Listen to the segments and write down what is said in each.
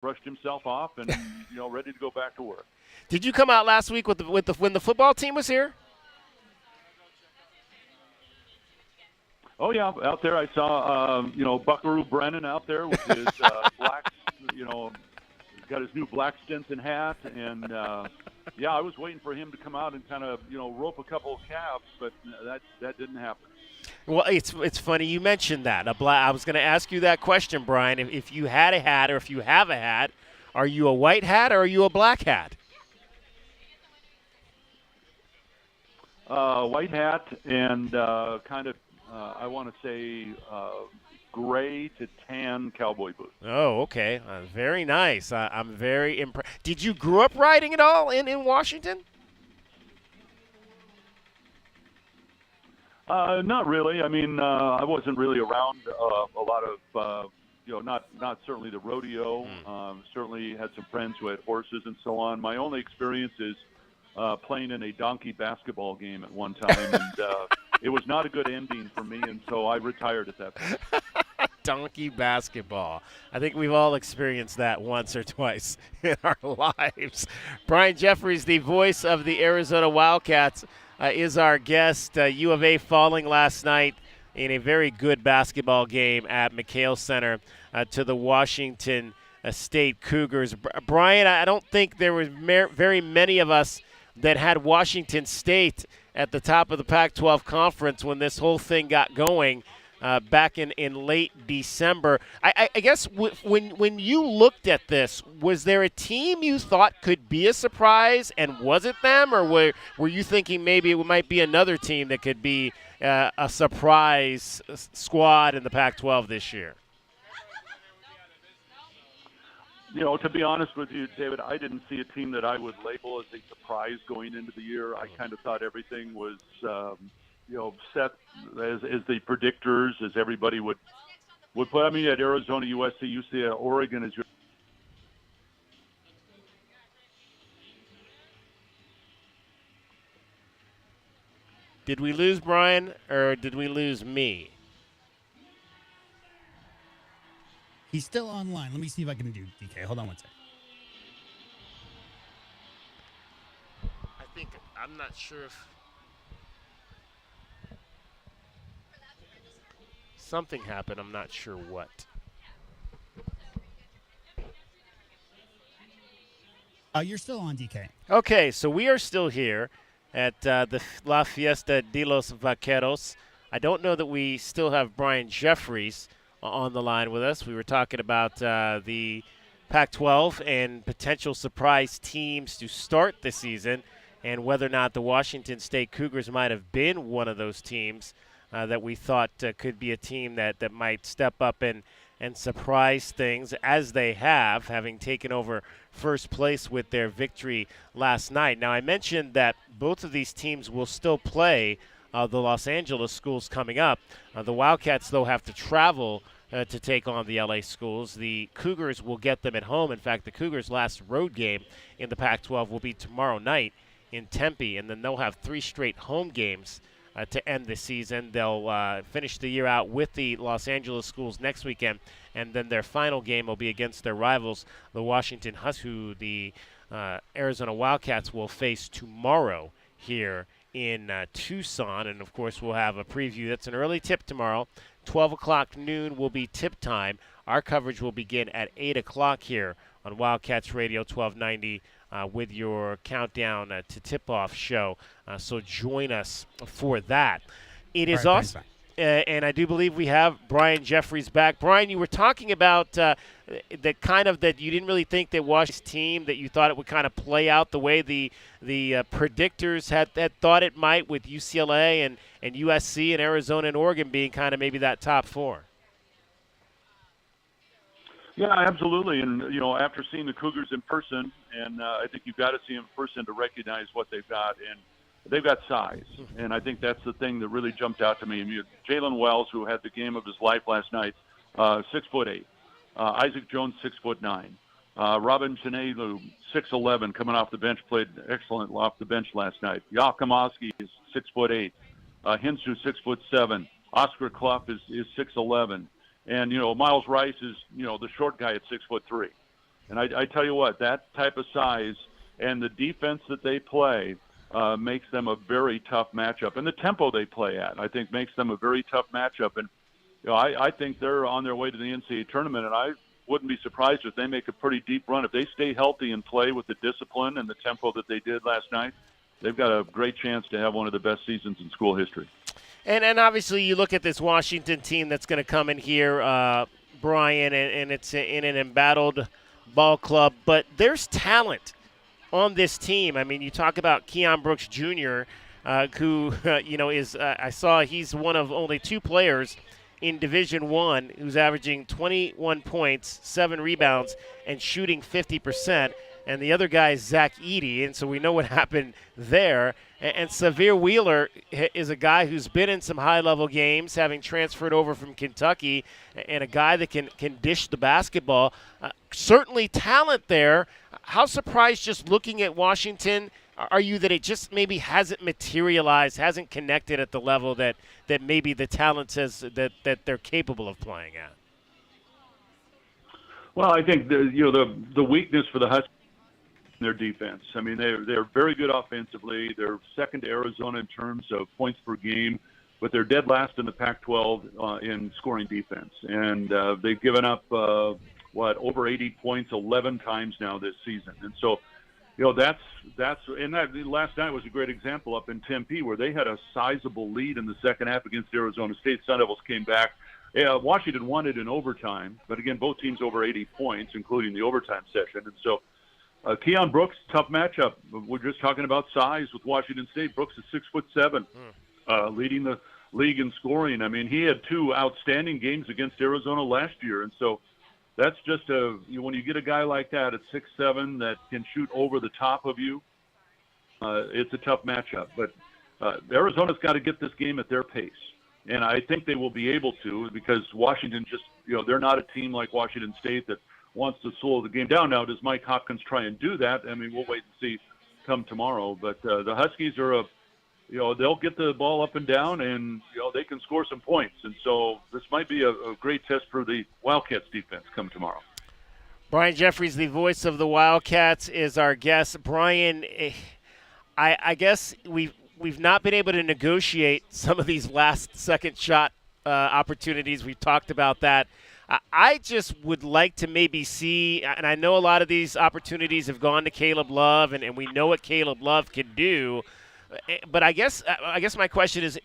brushed himself off, and ready to go back to work. Did you come out last week with when the football team was here? Oh yeah, out there I saw Buckaroo Brennan out there with his black, got his new black Stinson hat, and yeah, I was waiting for him to come out and kind of rope a couple of calves, but that didn't happen. Well, it's funny you mentioned that. I was going to ask you that question, Brian. If you had a hat or if you have a hat, are you a white hat or are you a black hat? White hat and kind of, I want to say, gray to tan cowboy boots. Oh, okay. Very nice. I'm very impressed. Did you grow up riding at all in Washington? Not really. I mean, I wasn't really around a lot of, not certainly the rodeo. Certainly had some friends who had horses and so on. My only experience is playing in a donkey basketball game at one time, and it was not a good ending for me, and so I retired at that point. Donkey basketball. I think we've all experienced that once or twice in our lives. Brian Jeffries, the voice of the Arizona Wildcats, is our guest. U of A falling last night in a very good basketball game at McHale Center to the Washington State Cougars. Brian, I don't think there were very many of us that had Washington State at the top of the Pac-12 conference when this whole thing got going back in late December. I guess when you looked at this, was there a team you thought could be a surprise, and was it them, or were you thinking maybe it might be another team that could be a surprise squad in the Pac-12 this year? To be honest with you, David, I didn't see a team that I would label as a surprise going into the year. I kind of thought everything was, set as the predictors, as everybody would put. I mean, at Arizona, USC, UCLA, Oregon is your. Did we lose Brian, or did we lose me? He's still online. Let me see if I can do DK. Hold on one second. I'm not sure if something happened. I'm not sure what. You're still on, DK. Okay, so we are still here at the La Fiesta de los Vaqueros. I don't know that we still have Brian Jeffries on the line with us. We were talking about the Pac-12 and potential surprise teams to start the season, and whether or not the Washington State Cougars might have been one of those teams that we thought could be a team that might step up and surprise things, as they have, having taken over first place with their victory last night. Now, I mentioned that both of these teams will still play the Los Angeles schools coming up. The Wildcats, though, have to travel to take on the LA schools. The Cougars will get them at home. In fact, the Cougars' last road game in the Pac-12 will be tomorrow night in Tempe, and then they'll have 3 straight home games to end the season. They'll finish the year out with the Los Angeles schools next weekend, and then their final game will be against their rivals, the Washington Huskies, who the Arizona Wildcats will face tomorrow here in Tucson. And, of course, we'll have a preview. That's an early tip tomorrow. 12 o'clock noon will be tip time. Our coverage will begin at 8 o'clock here on Wildcats Radio 1290 with your countdown to tip-off show. So join us for that. It is awesome. And I do believe we have Brian Jeffries back. Brian, you were talking about that you didn't really think that Washington's team, that you thought it would kind of play out the way the predictors had thought it might, with UCLA and USC and Arizona and Oregon being kind of maybe that top 4. Yeah, absolutely. And, after seeing the Cougars in person, and I think you've got to see them in person to recognize what they've got. And they've got size, and I think that's the thing that really jumped out to me. I mean, Jalen Wells, who had the game of his life last night, 6'8". Isaac Jones, 6'9". Robin Chanelu, 6'11", coming off the bench, played excellent off the bench last night. Yakimovsky is 6'8". Hinsu, 6'7". Oscar Clough is 6'11". And, Miles Rice is, the short guy at 6'3". And I tell you what, that type of size and the defense that they play makes them a very tough matchup. And the tempo they play at, I think, makes them a very tough matchup. And I think they're on their way to the NCAA tournament, and I wouldn't be surprised if they make a pretty deep run. If they stay healthy and play with the discipline and the tempo that they did last night, they've got a great chance to have one of the best seasons in school history. And obviously you look at this Washington team that's going to come in here, Brian, and it's in an embattled ball club, but there's talent on this team. I mean, you talk about Keon Brooks Jr., who is I saw he's one of only 2 players in Division I who's averaging 21 points, 7 rebounds, and shooting 50%. And the other guy is Zach Edey, and so we know what happened there. And Severe Wheeler is a guy who's been in some high-level games, having transferred over from Kentucky, and a guy that can dish the basketball. Certainly talent there. How surprised, just looking at Washington, are you that it just maybe hasn't materialized, hasn't connected at the level that maybe the talent says that they're capable of playing at? Well, I think the weakness for the Huskies is their defense. I mean, they're very good offensively. They're second to Arizona in terms of points per game, but they're dead last in the Pac-12 in scoring defense. And they've given up over 80 points 11 times now this season. And so, that last night was a great example up in Tempe where they had a sizable lead in the second half against Arizona State. Sun Devils came back. Washington won it in overtime, but again, both teams over 80 points, including the overtime session. And so, Keon Brooks, tough matchup. We're just talking about size with Washington State. Brooks is 6'7", leading the league in scoring. I mean, he had 2 outstanding games against Arizona last year, and so that's just when you get a guy like that at 6'7" that can shoot over the top of you, it's a tough matchup. But Arizona's got to get this game at their pace, and I think they will be able to because Washington just, they're not a team like Washington State that wants to slow the game down. Now, does Mike Hopkins try and do that? I mean, we'll wait and see come tomorrow. But the Huskies are they'll get the ball up and down, and they can score some points. And so this might be a great test for the Wildcats defense come tomorrow. Brian Jeffries, the voice of the Wildcats, is our guest. Brian, I guess we've not been able to negotiate some of these last-second shot opportunities. We've talked about that. I just would like to maybe see, and I know a lot of these opportunities have gone to Caleb Love, and we know what Caleb Love can do. But I guess my question is,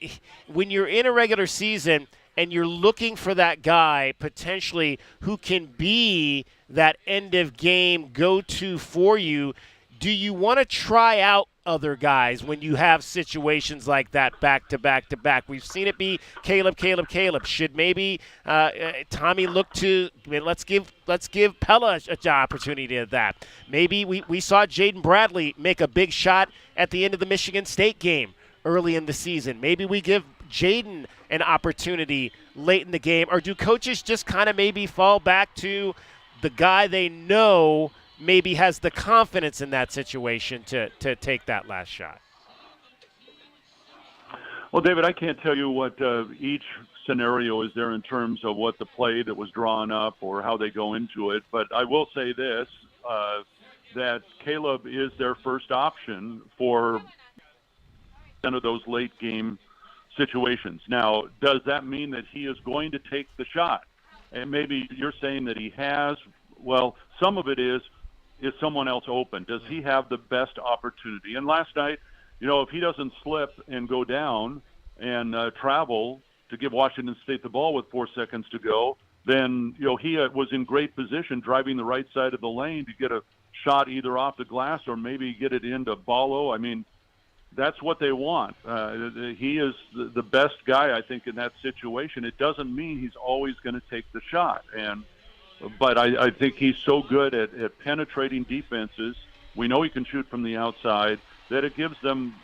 when you're in a regular season and you're looking for that guy potentially who can be that end-of-game go-to for you, do you want to try out other guys when you have situations like that back to back to back? We've seen it be Caleb. Should maybe Tommy look to, let's give Pella an opportunity at that. Maybe we saw Jaden Bradley make a big shot at the end of the Michigan State game early in the season. Maybe we give Jaden an opportunity late in the game, or do coaches just kind of maybe fall back to the guy they know maybe has the confidence in that situation to take that last shot? Well, David, I can't tell you what each scenario is there in terms of what the play that was drawn up or how they go into it. But I will say this, that Caleb is their first option for one of those late game situations. Now, does that mean that he is going to take the shot? And maybe you're saying that he has. Well, some of it is someone else open? Does he have the best opportunity? And last night, if he doesn't slip and go down and travel to give Washington State the ball with 4 seconds to go, then, he was in great position driving the right side of the lane to get a shot either off the glass or maybe get it into Ballo. I mean, that's what they want. He is the best guy, I think, in that situation. It doesn't mean he's always going to take the shot. But I think he's so good at penetrating defenses. We know he can shoot from the outside, that it gives them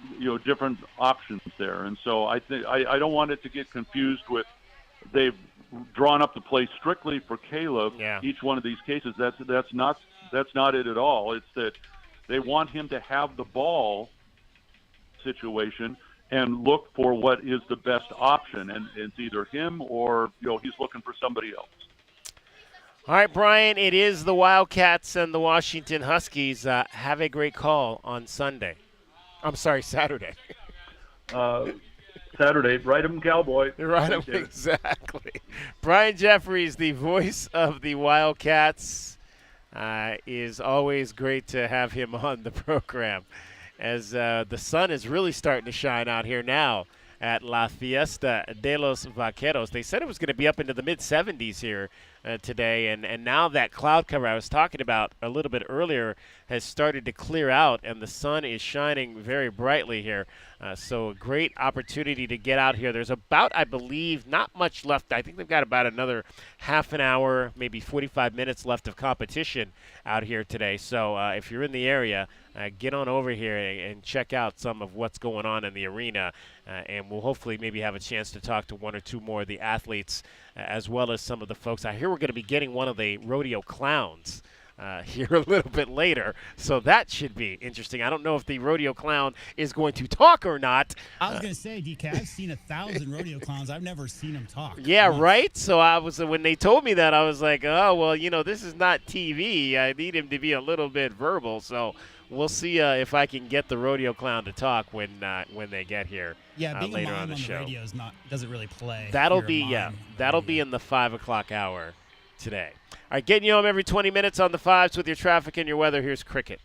different options there. And so I think I don't want it to get confused with they've drawn up the play strictly for Caleb. Yeah. Each one of these cases, that's not it at all. It's that they want him to have the ball situation and look for what is the best option, and it's either him or he's looking for somebody else. All right, Brian, it is the Wildcats and the Washington Huskies. Have a great call on Sunday. I'm sorry, Saturday. Saturday, ride 'em Cowboy. Right, Same thing. exactly. Brian Jeffries, the voice of the Wildcats, is always great to have him on the program as the sun is really starting to shine out here now at La Fiesta de los Vaqueros. They said it was going to be up into the mid-70s here today, and now that cloud cover I was talking about a little bit earlier has started to clear out, and the sun is shining very brightly here. So a great opportunity to get out here. There's about, I believe, not much left. I think they've got about another half an hour, maybe 45 minutes left of competition out here today. So if you're in the area, get on over here and check out some of what's going on in the arena. And we'll hopefully maybe have a chance to talk to one or two more of the athletes as well as some of the folks. I hear we're going to be getting one of the rodeo clowns here a little bit later, so that should be interesting. I don't know if the rodeo clown is going to talk or not. I was going to say, DK, I've seen 1,000 rodeo clowns. I've never seen them talk. Yeah, once. right? So when they told me that, I was like, oh, well, this is not TV. I need him to be a little bit verbal, so we'll see if I can get the rodeo clown to talk when they get here. Yeah, being later a mime on the show. Radio doesn't really play. That'll be in the 5 o'clock hour today. All right, getting you home every 20 minutes on the fives with your traffic and your weather. Here's Cricket.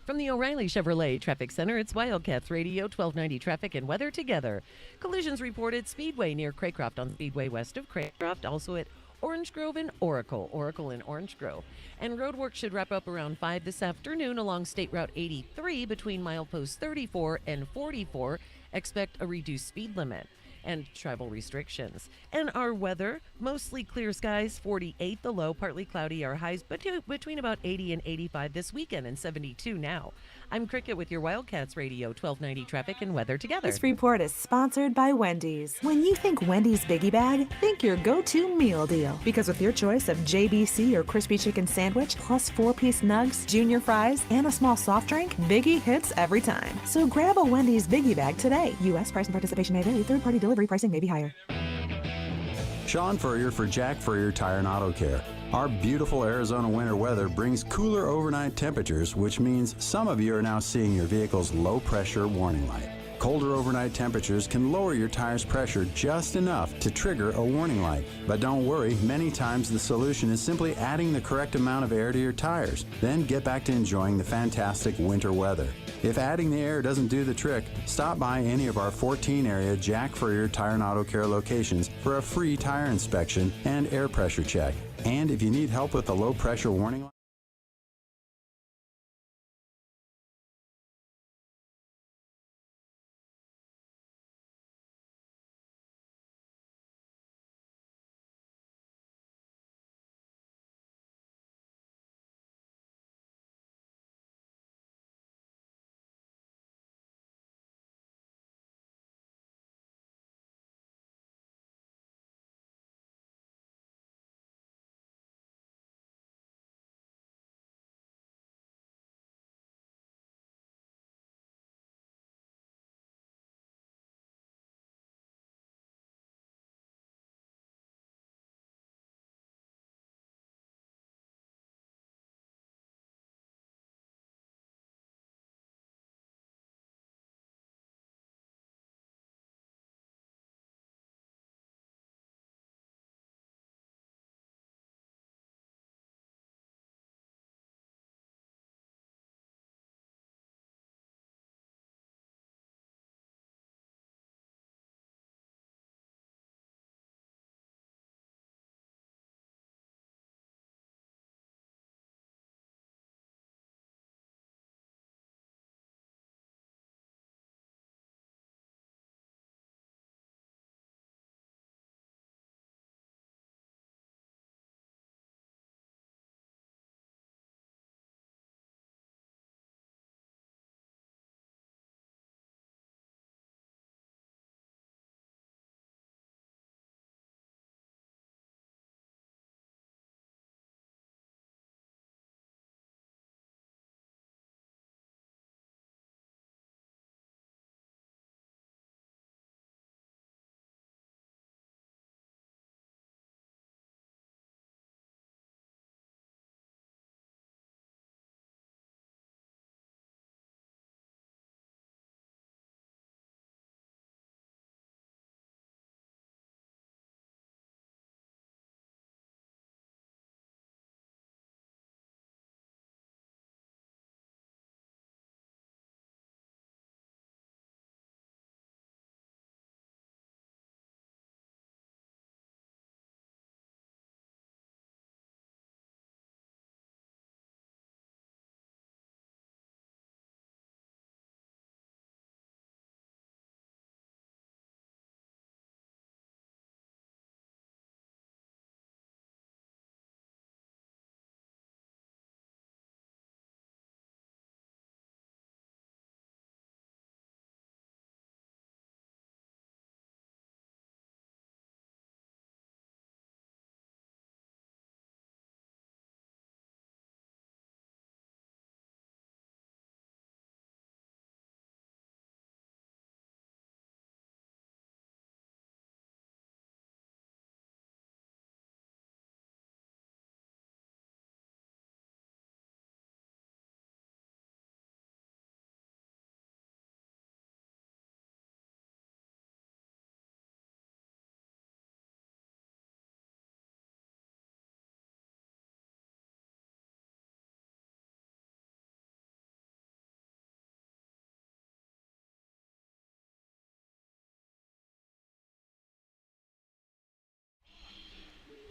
From the O'Reilly Chevrolet Traffic Center, it's Wildcats Radio 1290 traffic and weather together. Collisions reported Speedway near Craycroft on Speedway west of Craycroft, also at Orange Grove and Oracle in Orange Grove. And road work should wrap up around 5 this afternoon along State Route 83 between mileposts 34 and 44. Expect a reduced speed limit and travel restrictions. And our weather, mostly clear skies, 48 the low, partly cloudy, our highs between about 80 and 85 this weekend and 72 now. I'm Cricket with your Wildcats Radio 1290 traffic and weather together. This report is sponsored by Wendy's. When you think Wendy's Biggie Bag, think your go-to meal deal. Because with your choice of JBC or crispy chicken sandwich, plus 4-piece nugs, junior fries, and a small soft drink, Biggie hits every time. So grab a Wendy's Biggie Bag today. U.S. price and participation may vary. Third-party delivery pricing may be higher. Sean Furrier for Jack Furrier Tire and Auto Care. Our beautiful Arizona winter weather brings cooler overnight temperatures, which means some of you are now seeing your vehicle's low pressure warning light. Colder overnight temperatures can lower your tire's pressure just enough to trigger a warning light. But don't worry, many times the solution is simply adding the correct amount of air to your tires. Then get back to enjoying the fantastic winter weather. If adding the air doesn't do the trick, stop by any of our 14 area Jack Furrier Tire and Auto Care locations for a free tire inspection and air pressure check. And if you need help with the low pressure warning light,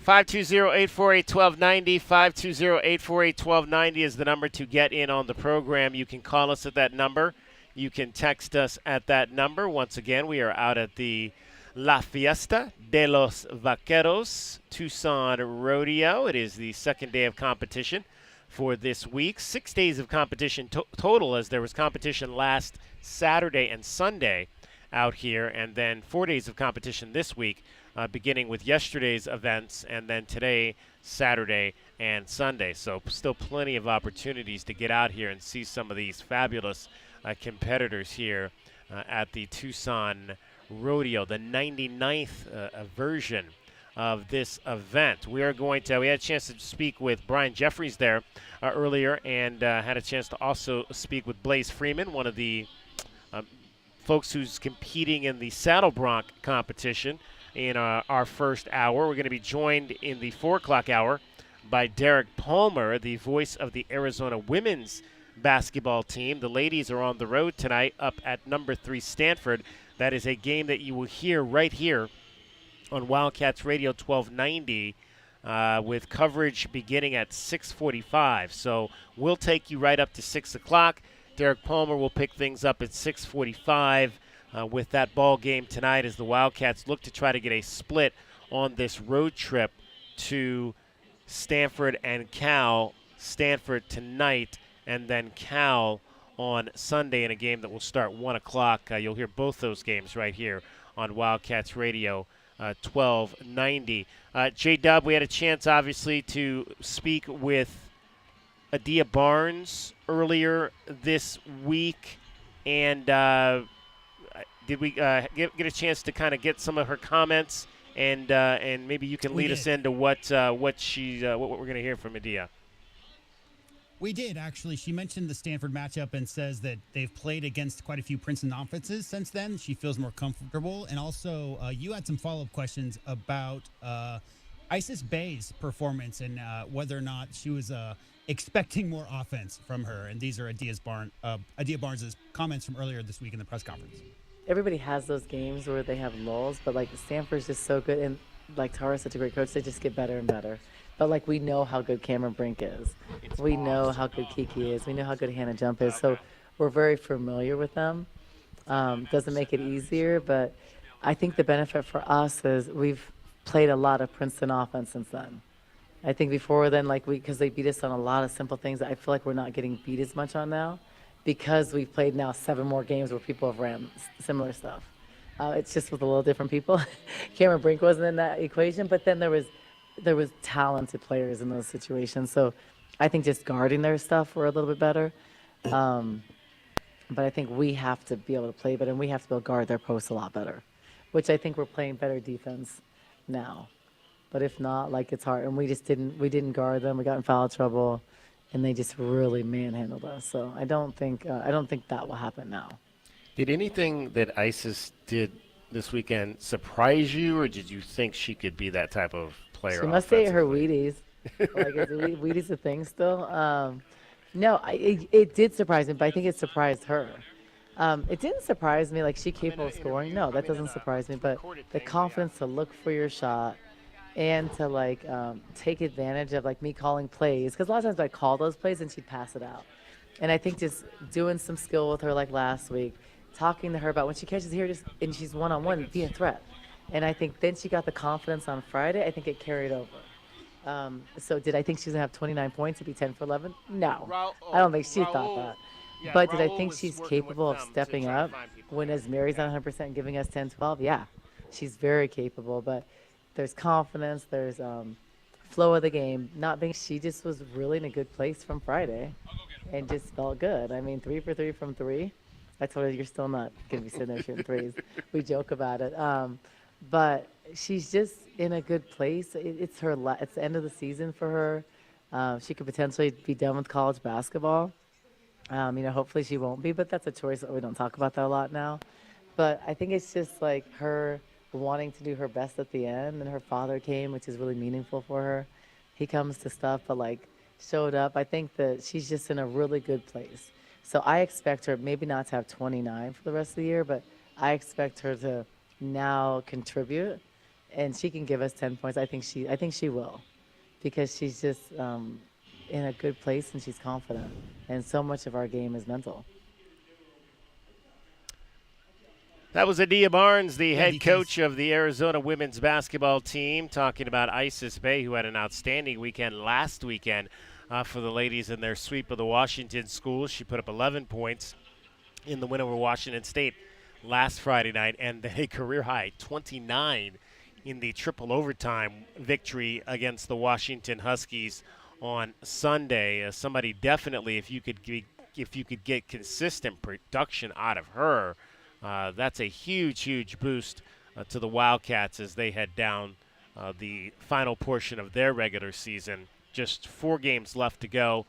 520-848-1290. 520-848-1290 is the number to get in on the program. You can call us at that number. You can text us at that number. Once again, we are out at the La Fiesta de los Vaqueros Tucson Rodeo. It is the second day of competition for this week. 6 days of competition total, as there was competition last Saturday and Sunday out here, and then 4 days of competition this week, beginning with yesterday's events and then today, Saturday and Sunday. So still plenty of opportunities to get out here and see some of these fabulous competitors here at the Tucson Rodeo, the 99th version of this event. We had a chance to speak with Brian Jeffries there earlier, and had a chance to also speak with Blaze Freeman, one of the folks who's competing in the saddle bronc competition in our first hour. We're going to be joined in the 4 o'clock hour by Derek Palmer, the voice of the Arizona women's basketball team. The ladies are on the road tonight up at number 3 Stanford. That is a game that you will hear right here on Wildcats Radio 1290 with coverage beginning at 6:45. So we'll take you right up to 6 o'clock. Derek Palmer will pick things up at 6:45 with that ball game tonight as the Wildcats look to try to get a split on this road trip to Stanford and Cal. Stanford tonight and then Cal on Sunday in a game that will start 1 o'clock. You'll hear both those games right here on Wildcats Radio 1290. J-Dub, we had a chance, obviously, to speak with Adia Barnes earlier this week, and did we get a chance to kind of get some of her comments, and maybe you can lead us into what we're going to hear from Adia. We did, actually. She mentioned the Stanford matchup and says that they've played against quite a few Princeton offenses since then. She feels more comfortable. And also, you had some follow-up questions about Isis Bay's performance and whether or not she was expecting more offense from her. And these are Adia Barnes' comments from earlier this week in the press conference. Everybody has those games where they have lulls, but, Stanford's just so good. And, Tara's such a great coach, they just get better and better. But, we know how good Cameron Brink is. We know how good Kiki is. We know how good Hannah Jump is. So we're very familiar with them. Doesn't make it easier, but I think the benefit for us is we've played a lot of Princeton offense since then. I think before then, because they beat us on a lot of simple things, I feel like we're not getting beat as much on now because we've played now 7 more games where people have ran similar stuff. It's just with a little different people. Cameron Brink wasn't in that equation, but then there was talented players in those situations. So I think just guarding their stuff we're a little bit better. But I think we have to be able to play better, and we have to be able to guard their posts a lot better, which I think we're playing better defense now. But if not, it's hard. And we didn't guard them. We got in foul trouble, and they just really manhandled us. So I don't think that will happen now. Did anything that Isis did this weekend surprise you, or did you think she could be that type of player? She must ate her Wheaties. Is Wheaties a thing still? No, it did surprise me, but I think it surprised her. It didn't surprise me, she capable of scoring. No, that doesn't surprise me. But the confidence to look for your shot and to, take advantage of, me calling plays. Because a lot of times I call those plays and she'd pass it out. And I think just doing some skill with her last week, talking to her about when she catches here and she's one-on-one, be a threat. And I think then she got the confidence on Friday. I think it carried over. So did I think she's going to have 29 points to be 10 for 11? No. I don't think she thought that. Yeah, but did I think she's capable of stepping up when as Mary's not 100% and giving us 10, 12? Yeah, she's very capable. But there's confidence. There's flow of the game. She just was really in a good place from Friday and just felt good. 3 for 3 from 3. I told her, you're still not going to be sitting there shooting threes. We joke about it. But she's just in a good place. It's the end of the season for her. She could potentially be done with college basketball. Hopefully she won't be, but that's a choice. We don't talk about that a lot now. But I think it's just her wanting to do her best at the end. And her father came, which is really meaningful for her. He comes to stuff, but showed up. I think that she's just in a really good place. So I expect her maybe not to have 29 for the rest of the year, but I expect her to now contribute and she can give us 10 points. I think she will, because she's just in a good place and she's confident. And so much of our game is mental. That was Adia Barnes, the head coach of the Arizona women's basketball team, talking about Isis Bay, who had an outstanding weekend last weekend for the ladies in their sweep of the Washington schools. She put up 11 points in the win over Washington State last Friday night, and a career-high 29 in the triple overtime victory against the Washington Huskies on Sunday. Somebody definitely, if you could get consistent production out of her, that's a huge boost to the Wildcats as they head down the final portion of their regular season. Just 4 games left to go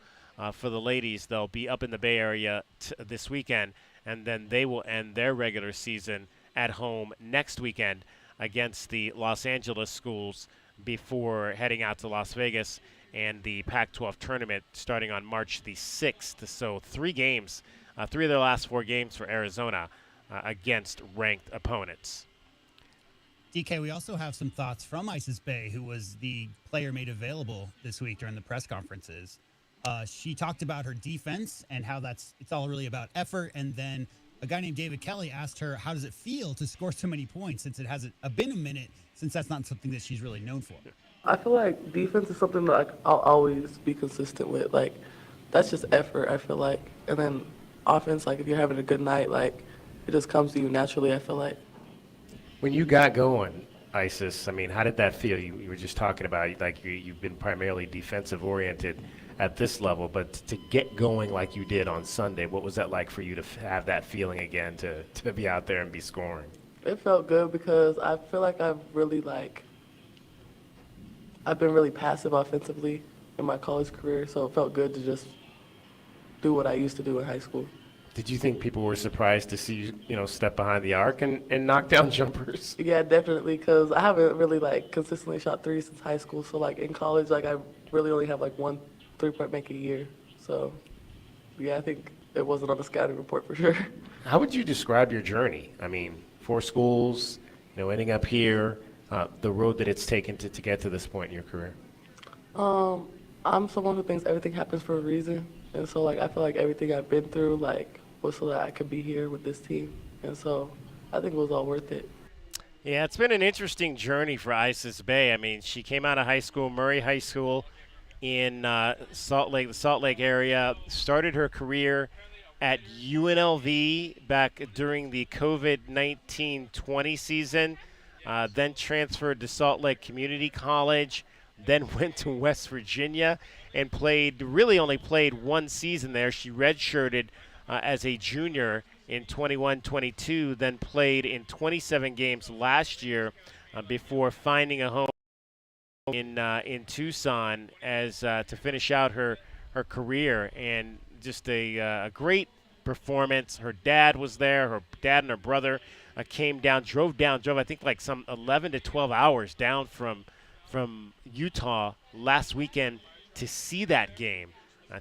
for the ladies. They'll be up in the Bay Area this weekend, and then they will end their regular season at home next weekend against the Los Angeles schools before heading out to Las Vegas and the Pac-12 tournament starting on March the 6th. So 3 games, 3 of their last 4 games for Arizona against ranked opponents. DK, we also have some thoughts from Isis Bay, who was the player made available this week during the press conferences. She talked about her defense and how it's all really about effort. And then a guy named David Kelly asked her, how does it feel to score so many points since it hasn't been a minute, since that's not something that she's really known for? I feel like defense is something that I'll always be consistent with. Like, that's just effort, I feel like. And then offense, like, if you're having a good night, like, it just comes to you naturally, I feel like. When you got going, Isis, I mean, how did that feel? You were just talking about, like, you've been primarily defensive-oriented at this level, but to get going like you did on Sunday, what was that like for you to have that feeling again, to be out there and be scoring? It felt good because I feel like I've been really passive offensively in my college career, so it felt good to just do what I used to do in high school. Did you think people were surprised to see you, step behind the arc and knock down jumpers? Yeah, definitely, because I haven't really, consistently shot threes since high school. So, in college, I really only have, 1 3-point make a year. So, yeah, I think it wasn't on the scouting report for sure. How would you describe your journey? I mean, 4 schools, ending up here, the road that it's taken to get to this point in your career. I'm someone who thinks everything happens for a reason. And so, I feel like everything I've been through, was so that I could be here with this team. And so I think it was all worth it. Yeah, it's been an interesting journey for Isis Bay. I mean, she came out of high school, Murray High School in the Salt Lake area, started her career at UNLV back during the COVID-19 20 season, then transferred to Salt Lake Community College, then went to West Virginia and only played 1 season there. She redshirted as a junior in 21-22, then played in 27 games last year before finding a home in Tucson as to finish out her career. And just a great performance. Her dad was there. Her dad and her brother drove I think some 11 to 12 hours down from Utah last weekend to see that game,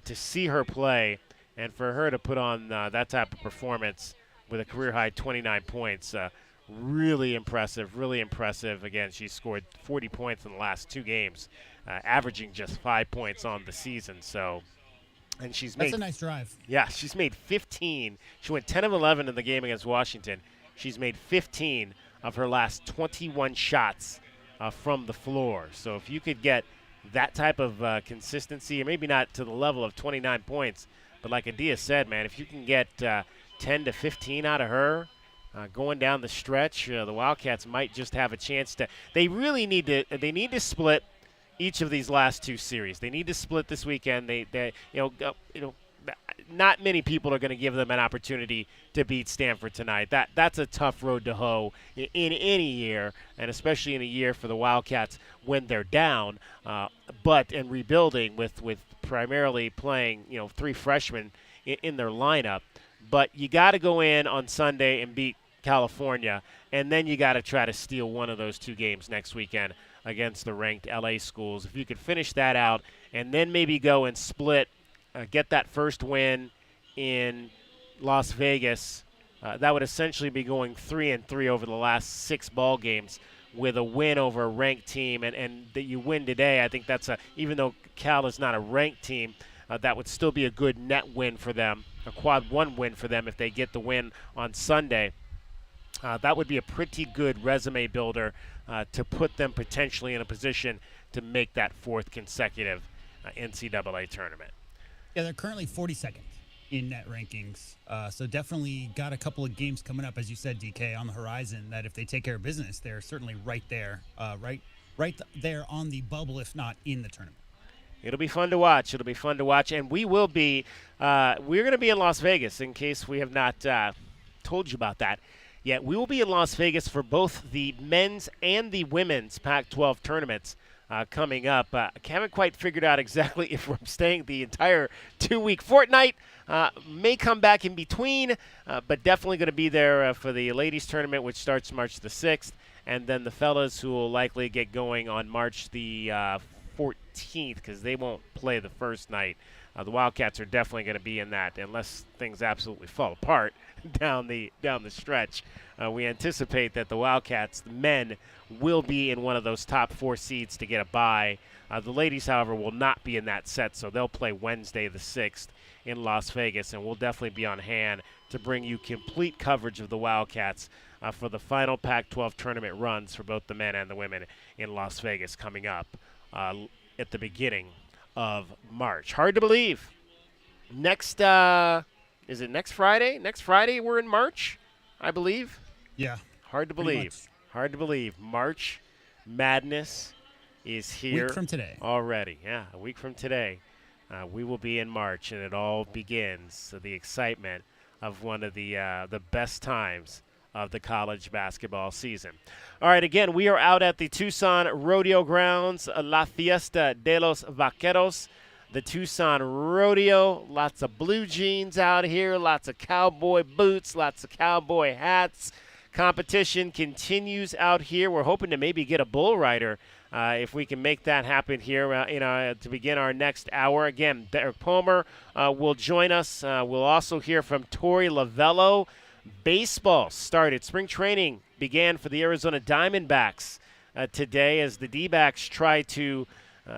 to see her play. And for her to put on that type of performance with a career-high 29 points, really impressive, really impressive. Again, she scored 40 points in the last 2 games, averaging just 5 points on the season. So, and that's a nice drive. Yeah, she's made 15. She went 10 of 11 in the game against Washington. She's made 15 of her last 21 shots from the floor. So if you could get that type of consistency, or maybe not to the level of 29 points, but like Adia said, man, if you can get 10 to 15 out of her going down the stretch, the Wildcats might just have a chance to. They really need to split each of these last 2 series. They need to split this weekend. Not many people are going to give them an opportunity to beat Stanford tonight. That's a tough road to hoe in any year, and especially in a year for the Wildcats when they're down, and rebuilding with primarily playing 3 freshmen in their lineup. But you got to go in on Sunday and beat California, and then you got to try to steal one of those 2 games next weekend against the ranked LA schools. If you could finish that out and then maybe go and split, get that first win in Las Vegas, that would essentially be going 3-3 over the last 6 ball games with a win over a ranked team, and that you win today, I think that's even though Cal is not a ranked team, that would still be a good net win for them, a quad one win for them if they get the win on Sunday. That would be a pretty good resume builder to put them potentially in a position to make that fourth consecutive NCAA tournament. Yeah, they're currently 42nd in net rankings. So definitely got a couple of games coming up, as you said, DK, on the horizon, that if they take care of business, they're certainly right there, right there on the bubble, if not in the tournament. It'll be fun to watch. It'll be fun to watch. And we will be, we're going to be in Las Vegas, in case we have not told you about that yet. We will be in Las Vegas for both the men's and the women's Pac-12 tournaments coming up. I haven't quite figured out exactly if we're staying the entire 2-week fortnight. May come back in between, but definitely going to be there for the ladies tournament, which starts March the 6th, and then the fellas, who will likely get going on March the 14th, because they won't play the first night. The Wildcats are definitely going to be in that, unless things absolutely fall apart down the stretch. We anticipate that the Wildcats, the men, will be in one of those top 4 seeds to get a bye. The ladies, however, will not be in that set, so they'll play Wednesday the 6th in Las Vegas, and we'll definitely be on hand to bring you complete coverage of the Wildcats for the final Pac-12 tournament runs for both the men and the women in Las Vegas coming up at the beginning of March. Hard to believe. Next, is it next Friday? Next Friday we're in March, I believe. Yeah. Hard to believe. Hard to believe. March Madness is here. Week from today. Already. Yeah, a week from today. We will be in March, and it all begins. So the excitement of one of the best times of the college basketball season. All right, again, we are out at the Tucson Rodeo grounds, La Fiesta de los Vaqueros, the Tucson Rodeo. Lots of blue jeans out here, lots of cowboy boots, lots of cowboy hats. Competition continues out here. We're hoping to maybe get a bull rider if we can make that happen here to begin our next hour. Again, Derek Palmer will join us. We'll also hear from Tori Lavello. Baseball started. Spring training began for the Arizona Diamondbacks today as the D-backs try to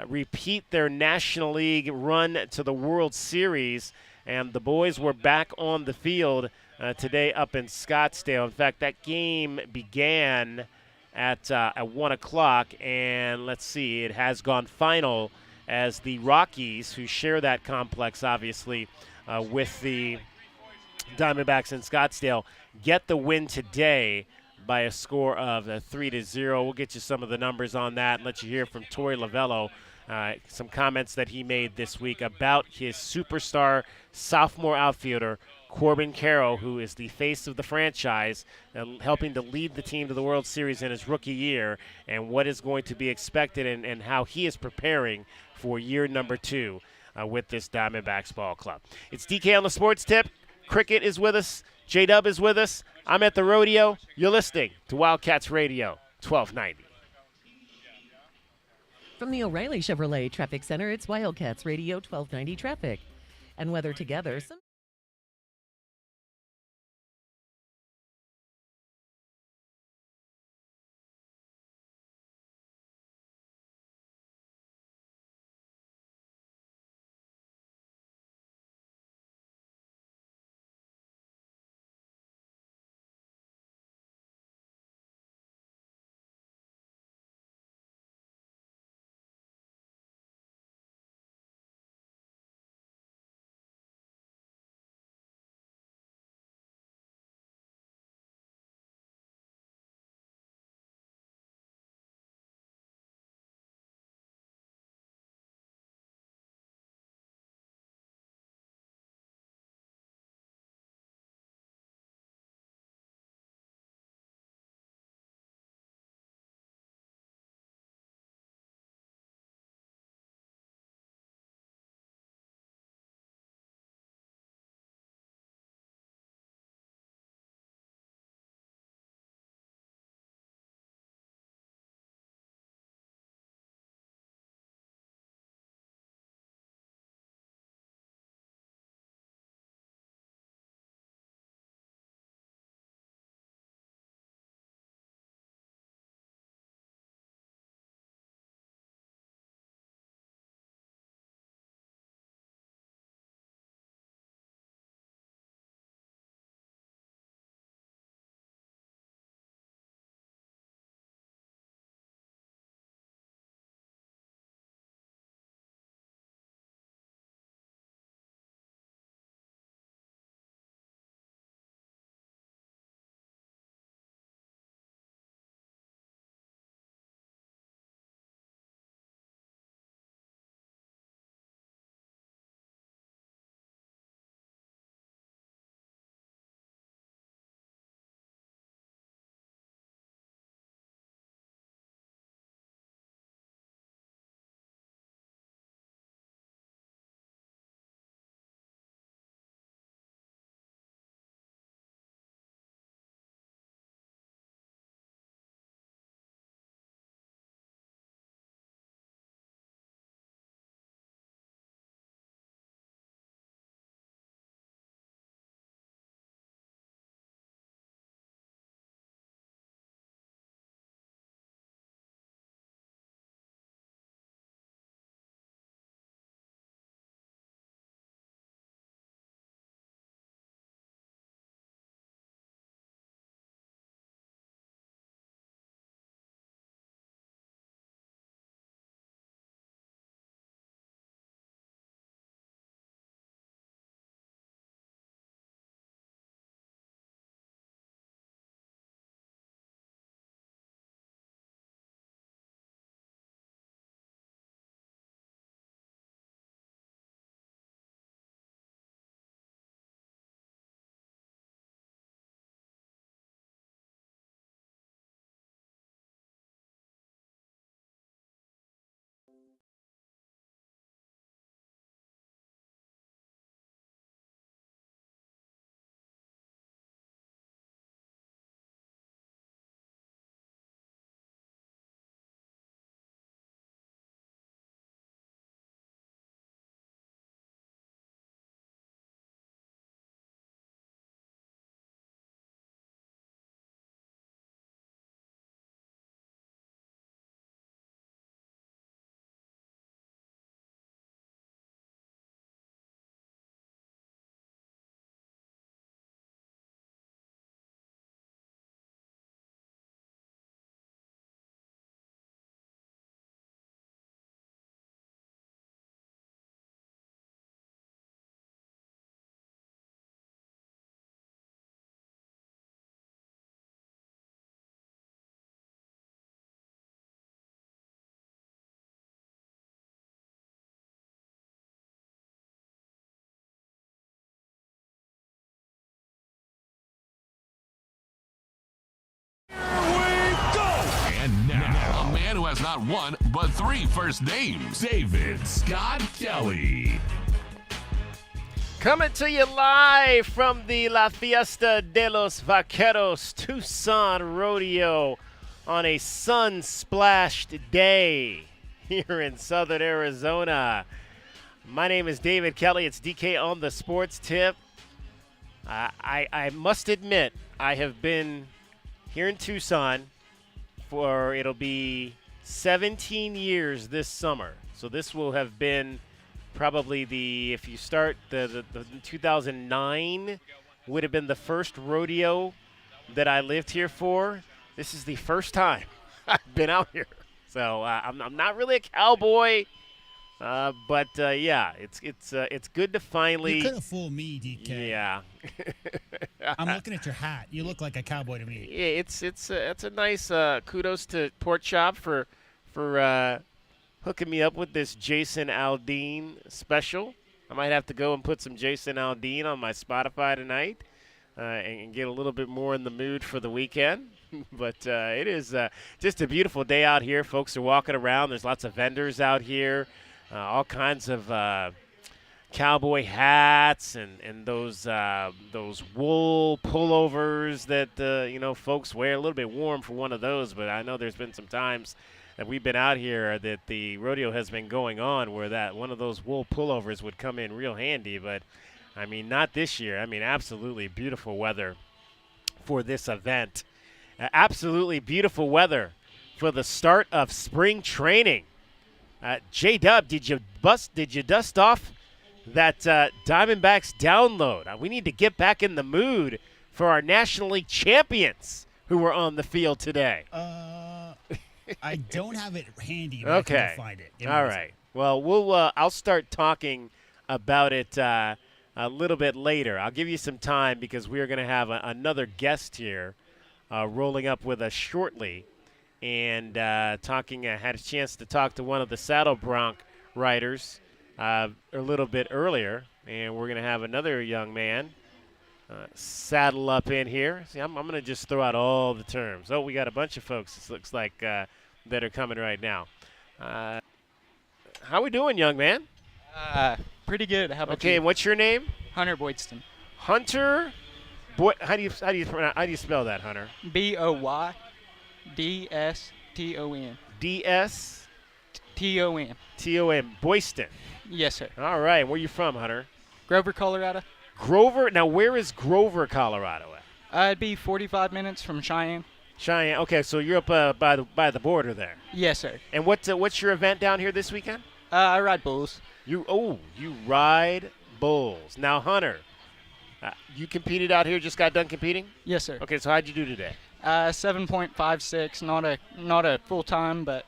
repeat their National League run to the World Series. And the boys were back on the field today up in Scottsdale. In fact, that game began at 1 o'clock, and let's see, it has gone final as the Rockies, who share that complex, obviously, with the Diamondbacks in Scottsdale, get the win today by a score of 3-0. We'll get you some of the numbers on that and let you hear from Tori Lavello. Some comments that he made this week about his superstar sophomore outfielder, Corbin Carroll, who is the face of the franchise, helping to lead the team to the World Series in his rookie year, and what is going to be expected and how he is preparing for year number 2 with this Diamondbacks ball club. It's DK on the Sports Tip. Cricket is with us. J-Dub is with us. I'm at the rodeo. You're listening to Wildcats Radio 1290. From the O'Reilly Chevrolet Traffic Center, it's Wildcats Radio 1290 traffic and weather together. man who has not one, but 3 first names, David Scott Kelly. Coming to you live from the La Fiesta de los Vaqueros Tucson Rodeo on a sun-splashed day here in southern Arizona. My name is David Kelly. It's DK on the Sports Tip. I must admit, I have been here in Tucson for, it'll be 17 years this summer. So this will have been probably if you start the 2009 would have been the first rodeo that I lived here for. This is the first time I've been out here. So I'm not really a cowboy, but yeah, it's good to finally. You could have fooled me, DK. Yeah. I'm looking at your hat. You look like a cowboy to me. Yeah, it's a nice kudos to Pork Chop for hooking me up with this Jason Aldean special. I might have to go and put some Jason Aldean on my Spotify tonight and get a little bit more in the mood for the weekend. But it is just a beautiful day out here. Folks are walking around. There's lots of vendors out here, all kinds of cowboy hats and those wool pullovers that folks wear. A little bit warm for one of those, but I know there's been some times that we've been out here that the rodeo has been going on where that one of those wool pullovers would come in real handy. But I mean, not this year. I mean, absolutely beautiful weather for this event. Absolutely beautiful weather for the start of spring training. J-Dub, did you dust off that Diamondbacks download? We need to get back in the mood for our National League champions who were on the field today. I don't have it handy, but okay. I can find it. All right. Well, I'll start talking about it a little bit later. I'll give you some time because we are going to have another guest here rolling up with us shortly. And I had a chance to talk to one of the Saddle Bronc riders a little bit earlier. And we're going to have another young man saddle up in here. See, I'm going to just throw out all the terms. Oh, we got a bunch of folks, it looks like, that are coming right now. How we doing, young man? Pretty good. How about you? Okay, and what's your name? Hunter Boydston. Hunter. How do you spell that, Hunter? Boydson. DSTON. T-O-N. Boyston. Yes, sir. All right. Where you from, Hunter? Grover, Colorado. Grover. Now, where is Grover, Colorado at? It'd be 45 minutes from Cheyenne. Cheyenne. Okay, so you're up by the border there. Yes, sir. And what's your event down here this weekend? I ride bulls. You ride bulls. Now, Hunter, you competed out here. Just got done competing? Yes, sir. Okay, so how'd you do today? 7.56. Not a full time, but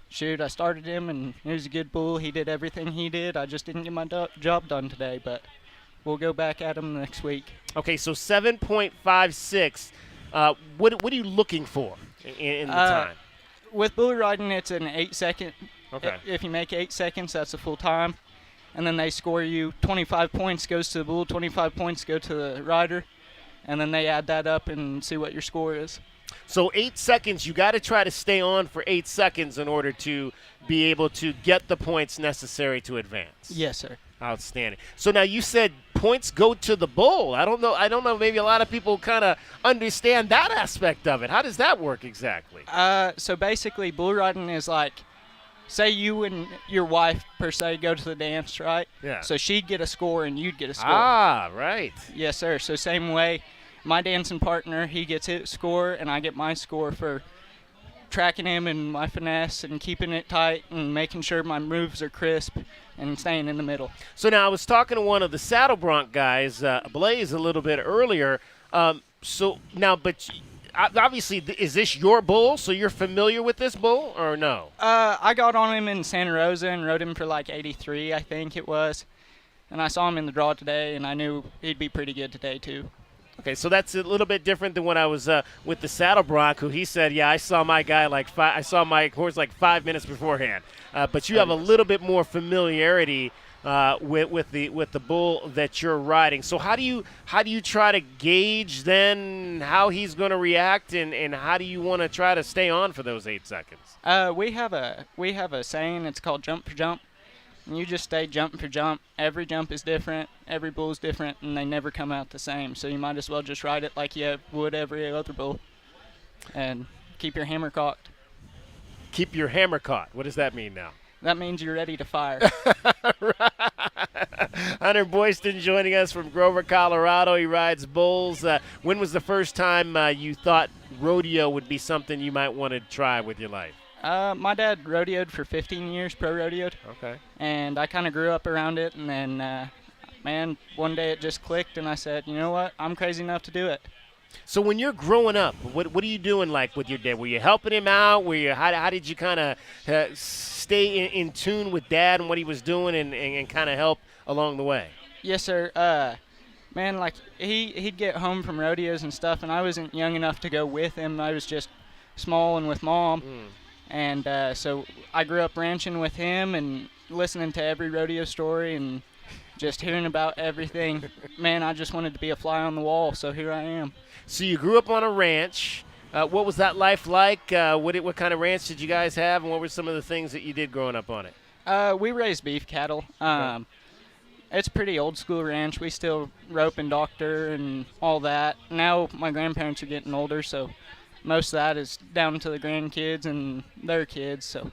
shoot, I started him and he was a good bull. He did everything he did. I just didn't get my job done today, but we'll go back at him next week. Okay, so 7.56. What are you looking for in the time? With bull riding, it's an 8-second. Okay. If you make 8 seconds, that's a full time. And then they score you 25 points goes to the bull, 25 points go to the rider. And then they add that up and see what your score is. So 8 seconds, you got to try to stay on for 8 seconds in order to be able to get the points necessary to advance. Yes, sir. Outstanding. So now you said points go to the bull. I don't know. Maybe a lot of people kind of understand that aspect of it. How does that work exactly? So basically, bull riding is like, say you and your wife per se go to the dance, right? Yeah. So she'd get a score and you'd get a score. Ah, right. Yes, sir. So same way, my dancing partner, he gets his score and I get my score for tracking him and my finesse and keeping it tight and making sure my moves are crisp and staying in the middle. So now I was talking to one of the Saddle Bronc guys, Blaze, a little bit earlier. So now, but obviously, is this your bull? So you're familiar with this bull or no? I got on him in Santa Rosa and rode him for like 83, I think it was. And I saw him in the draw today, and I knew he'd be pretty good today too. Okay, so that's a little bit different than when I was with the Saddle Bronc, who he said, yeah, I saw my horse like 5 minutes beforehand. But you have a little bit more familiarity with the bull that you're riding. So how do you try to gauge then how he's going to react, and how do you want to try to stay on for those 8 seconds? We have a saying. It's called jump for jump. And you just stay jump for jump. Every jump is different. Every bull is different, and they never come out the same. So you might as well just ride it like you would every other bull, and keep your hammer cocked. Keep your hammer caught. What does that mean now? That means you're ready to fire. Hunter Boyston joining us from Grover, Colorado. He rides bulls. When was the first time you thought rodeo would be something you might want to try with your life? My dad rodeoed for 15 years, pro rodeoed. Okay. And I kind of grew up around it, and then, man, one day it just clicked, and I said, you know what, I'm crazy enough to do it. So when you're growing up, what are you doing like with your dad? Were you helping him out? How did you kind of stay in tune with Dad and what he was doing and kind of help along the way? Yes, sir. Man, like he'd get home from rodeos and stuff, and I wasn't young enough to go with him. I was just small and with Mom. And so I grew up ranching with him and listening to every rodeo story and just hearing about everything. Man, I just wanted to be a fly on the wall, so here I am. So you grew up on a ranch. What was that life like? What kind of ranch did you guys have, and what were some of the things that you did growing up on it? We raised beef cattle. It's a pretty old school ranch. We still rope and doctor and all that. Now my grandparents are getting older, so most of that is down to the grandkids and their kids. So.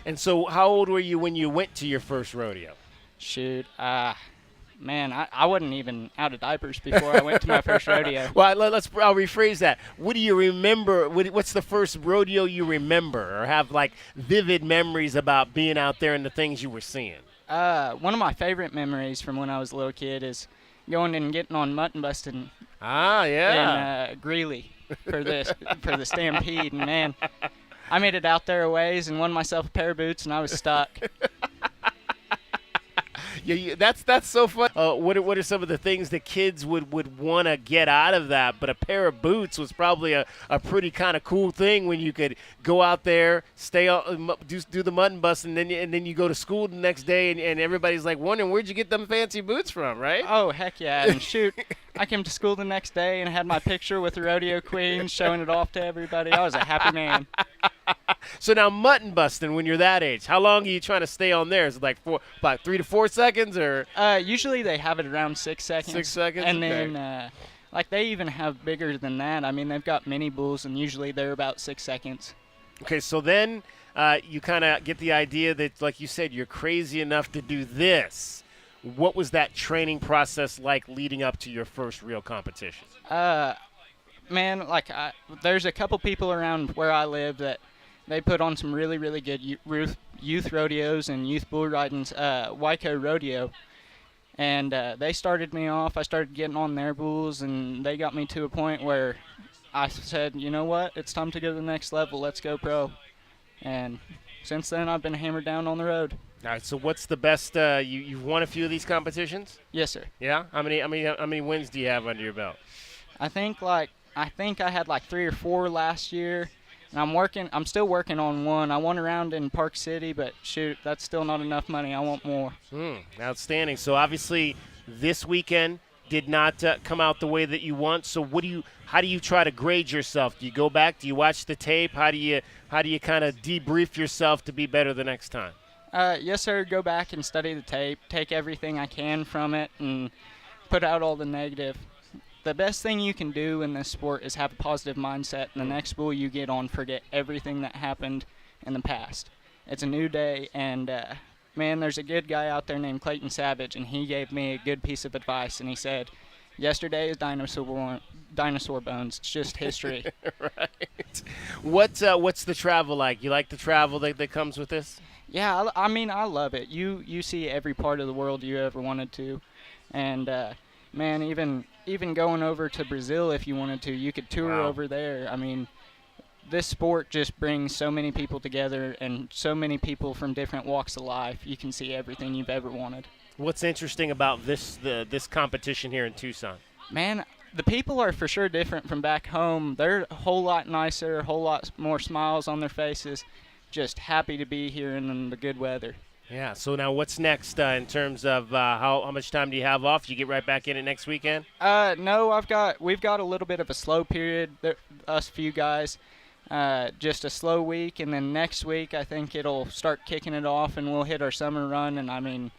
And so how old were you when you went to your first rodeo? Shoot, man, I wasn't even out of diapers before I went to my first rodeo. Well, I'll rephrase that. What do you remember? What's the first rodeo you remember or have like vivid memories about being out there and the things you were seeing? One of my favorite memories from when I was a little kid is going and getting on mutton busting. Ah, yeah. In Greeley for the Stampede, and man, I made it out there a ways and won myself a pair of boots, and I was stuck. Yeah, that's so fun. What are some of the things that kids would want to get out of that? But a pair of boots was probably a pretty kind of cool thing when you could go out there, stay do the mutton bus, and then you go to school the next day, and everybody's like wondering where'd you get them fancy boots from, right? Oh, heck yeah. And shoot, I came to school the next day and had my picture with the rodeo queen, showing it off to everybody. I was a happy man. So now mutton busting, when you're that age, how long are you trying to stay on there? Is it like about 3 to 4 seconds, or? Usually they have it around 6 seconds. 6 seconds, and okay. Then like they even have bigger than that. I mean, they've got mini bulls, and usually they're about 6 seconds. Okay, so then you kind of get the idea that, like you said, you're crazy enough to do this. What was that training process like leading up to your first real competition? Man, like there's a couple people around where I live that they put on some really, really good youth rodeos and youth bull ridings, Waco Rodeo. And they started me off. I started getting on their bulls, and they got me to a point where I said, you know what, it's time to go to the next level. Let's go pro. And since then, I've been hammered down on the road. All right, so what's the best? You've won a few of these competitions? Yes, sir. Yeah? How many wins do you have under your belt? I think I had like 3 or 4 last year. And I'm still working on one. I won around in Park City, but shoot, that's still not enough money. I want more. Outstanding. So obviously this weekend did not come out the way that you want. So how do you try to grade yourself? Do you go back? Do you watch the tape? How do you kind of debrief yourself to be better the next time? Yes, sir. Go back and study the tape, take everything I can from it, and put out all the negative. The best thing you can do in this sport is have a positive mindset, and the next bull you get on, forget everything that happened in the past. It's a new day, and man, there's a good guy out there named Clayton Savage, and he gave me a good piece of advice, and he said, yesterday is dinosaur bones. It's just history. Right. What's the travel like? You like the travel that comes with this? Yeah, I mean, I love it. You see every part of the world you ever wanted to, and man, even going over to Brazil if you wanted to, you could tour over there. I mean, this sport just brings so many people together and so many people from different walks of life. You can see everything you've ever wanted. What's interesting about this competition here in Tucson? Man, the people are for sure different from back home. They're a whole lot nicer, a whole lot more smiles on their faces, just happy to be here in the good weather. Yeah. So now, what's next in terms of how much time do you have off? You get right back in it next weekend? No, we've got a little bit of a slow period. Us few guys, just a slow week, and then next week I think it'll start kicking it off, and we'll hit our summer run. And I mean,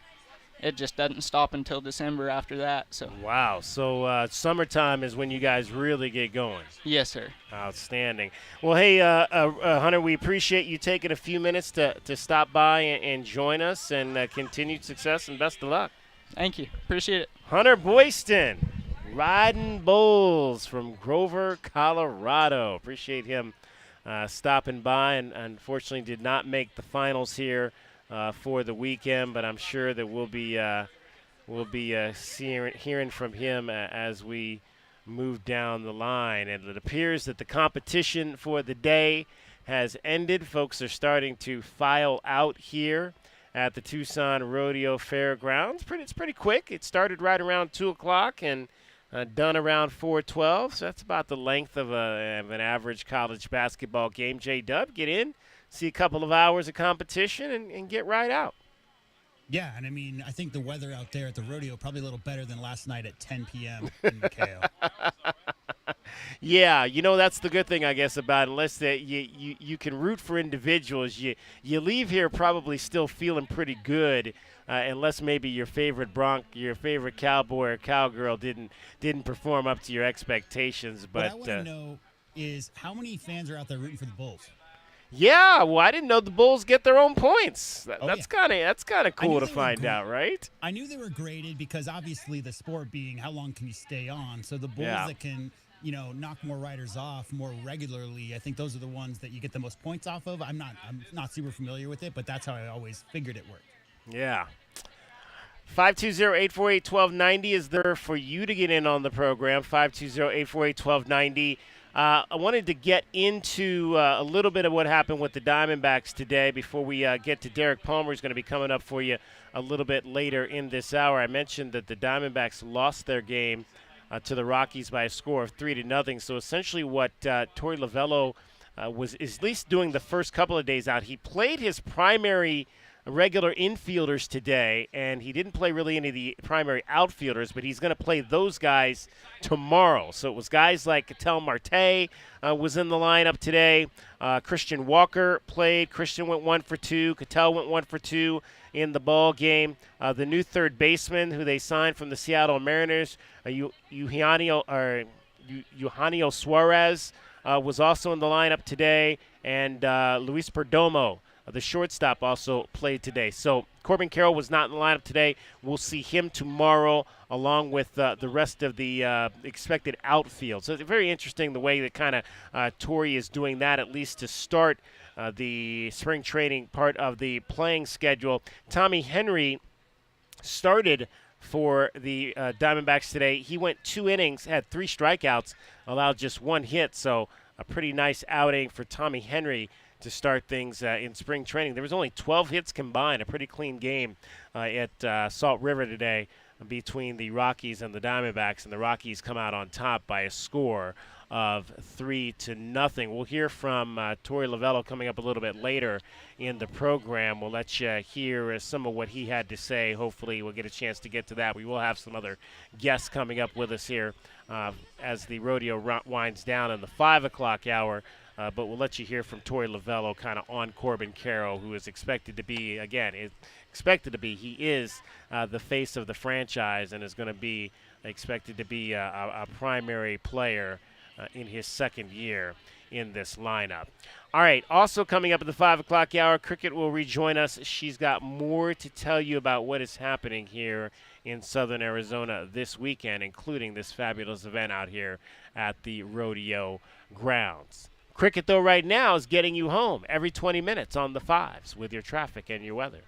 it just doesn't stop until December after that. So. Wow. So summertime is when you guys really get going. Yes, sir. Outstanding. Well, hey, Hunter, we appreciate you taking a few minutes to stop by and join us, and continued success and best of luck. Thank you. Appreciate it. Hunter Boyston, riding bulls from Grover, Colorado. Appreciate him stopping by, and unfortunately did not make the finals here for the weekend, but I'm sure that we'll be hearing from him as we move down the line. And it appears that the competition for the day has ended. Folks are starting to file out here at the Tucson Rodeo Fairgrounds. It's pretty quick. It started right around 2 o'clock and done around 4:12. So that's about the length of an average college basketball game. J-Dub, get in, see a couple of hours of competition, and get right out. Yeah, and I mean, I think the weather out there at the rodeo probably a little better than last night at 10 p.m. in McHale. Yeah, that's the good thing, I guess, about it. Unless that you can root for individuals, you leave here probably still feeling pretty good, unless maybe your favorite Cowboy or Cowgirl didn't perform up to your expectations. But what I want to know is how many fans are out there rooting for the Bulls? Yeah, well, I didn't know the Bulls get their own points. That's kind of cool to find out, right? I knew they were graded because obviously the sport being how long can you stay on. So the Bulls that can, knock more riders off more regularly, I think those are the ones that you get the most points off of. I'm not super familiar with it, but that's how I always figured it worked. Yeah. 520-848-1290 is there for you to get in on the program. 520-848-1290. I wanted to get into a little bit of what happened with the Diamondbacks today before we get to Derek Palmer, who's going to be coming up for you a little bit later in this hour. I mentioned that the Diamondbacks lost their game to the Rockies by a score of 3-0. So essentially what Torey Lovello was at least doing the first couple of days out, he played his primary regular infielders today, and he didn't play really any of the primary outfielders, but he's going to play those guys tomorrow. So it was guys like Ketel Marte was in the lineup today. Christian Walker played. Christian went 1 for 2. Ketel went 1 for 2 in the ball game. The new third baseman who they signed from the Seattle Mariners, Eugenio Suarez, was also in the lineup today, and Luis Perdomo, the shortstop, also played today. So Corbin Carroll was not in the lineup today. We'll see him tomorrow along with the rest of the expected outfield. So it's very interesting the way that kind of Torey is doing that, at least to start the spring training part of the playing schedule. Tommy Henry started for the Diamondbacks today. He went 2 innings, had 3 strikeouts, allowed just 1 hit. So a pretty nice outing for Tommy Henry to start things in spring training. There was only 12 hits combined, a pretty clean game at Salt River today between the Rockies and the Diamondbacks, and the Rockies come out on top by a score of 3-0. We'll hear from Torey Lovello coming up a little bit later in the program. We'll let you hear some of what he had to say. Hopefully we'll get a chance to get to that. We will have some other guests coming up with us here as the rodeo winds down in the 5 o'clock hour. But we'll let you hear from Torey Lovello kind of on Corbin Carroll, who is expected to be, he is the face of the franchise and is going to be expected to be a primary player in his second year in this lineup. All right, also coming up at the 5 o'clock hour, Cricket will rejoin us. She's got more to tell you about what is happening here in southern Arizona this weekend, including this fabulous event out here at the rodeo grounds. Cricket, though, right now is getting you home every 20 minutes on the 5s with your traffic and your weather.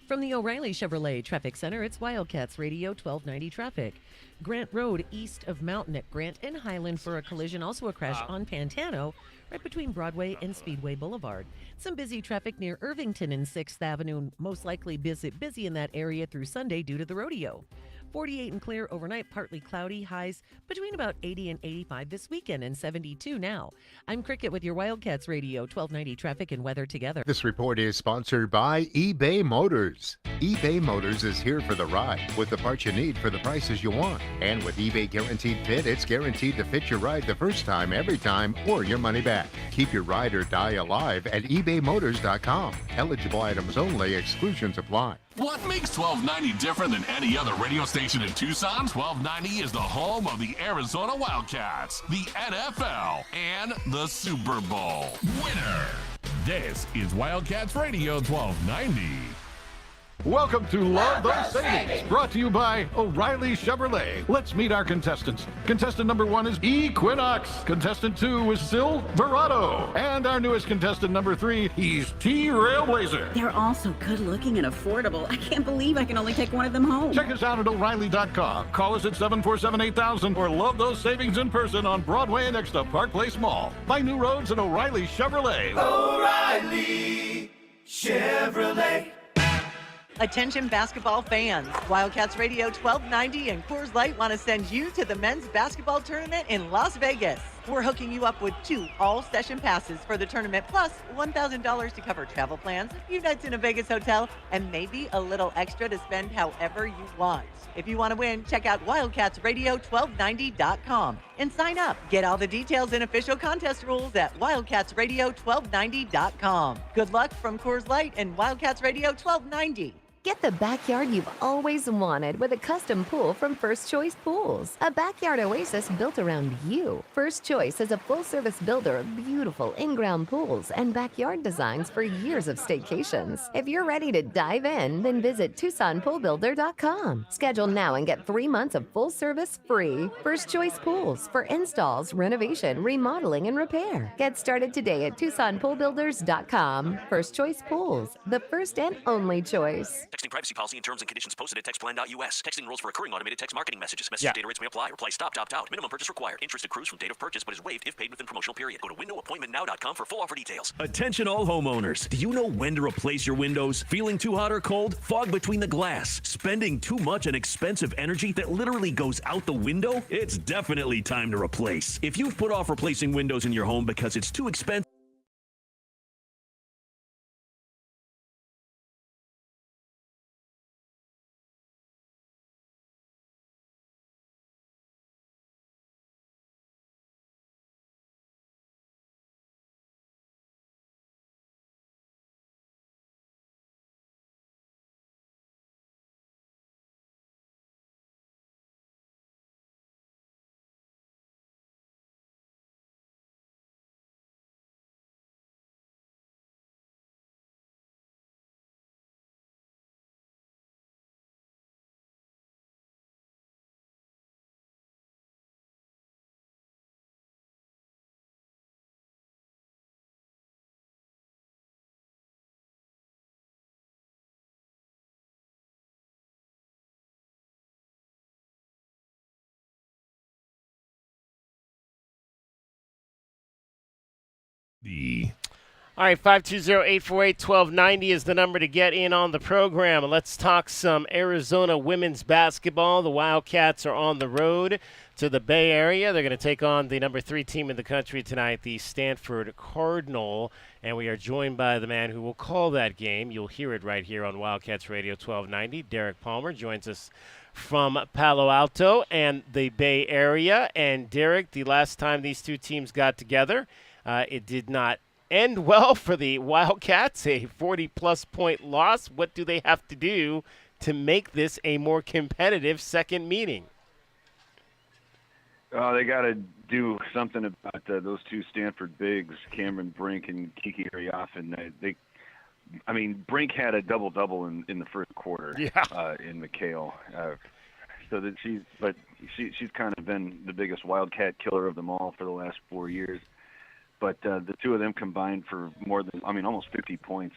From the O'Reilly Chevrolet Traffic Center, it's Wildcats Radio 1290 traffic. Grant Road east of Mountain at Grant and Highland for a collision. Also a crash on Pantano right between Broadway and Speedway Boulevard. Some busy traffic near Irvington and 6th Avenue. Most likely busy in that area through Sunday due to the rodeo. 48 and clear overnight, partly cloudy, highs between about 80 and 85 this weekend, and 72 now. I'm Cricket with your Wildcats Radio 1290 traffic and weather together. This report is sponsored by eBay Motors. eBay Motors is here for the ride with the parts you need for the prices you want. And with eBay Guaranteed Fit, it's guaranteed to fit your ride the first time, every time, or your money back. Keep your ride or die alive at ebaymotors.com. Eligible items only. Exclusions apply. What makes 1290 different than any other radio station in Tucson? 1290 is the home of the Arizona Wildcats, the NFL, and the Super Bowl. Winner! This is Wildcats Radio 1290. Welcome to Love Those Savings, brought to you by O'Reilly Chevrolet. Let's meet our contestants. Contestant number 1 is Equinox. Contestant 2 is Silverado. And our newest contestant number 3, he's T-Railblazer. They're all so good looking and affordable. I can't believe I can only take one of them home. Check us out at O'Reilly.com. Call us at 747-8000 or love those savings in person on Broadway next to Park Place Mall. Find new roads at O'Reilly Chevrolet. O'Reilly Chevrolet. Attention basketball fans, Wildcats Radio 1290 and Coors Light want to send you to the men's basketball tournament in Las Vegas. We're hooking you up with 2 all-session passes for the tournament, plus $1,000 to cover travel plans, a few nights in a Vegas hotel, and maybe a little extra to spend however you want. If you want to win, check out WildcatsRadio1290.com and sign up. Get all the details and official contest rules at WildcatsRadio1290.com. Good luck from Coors Light and Wildcats Radio 1290. Get the backyard you've always wanted with a custom pool from First Choice Pools. A backyard oasis built around you. First Choice is a full-service builder of beautiful in-ground pools and backyard designs for years of staycations. If you're ready to dive in, then visit TucsonPoolBuilder.com. Schedule now and get 3 months of full service free. First Choice Pools for installs, renovation, remodeling, and repair. Get started today at TucsonPoolBuilders.com. First Choice Pools, the first and only choice. Texting privacy policy and terms and conditions posted at textplan.us. Texting rules for recurring automated text marketing messages. Message data rates may apply. Reply stop, opt out. Minimum purchase required. Interest accrues from date of purchase but is waived if paid within promotional period. Go to windowappointmentnow.com for full offer details. Attention all homeowners. Do you know when to replace your windows? Feeling too hot or cold? Fog between the glass? Spending too much on expensive energy that literally goes out the window? It's definitely time to replace. If you've put off replacing windows in your home because it's too expensive, All right, 520-848-1290 is the number to get in on the program. Let's talk some Arizona women's basketball. The Wildcats are on the road to the Bay Area. They're going to take on the number 3 team in the country tonight, the Stanford Cardinal. And we are joined by the man who will call that game. You'll hear it right here on Wildcats Radio 1290. Derek Palmer joins us from Palo Alto and the Bay Area. And Derek, the last time these two teams got together, it did not end well for the Wildcats, a 40-plus point loss. What do they have to do to make this a more competitive second meeting? They got to do something about those two Stanford bigs, Cameron Brink and Kiki Ariafen. Brink had a double-double in the first quarter in McHale. So that she's kind of been the biggest Wildcat killer of them all for the last 4 years. But the two of them combined for almost 50 points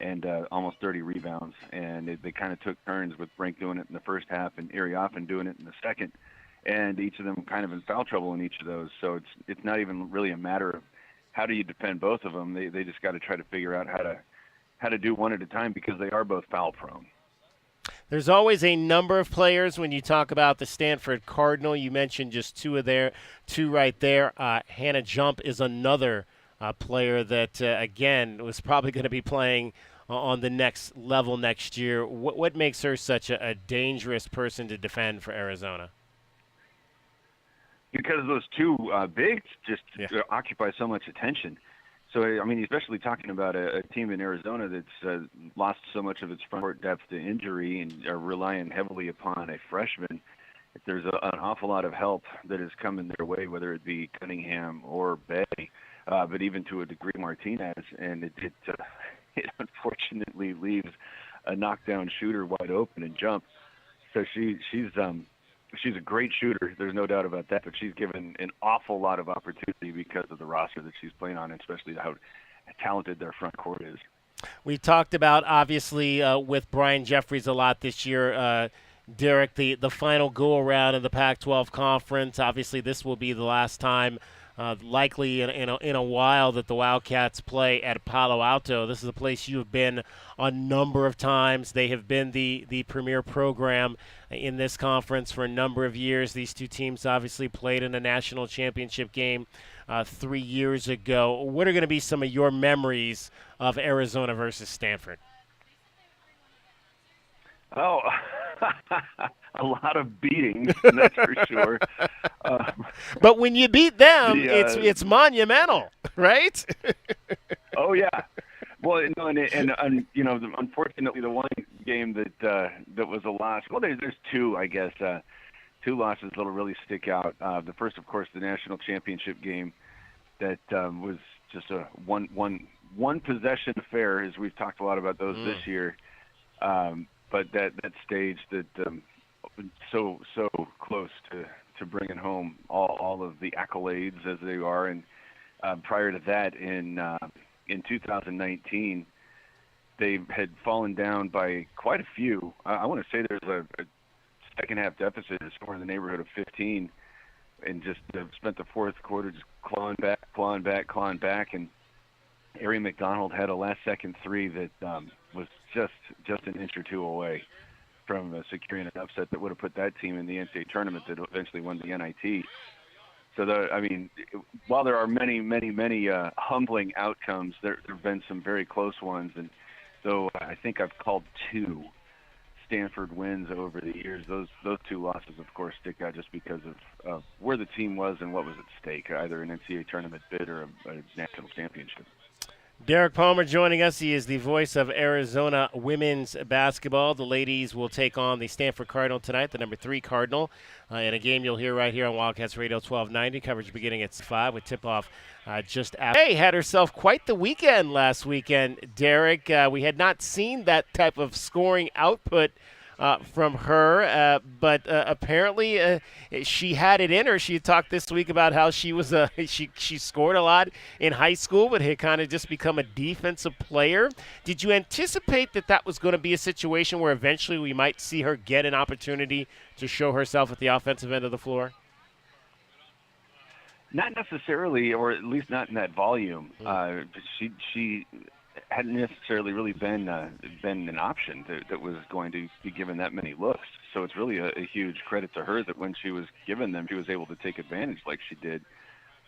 and almost 30 rebounds. And they kind of took turns with Brink doing it in the first half and Ariafen doing it in the second. And each of them kind of in foul trouble in each of those. So it's not even really a matter of how do you defend both of them. They just got to try to figure out how to do one at a time because they are both foul prone. There's always a number of players when you talk about the Stanford Cardinal. You mentioned just two right there. Hannah Jump is another player that, again, was probably going to be playing on the next level next year. What makes her such a dangerous person to defend for Arizona? Because those two bigs just occupy so much attention. So, I mean, especially talking about a team in Arizona that's lost so much of its front court depth to injury and are relying heavily upon a freshman. There's an awful lot of help that is coming their way, whether it be Cunningham or Bay, but even to a degree Martinez. And it unfortunately leaves a knockdown shooter wide open and Jump. So she's a great shooter. There's no doubt about that, but she's given an awful lot of opportunity because of the roster that she's playing on, especially how talented their front court is. We talked about, obviously, with Brian Jeffries a lot this year, Derek, the final go-around of the Pac-12 Conference. Obviously, this will be the last time, likely in a while, that the Wildcats play at Palo Alto. This is a place you have been a number of times. They have been the premier program in this conference for a number of years. These two teams obviously played in a national championship game 3 years ago. What are going to be some of your memories of Arizona versus Stanford? Oh, a lot of beatings, that's for sure. But when you beat them, it's monumental, right? Oh yeah. Well, no, and you know, unfortunately, the one game that was a loss. Well, there's two, I guess, two losses that'll really stick out. The first, of course, the national championship game that was just a one possession affair, as we've talked a lot about those this year. But that stage that so close to bringing home all of the accolades as they are, and prior to that in 2019, they had fallen down by quite a few. I want to say there's a second half deficit somewhere in the neighborhood of 15, and just spent the fourth quarter just clawing back, and Ari McDonald had a last second three that was just an inch or two away from securing an upset that would have put that team in the NCAA tournament that eventually won the NIT. So, while there are many humbling outcomes, there have been some very close ones. And so I think I've called two Stanford wins over the years. Those two losses, of course, stick out just because of where the team was and what was at stake, either an NCAA tournament bid or a national championship. Derek Palmer joining us. He is the voice of Arizona women's basketball. The ladies will take on the Stanford Cardinal tonight, the number 3 Cardinal, in a game you'll hear right here on Wildcats Radio 1290. Coverage beginning at 5 with tip-off just after. Hey, had herself quite the weekend last weekend, Derek. We had not seen that type of scoring output from her, but apparently she had it in her. She talked this week about how she was she scored a lot in high school, but had kind of just become a defensive player. Did you anticipate that was going to be a situation where eventually we might see her get an opportunity to show herself at the offensive end of the floor? Not necessarily, or at least not in that volume. She hadn't necessarily really been an option that was going to be given that many looks. So it's really a huge credit to her that when she was given them, she was able to take advantage like she did.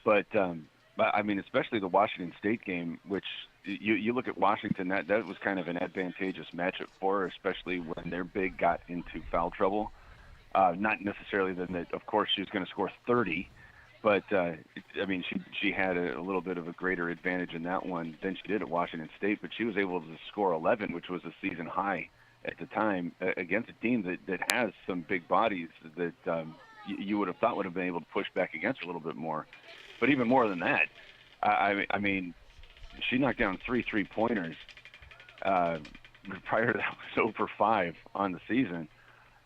But I mean, especially the Washington State game, which you look at Washington, that was kind of an advantageous matchup for her, especially when their big got into foul trouble. Not necessarily that, of course, she was going to score 30. But, I mean, she had a little bit of a greater advantage in that one than she did at Washington State, but she was able to score 11, which was a season high at the time, against a team that has some big bodies that you would have thought would have been able to push back against a little bit more. But even more than that, I mean, she knocked down 3 3-pointers. Prior to that, was 0 for 5 on the season.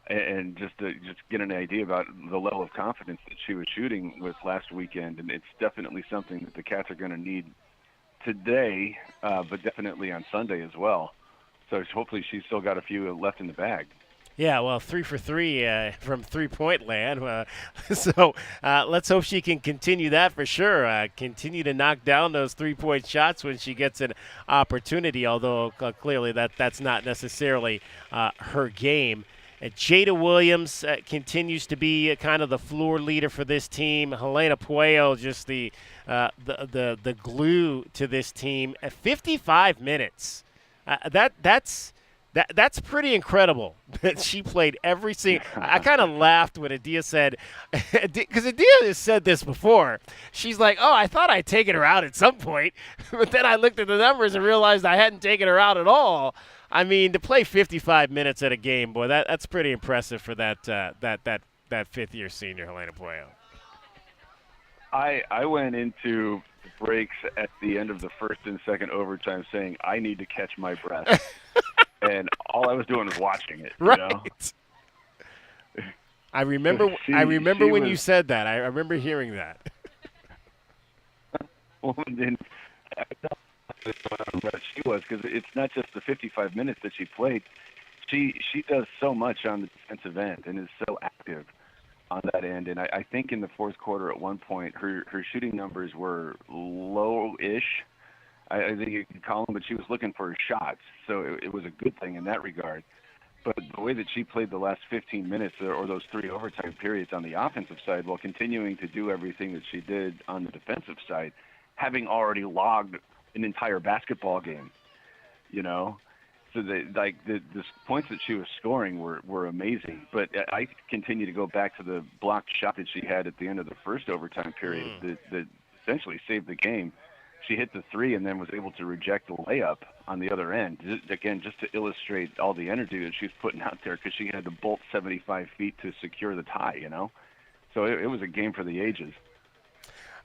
And just to get an idea about the level of confidence that she was shooting with last weekend, and it's definitely something that the Cats are going to need today, but definitely on Sunday as well. So hopefully she's still got a few left in the bag. Yeah, well, 3 for 3 from three-point land. So let's hope she can continue that for sure. Continue to knock down those three-point shots when she gets an opportunity, although clearly that's not necessarily her game. Jada Williams continues to be kind of the floor leader for this team. Helena Puello, just the glue to this team. At 55 minutes, that's pretty incredible that she played every single. I kind of laughed when Adia said, because Adia has said this before. She's like, "Oh, I thought I'd taken her out at some point, but then I looked at the numbers and realized I hadn't taken her out at all." I mean, to play 55 minutes at a game, boy, that's pretty impressive for that fifth-year senior, Helena Puello. I went into breaks at the end of the first and second overtime saying, I need to catch my breath. And all I was doing was watching it. Right. You know? I remember when you said that. I remember hearing that. Well, then, she was, because it's not just the 55 minutes that she played. She does so much on the defensive end and is so active on that end. And I think in the fourth quarter at one point, her shooting numbers were low-ish. I think you could call them, but she was looking for her shots. So it was a good thing in that regard. But the way that she played the last 15 minutes or those 3 overtime periods on the offensive side while continuing to do everything that she did on the defensive side, having already logged an entire basketball game, you know? So the points that she was scoring were amazing. But I continue to go back to the blocked shot that she had at the end of the first overtime period that essentially saved the game. She hit the 3 and then was able to reject the layup on the other end. Again, just to illustrate all the energy that she's putting out there, because she had to bolt 75 feet to secure the tie, you know? So it was a game for the ages.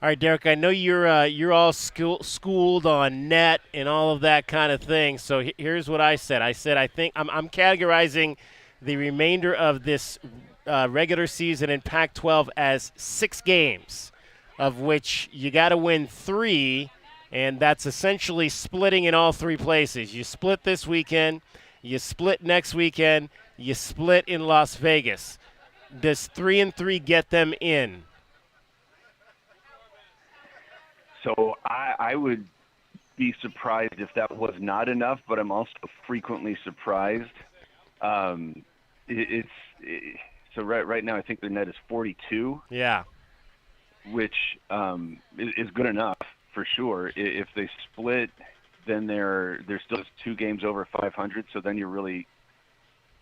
All right, Derek, I know you're all schooled on net and all of that kind of thing. So here's what I said. I said I think I'm categorizing the remainder of this regular season in Pac-12 as 6 games, of which you got to win 3, and that's essentially splitting in all 3 places. You split this weekend, you split next weekend, you split in Las Vegas. Does 3-3 get them in? So I would be surprised if that was not enough, but I'm also frequently surprised. So right now I think the net is 42. Yeah. Which is good enough for sure. If they split, then they're still 2 games over 500. So then you're really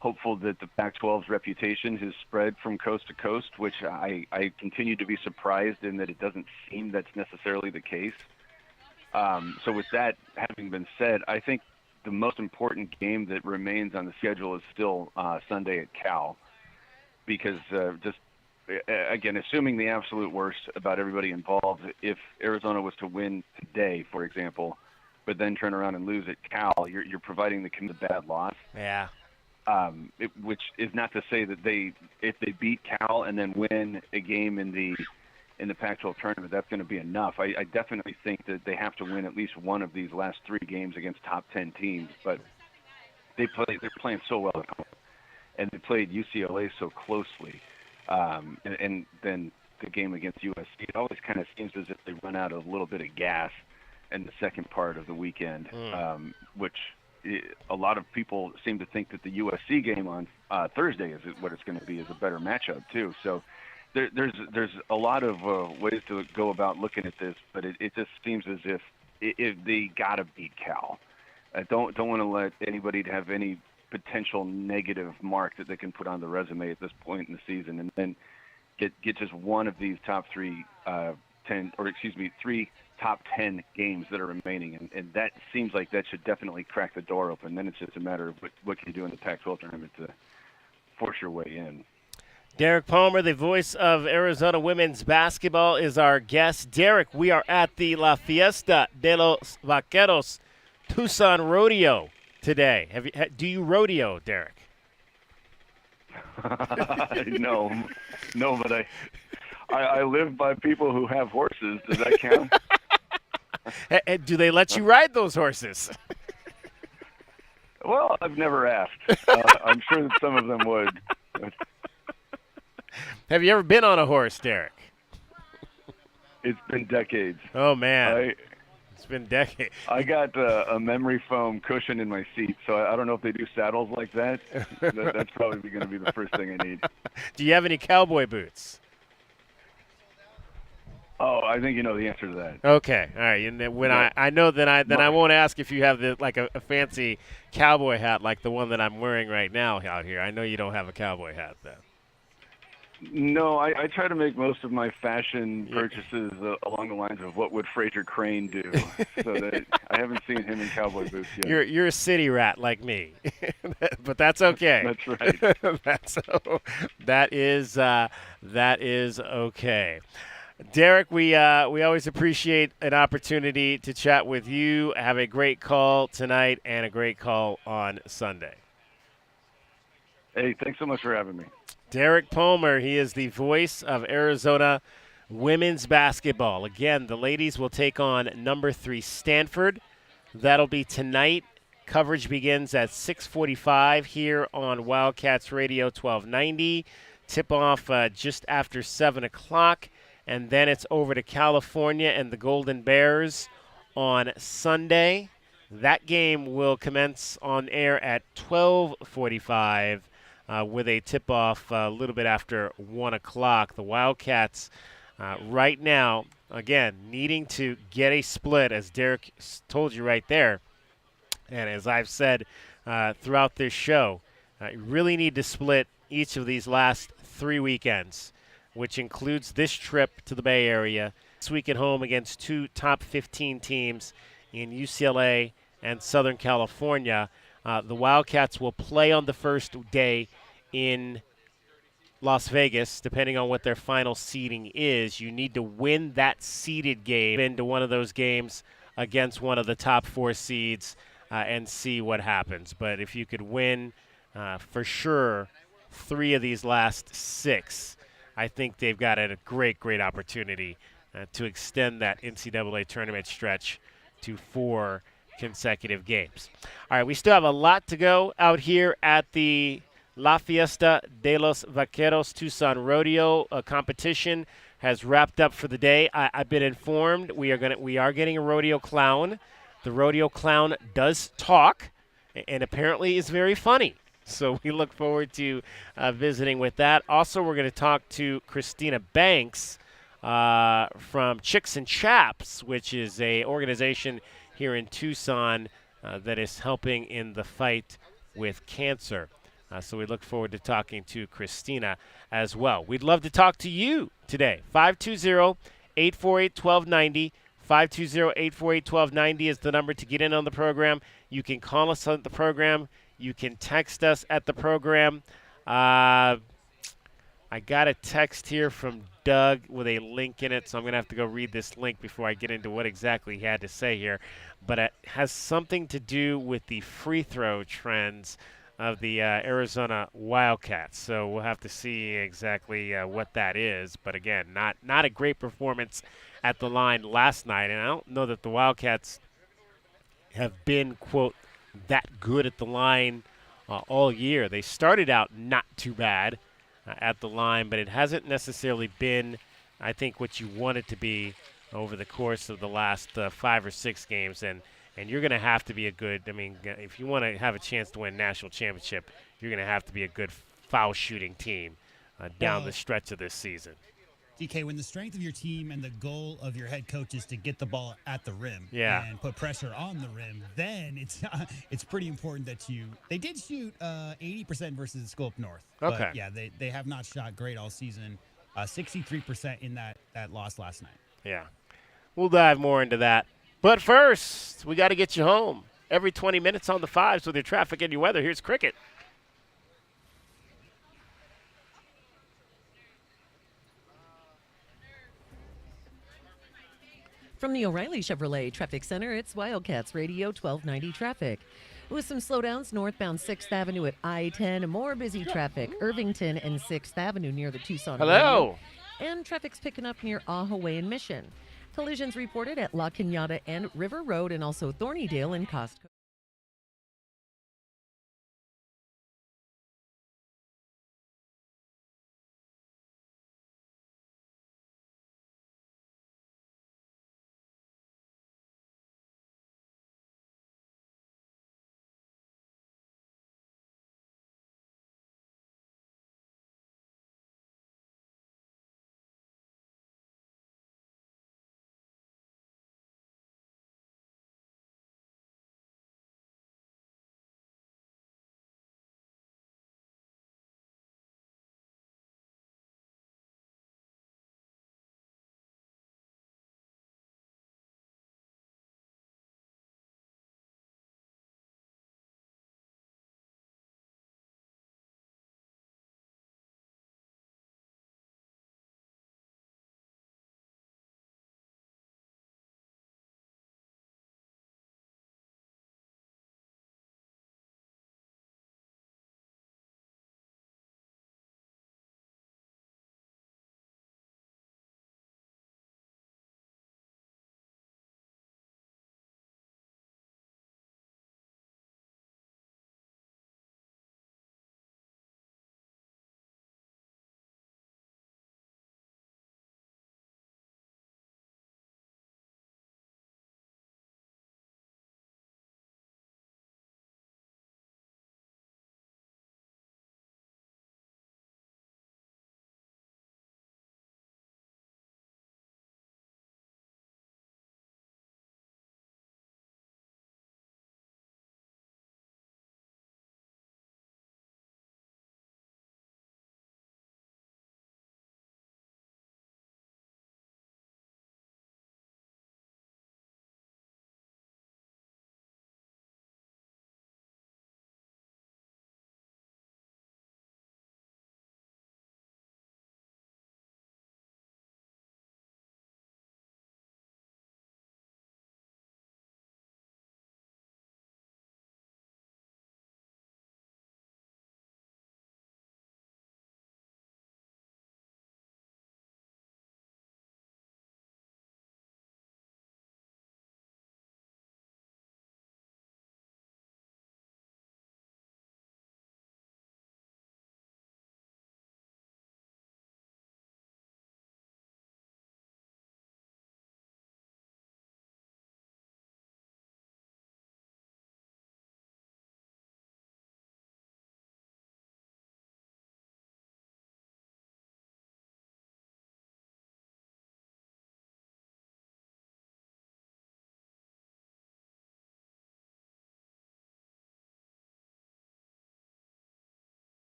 hopeful that the Pac-12's reputation has spread from coast to coast, which I continue to be surprised in that it doesn't seem that's necessarily the case. So with that having been said, I think the most important game that remains on the schedule is still Sunday at Cal, because again, assuming the absolute worst about everybody involved, if Arizona was to win today, for example, but then turn around and lose at Cal, you're providing the bad loss. Yeah. Which is not to say that if they beat Cal and then win a game in the Pac-12 tournament, that's going to be enough. I definitely think that they have to win at least one of these last 3 games against top 10 teams. But they're playing so well, and they played UCLA so closely. And then the game against USC, it always kind of seems as if they run out a little bit of gas in the second part of the weekend, which a lot of people seem to think that the USC game on Thursday is what it's going to be, is a better matchup too. So there's a lot of ways to go about looking at this, but it just seems as if they got to beat Cal. I don't want to let anybody have any potential negative mark that they can put on the resume at this point in the season, and then get just one of these top 3 top 10 games that are remaining, and that seems like that should definitely crack the door open. Then it's just a matter of what can you do in the Pac-12 tournament to force your way in. Derek Palmer, the voice of Arizona women's basketball, is our guest. Derek, we are at the La Fiesta de los Vaqueros Tucson Rodeo today. Do you rodeo, Derek? No, but I live by people who have horses. Does that count? Do they let you ride those horses? Well, I've never asked. I'm sure that some of them would. Have you ever been on a horse, Derek? It's been decades. Oh, man. It's been decades. I got a memory foam cushion in my seat, so I don't know if they do saddles like that. That's probably going to be the first thing I need. Do you have any cowboy boots? Oh, I think you know the answer to that. Okay, all right. And then when I know that I won't ask if you have a fancy cowboy hat like the one that I'm wearing right now out here. I know you don't have a cowboy hat though. No, I try to make most of my fashion purchases along the lines of what would Fraser Crane do. So that I haven't seen him in cowboy boots yet. You're a city rat like me, but that's okay. That's right. That is okay. Derek, we always appreciate an opportunity to chat with you. Have a great call tonight and a great call on Sunday. Hey, thanks so much for having me. Derek Palmer, he is the voice of Arizona women's basketball. Again, the ladies will take on number 3 Stanford. That'll be tonight. Coverage begins at 6:45 here on Wildcats Radio 1290. Tip-off just after 7 o'clock. And then it's over to California and the Golden Bears on Sunday. That game will commence on air at 12:45 with a tip-off a little bit after 1 o'clock. The Wildcats right now, again, needing to get a split, as Derek told you right there. And as I've said throughout this show, really need to split each of these last 3 weekends, which includes this trip to the Bay Area. This week at home against 2 top 15 teams in UCLA and Southern California. The Wildcats will play on the first day in Las Vegas, depending on what their final seeding is. You need to win that seeded game into one of those games against one of the top 4 seeds and see what happens. But if you could win for sure 3 of these last 6, I think they've got a great, great opportunity to extend that NCAA tournament stretch to 4 consecutive games. All right, we still have a lot to go out here at the La Fiesta de los Vaqueros Tucson Rodeo competition has wrapped up for the day. I've been informed we are getting a rodeo clown. The rodeo clown does talk and apparently is very funny. So we look forward to visiting with that. Also, we're going to talk to Christina Banks from Chicks and Chaps, which is a organization here in Tucson that is helping in the fight with cancer. So we look forward to talking to Christina as well. We'd love to talk to you today. 520-848-1290. 520-848-1290 is the number to get in on the program. You can call us on the program. You can text us at the program. I got a text here from Doug with a link in it, so I'm going to have to go read this link before I get into what exactly he had to say here. But it has something to do with the free throw trends of the Arizona Wildcats. So we'll have to see exactly what that is. But again, not a great performance at the line last night. And I don't know that the Wildcats have been, quote, that good at the line all year. They started out not too bad at the line, but it hasn't necessarily been, I think, what you want it to be over the course of the last 5 or 6 games. And you're going to have to be a good, if you want to have a chance to win a national championship, you're going to have to be a good foul shooting team down the stretch of this season. DK, when the strength of your team and the goal of your head coach is to get the ball at the rim and put pressure on the rim, then it's pretty important that they did shoot 80% versus the school up north. Okay. But yeah, they have not shot great all season. 63% in that loss last night. Yeah. We'll dive more into that. But first, we got to get you home. Every 20 minutes on the 5s with your traffic and your weather. Here's Cricket. From the O'Reilly Chevrolet Traffic Center, it's Wildcats Radio 1290 traffic. With some slowdowns northbound 6th Avenue at I-10, more busy traffic, Irvington and 6th Avenue near the Tucson Hello. Rodeo. And traffic's picking up near Ahaway and Mission. Collisions reported at La Cañada and River Road and also Thornydale and Costco.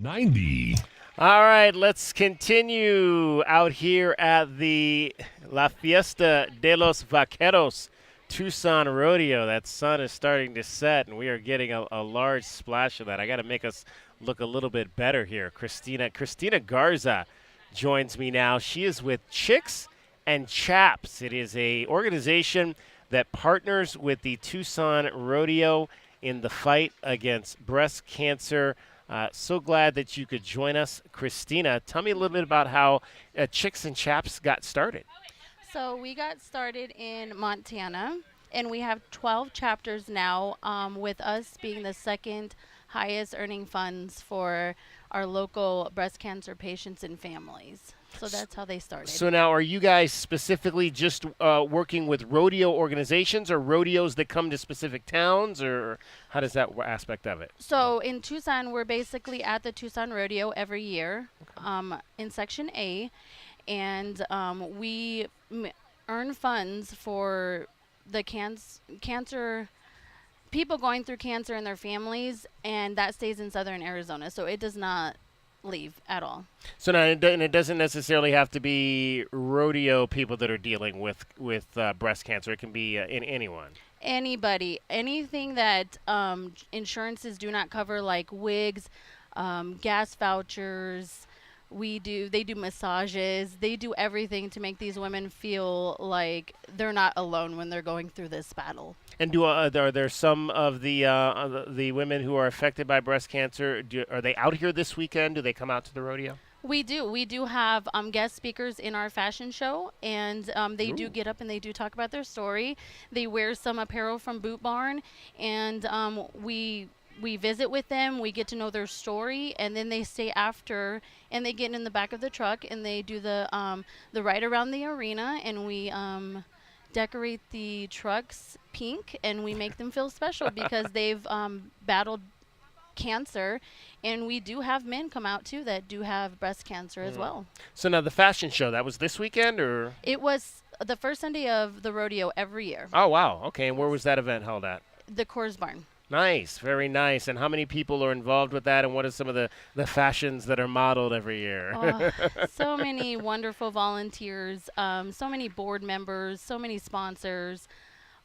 90. All right, let's continue out here at the La Fiesta de los Vaqueros Tucson Rodeo. That sun is starting to set, and we are getting a large splash of that. I got to make us look a little bit better here. Christina Garza joins me now. She is with Chicks and Chaps. It is a organization that partners with the Tucson Rodeo in the fight against breast cancer. So glad that you could join us, Christina. Tell me a little bit about how Chicks and Chaps got started. So we got started in Montana, and we have 12 chapters now, with us being the second highest earning funds for our local breast cancer patients and families. So that's how they started. So now, are you guys specifically just working with rodeo organizations or rodeos that come to specific towns, or how does that aspect of it? So in Tucson, we're basically at the Tucson Rodeo every year, in Section A, and we earn funds for the cancer people going through cancer and their families, and that stays in southern Arizona, so it does not leave at all. So now, it doesn't necessarily have to be rodeo people that are dealing with breast cancer. It can be anyone. Anybody, anything that insurances do not cover, like wigs, gas vouchers. They do massages. They do everything to make these women feel like they're not alone when they're going through this battle. And are there some of the women who are affected by breast cancer? Are they out here this weekend? Do they come out to the rodeo? We do. We do have guest speakers in our fashion show, and they do get up and they do talk about their story. They wear some apparel from Boot Barn, and we visit with them, we get to know their story, and then they stay after and they get in the back of the truck and they do the ride around the arena, and we decorate the trucks pink, and we make them feel special because they've battled cancer. And we do have men come out too that do have breast cancer as well. So now the fashion show, that was this weekend, or? It was the first Sunday of the rodeo every year. Oh, wow. Okay, and where was that event held at? The Coors Barn. Nice, very nice. And how many people are involved with that, and what are some of the fashions that are modeled every year? So many wonderful volunteers, so many board members, so many sponsors.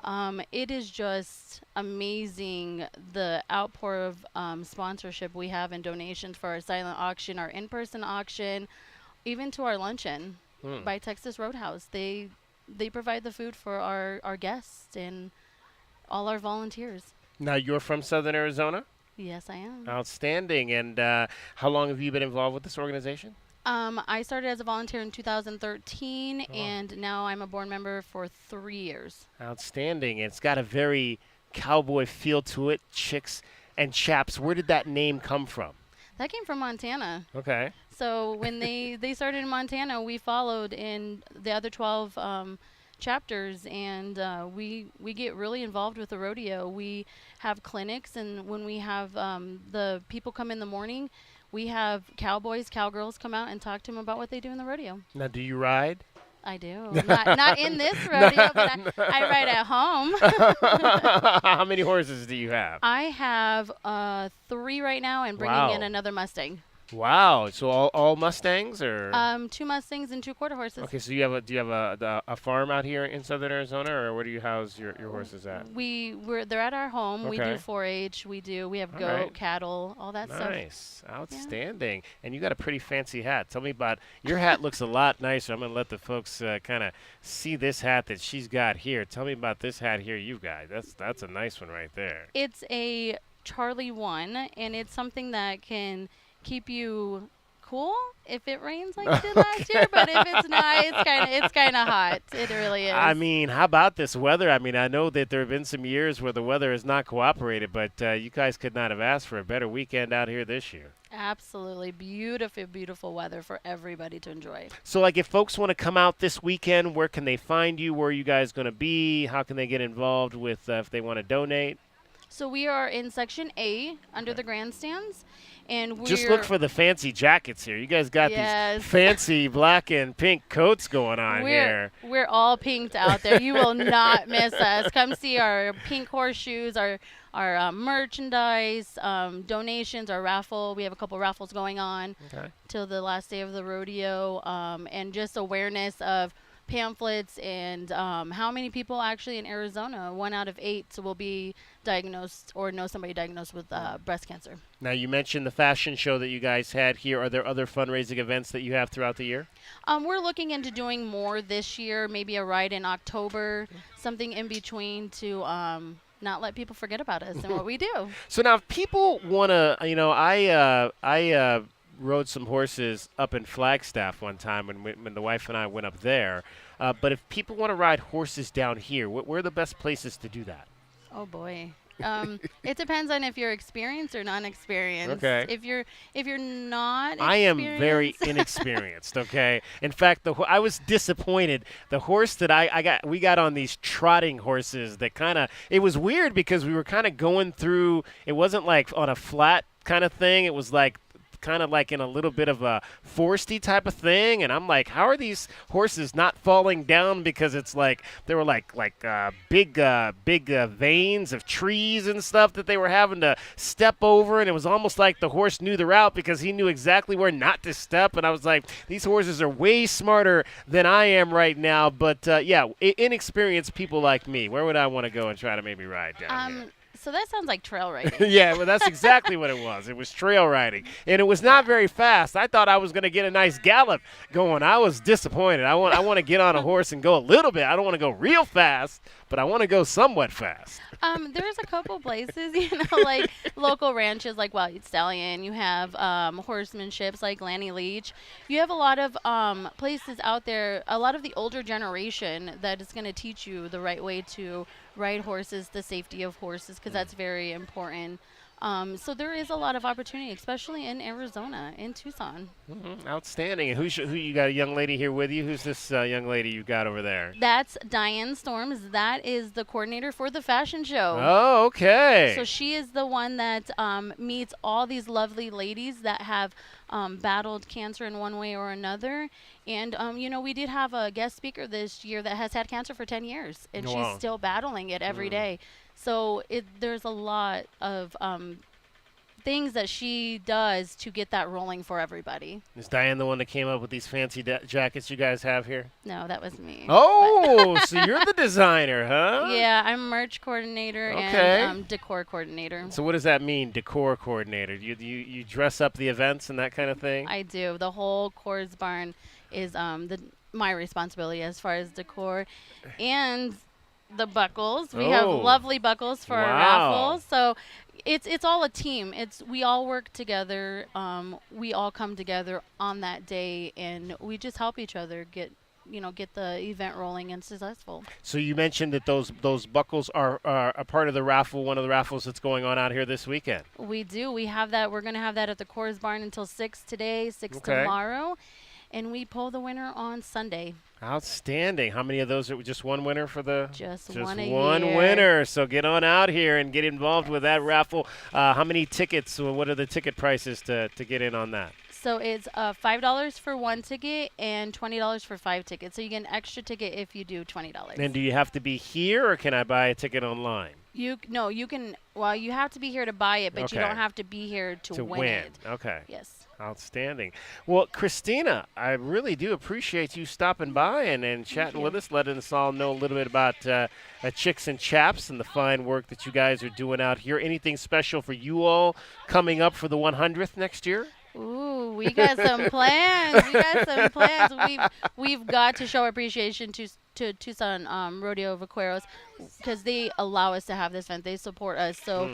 It is just amazing the outpour of sponsorship we have and donations for our silent auction, our in-person auction, even to our luncheon by Texas Roadhouse. They provide the food for our guests and all our volunteers. Now, you're from Southern Arizona? Yes, I am. Outstanding. And how long have you been involved with this organization? I started as a volunteer in 2013, and now I'm a board member for 3 years. Outstanding. It's got a very cowboy feel to it, Chicks and Chaps. Where did that name come from? That came from Montana. Okay. So when they started in Montana, we followed in the other 12 chapters, and we get really involved with the rodeo. We have clinics, and when we have the people come in the morning, we have cowboys, cowgirls come out and talk to them about what they do in the rodeo. Now, do you ride? I do. Not in this rodeo, but I ride at home. How many horses do you have? I have 3 right now, and bringing in another Mustang. Wow. So all Mustangs, or? 2 Mustangs and 2 quarter horses. Okay. So do you have a farm out here in Southern Arizona, or where do you house your horses at? They're at our home. Okay. We do 4-H. We have goat, cattle, all that stuff. Nice. Outstanding. Yeah. And you got a pretty fancy hat. Tell me about your hat. Looks a lot nicer. I'm gonna let the folks kind of see this hat that she's got here. Tell me about this hat here you've got. That's a nice one right there. It's a Charlie 1, and it's something that can keep you cool if it rains like it did last year, but if it's not, it's kind of hot. It really is. I mean, how about this weather? I mean, I know that there have been some years where the weather has not cooperated, but you guys could not have asked for a better weekend out here this year. Absolutely. Beautiful, beautiful weather for everybody to enjoy. So, like, if folks want to come out this weekend, where can they find you? Where are you guys going to be? How can they get involved with if they want to donate? So we are in Section A under the grandstands, And just look for the fancy jackets here. You guys got Yes. these fancy black and pink coats going on here. We're all pinked out there. You will not miss us. Come see our pink horseshoes, our merchandise, donations, our raffle. We have a couple raffles going on till the last day of the rodeo, and just awareness of pamphlets and how many people actually in Arizona, 1 out of 8 will be diagnosed or know somebody diagnosed with breast cancer. Now, you mentioned the fashion show that you guys had here. Are there other fundraising events that you have throughout the year? We're looking into doing more this year, maybe a ride in October, something in between to not let people forget about us and what we do. So now if people want to, I rode some horses up in Flagstaff one time when the wife and I went up there. But if people want to ride horses down here, where are the best places to do that? Oh boy. It depends on if you're experienced or non-experienced. Okay. If you're not I am very inexperienced, okay? In fact, I was disappointed. The horse that we got on these trotting horses that it was weird because we were kind of going through, it wasn't like on a flat kind of thing. It was like kind of like in a little bit of a foresty type of thing, and I'm like, how are these horses not falling down? Because it's like they were like big veins of trees and stuff that they were having to step over, and it was almost like the horse knew the route because he knew exactly where not to step. And I was like, these horses are way smarter than I am right now. But inexperienced people like me, where would I want to go and try to maybe ride down here? So that sounds like trail riding. Yeah, well, that's exactly what it was. It was trail riding, and it was not very fast. I thought I was going to get a nice gallop going. I was disappointed. I want to get on a horse and go a little bit. I don't want to go real fast, but I want to go somewhat fast. There's a couple places, like local ranches like Wild Stallion. You have horsemanships like Lanny Leach. You have a lot of places out there, a lot of the older generation that is going to teach you the right way to ride horses, the safety of horses, because that's very important. So there is a lot of opportunity, especially in Arizona, in Tucson. Mm-hmm. Outstanding. And who you got a young lady here with you? Who's this young lady you got over there? That's Diane Storms. That is the coordinator for the fashion show. Oh, okay. So she is the one that meets all these lovely ladies that have battled cancer in one way or another. And, we did have a guest speaker this year that has had cancer for 10 years, and she's still battling it every day. So there's a lot of things that she does to get that rolling for everybody. Is Diane the one that came up with these fancy jackets you guys have here? No, that was me. Oh, so you're the designer, huh? Yeah, I'm merch coordinator and decor coordinator. So what does that mean, decor coordinator? You dress up the events and that kind of thing? I do. The whole Coors Barn is my responsibility as far as decor. And the buckles. We have lovely buckles for our raffles. So it's all a team. We all work together. We all come together on that day, and we just help each other get the event rolling and successful. So you mentioned that those buckles are a part of the raffle, one of the raffles that's going on out here this weekend. We do. We have that. We're going to have that at the Coors Barn until 6 today, 6 tomorrow. And we pull the winner on Sunday. Outstanding. How many of those are just one winner for the? Just one year. winner. So get on out here and get involved with that raffle. How many tickets? What are the ticket prices to get in on that? So it's $5 for one ticket and $20 for 5 tickets. So you get an extra ticket if you do $20. And do you have to be here, or can I buy a ticket online? You can. Well, you have to be here to buy it, but you don't have to be here to win it. Okay. Yes. Outstanding. Well, Christina, I really do appreciate you stopping by and chatting with us, letting us all know a little bit about Chicks and Chaps and the fine work that you guys are doing out here. Anything special for you all coming up for the 100th next year? Ooh, we got some plans. We've got to show appreciation to Tucson Rodeo Vaqueros because they allow us to have this event. They support us. So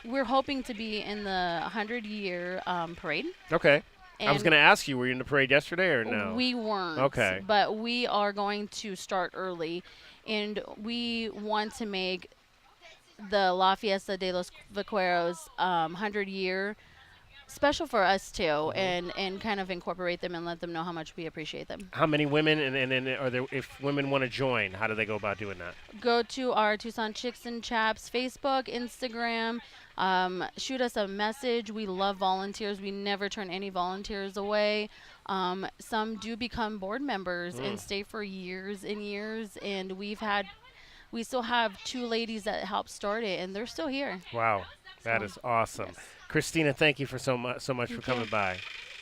we're hoping to be in the 100-year parade. Okay. And I was going to ask you, were you in the parade yesterday or no? We weren't. Okay. But we are going to start early, and we want to make the La Fiesta de los Vaqueros 100-year special for us too, and kind of incorporate them and let them know how much we appreciate them. How many women and are there? If women want to join, how do they go about doing that? Go to our Tucson Chicks and Chaps Facebook, Instagram. shoot us a message. We love volunteers. We never turn any volunteers away. Some do become board members and stay for years and years. And we still have 2 ladies that helped start it, and they're still here. Wow, that is awesome. Yes. Christina, thank you for so much for coming by.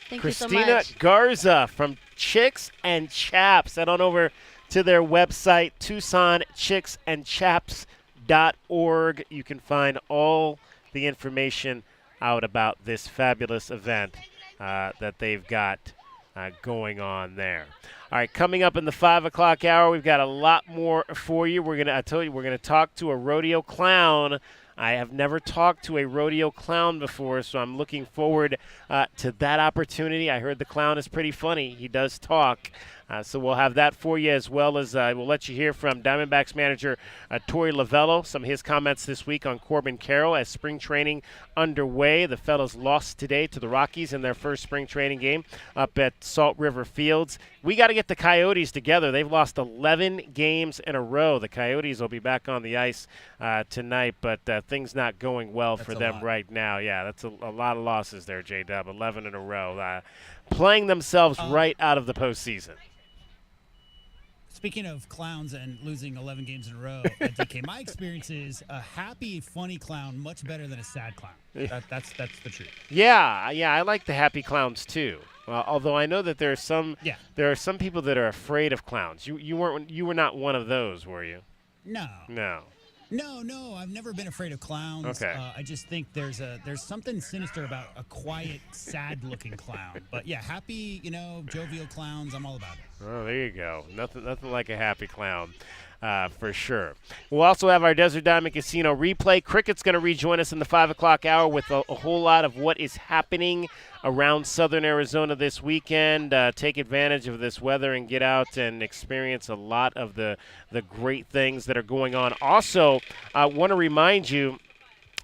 Thank Christina you so much. Garza from Chicks and Chaps. Head on over to their website, TucsonChicksandChaps.org. You can find all the information out about this fabulous event that they've got going on there. All right, coming up in the 5 o'clock hour, we've got a lot more for you. We're gonna talk to a rodeo clown. I have never talked to a rodeo clown before, so I'm looking forward to that opportunity. I heard the clown is pretty funny. He does talk. So we'll have that for you, as well as we'll let you hear from Diamondbacks manager Torey Lavello, some of his comments this week on Corbin Carroll as spring training underway. The fellas lost today to the Rockies in their first spring training game up at Salt River Fields. We got to get the Coyotes together. They've lost 11 games in a row. The Coyotes will be back on the ice tonight, but things not going well for them right now. Yeah, that's a lot of losses there, J-Dub, 11 in a row. Playing themselves right out of the postseason. Speaking of clowns and losing 11 games in a row, DK, my experience is a happy, funny clown much better than a sad clown. That's the truth. Yeah, I like the happy clowns too. Although I know that there are some people that are afraid of clowns. You were not one of those, were you? No. No, I've never been afraid of clowns. Okay. I just think there's something sinister about a quiet, sad-looking clown. But yeah, happy, jovial clowns, I'm all about it. Oh, there you go. Nothing like a happy clown. For sure. We'll also have our Desert Diamond Casino replay. Cricket's going to rejoin us in the 5 o'clock hour with a whole lot of what is happening around southern Arizona this weekend. Take advantage of this weather and get out and experience a lot of the great things that are going on. Also, I want to remind you,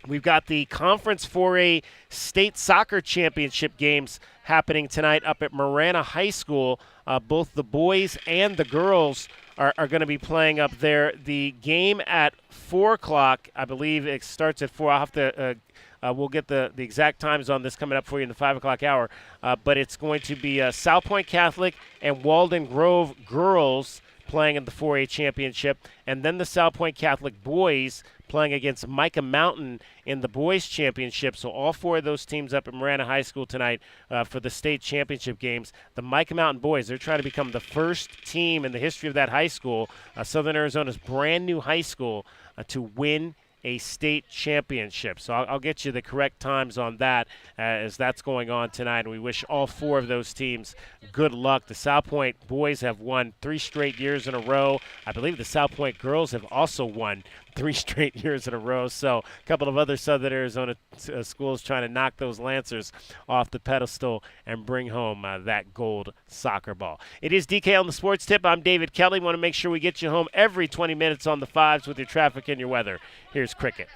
we've got the Conference 4A State Soccer Championship games happening tonight up at Marana High School. Both the boys and the girls are going to be playing up there. The game at 4 o'clock, I believe it starts at 4. I'll have to we'll get the exact times on this coming up for you in the 5 o'clock hour. But it's going to be South Point Catholic and Walden Grove girls playing in the 4A championship, and then the South Point Catholic boys playing against Micah Mountain in the boys championship. So all 4 of those teams up at Marana High School tonight for the state championship games. The Micah Mountain boys, they're trying to become the first team in the history of that high school, Southern Arizona's brand new high school, to win a state championship. So I'll get you the correct times on that as that's going on tonight. And we wish all 4 of those teams good luck. The South Point boys have won 3 straight years in a row. I believe the South Point girls have also won 3 straight years in a row. So a couple of other Southern Arizona schools trying to knock those Lancers off the pedestal and bring home that gold soccer ball. It is DK on the Sports Tip. I'm David Kelly. Want to make sure we get you home every 20 minutes on the 5s with your traffic and your weather. Here's Cricket.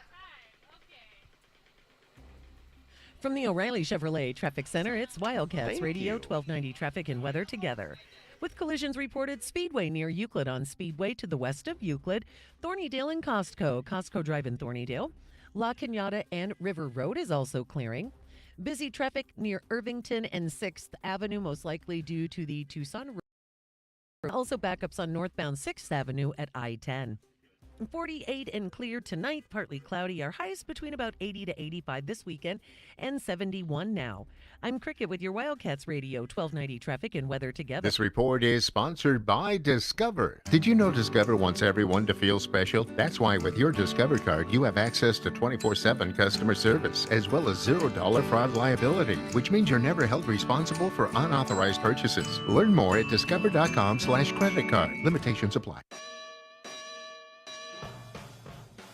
From the O'Reilly Chevrolet Traffic Center, it's Wildcats Radio 1290 Traffic and Weather together. With collisions reported Speedway near Euclid on Speedway to the west of Euclid, Thornydale and Costco Drive in Thornydale. La Cañada and River Road is also clearing. Busy traffic near Irvington and 6th Avenue, most likely due to the Tucson Rodeo. Also backups on northbound 6th Avenue at I-10. 48 and clear tonight, partly cloudy. Our highs between about 80 to 85 this weekend and 71 now. I'm Cricket with your Wildcats Radio 1290 Traffic and Weather together. This report is sponsored by Discover. Did you know Discover wants everyone to feel special? That's why with your Discover card, you have access to 24/7 customer service, as well as $0 fraud liability, which means you're never held responsible for unauthorized purchases. Learn more at discover.com/credit card. Limitations apply.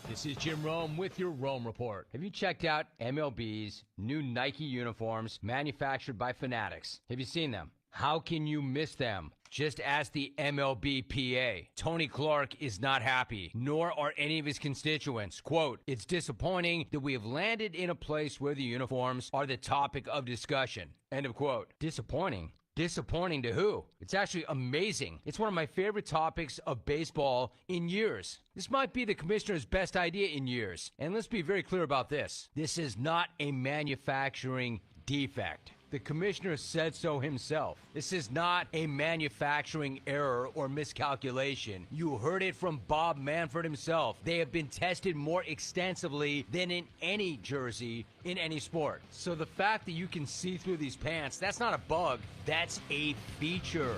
This is Jim Rome with your Rome Report. Have you checked out MLB's new Nike uniforms manufactured by Fanatics? Have you seen them? How can you miss them? Just ask the MLBPA. Tony Clark is not happy, nor are any of his constituents. Quote, "It's disappointing that we have landed in a place where the uniforms are the topic of discussion." End of quote. Disappointing? Disappointing to who? It's actually amazing. It's one of my favorite topics of baseball in years. This might be the commissioner's best idea in years. And let's be very clear about this. This is not a manufacturing defect. The commissioner said so himself. This is not a manufacturing error or miscalculation. You heard it from Bob Manfred himself. They have been tested more extensively than in any jersey in any sport. So the fact that you can see through these pants, that's not a bug, that's a feature.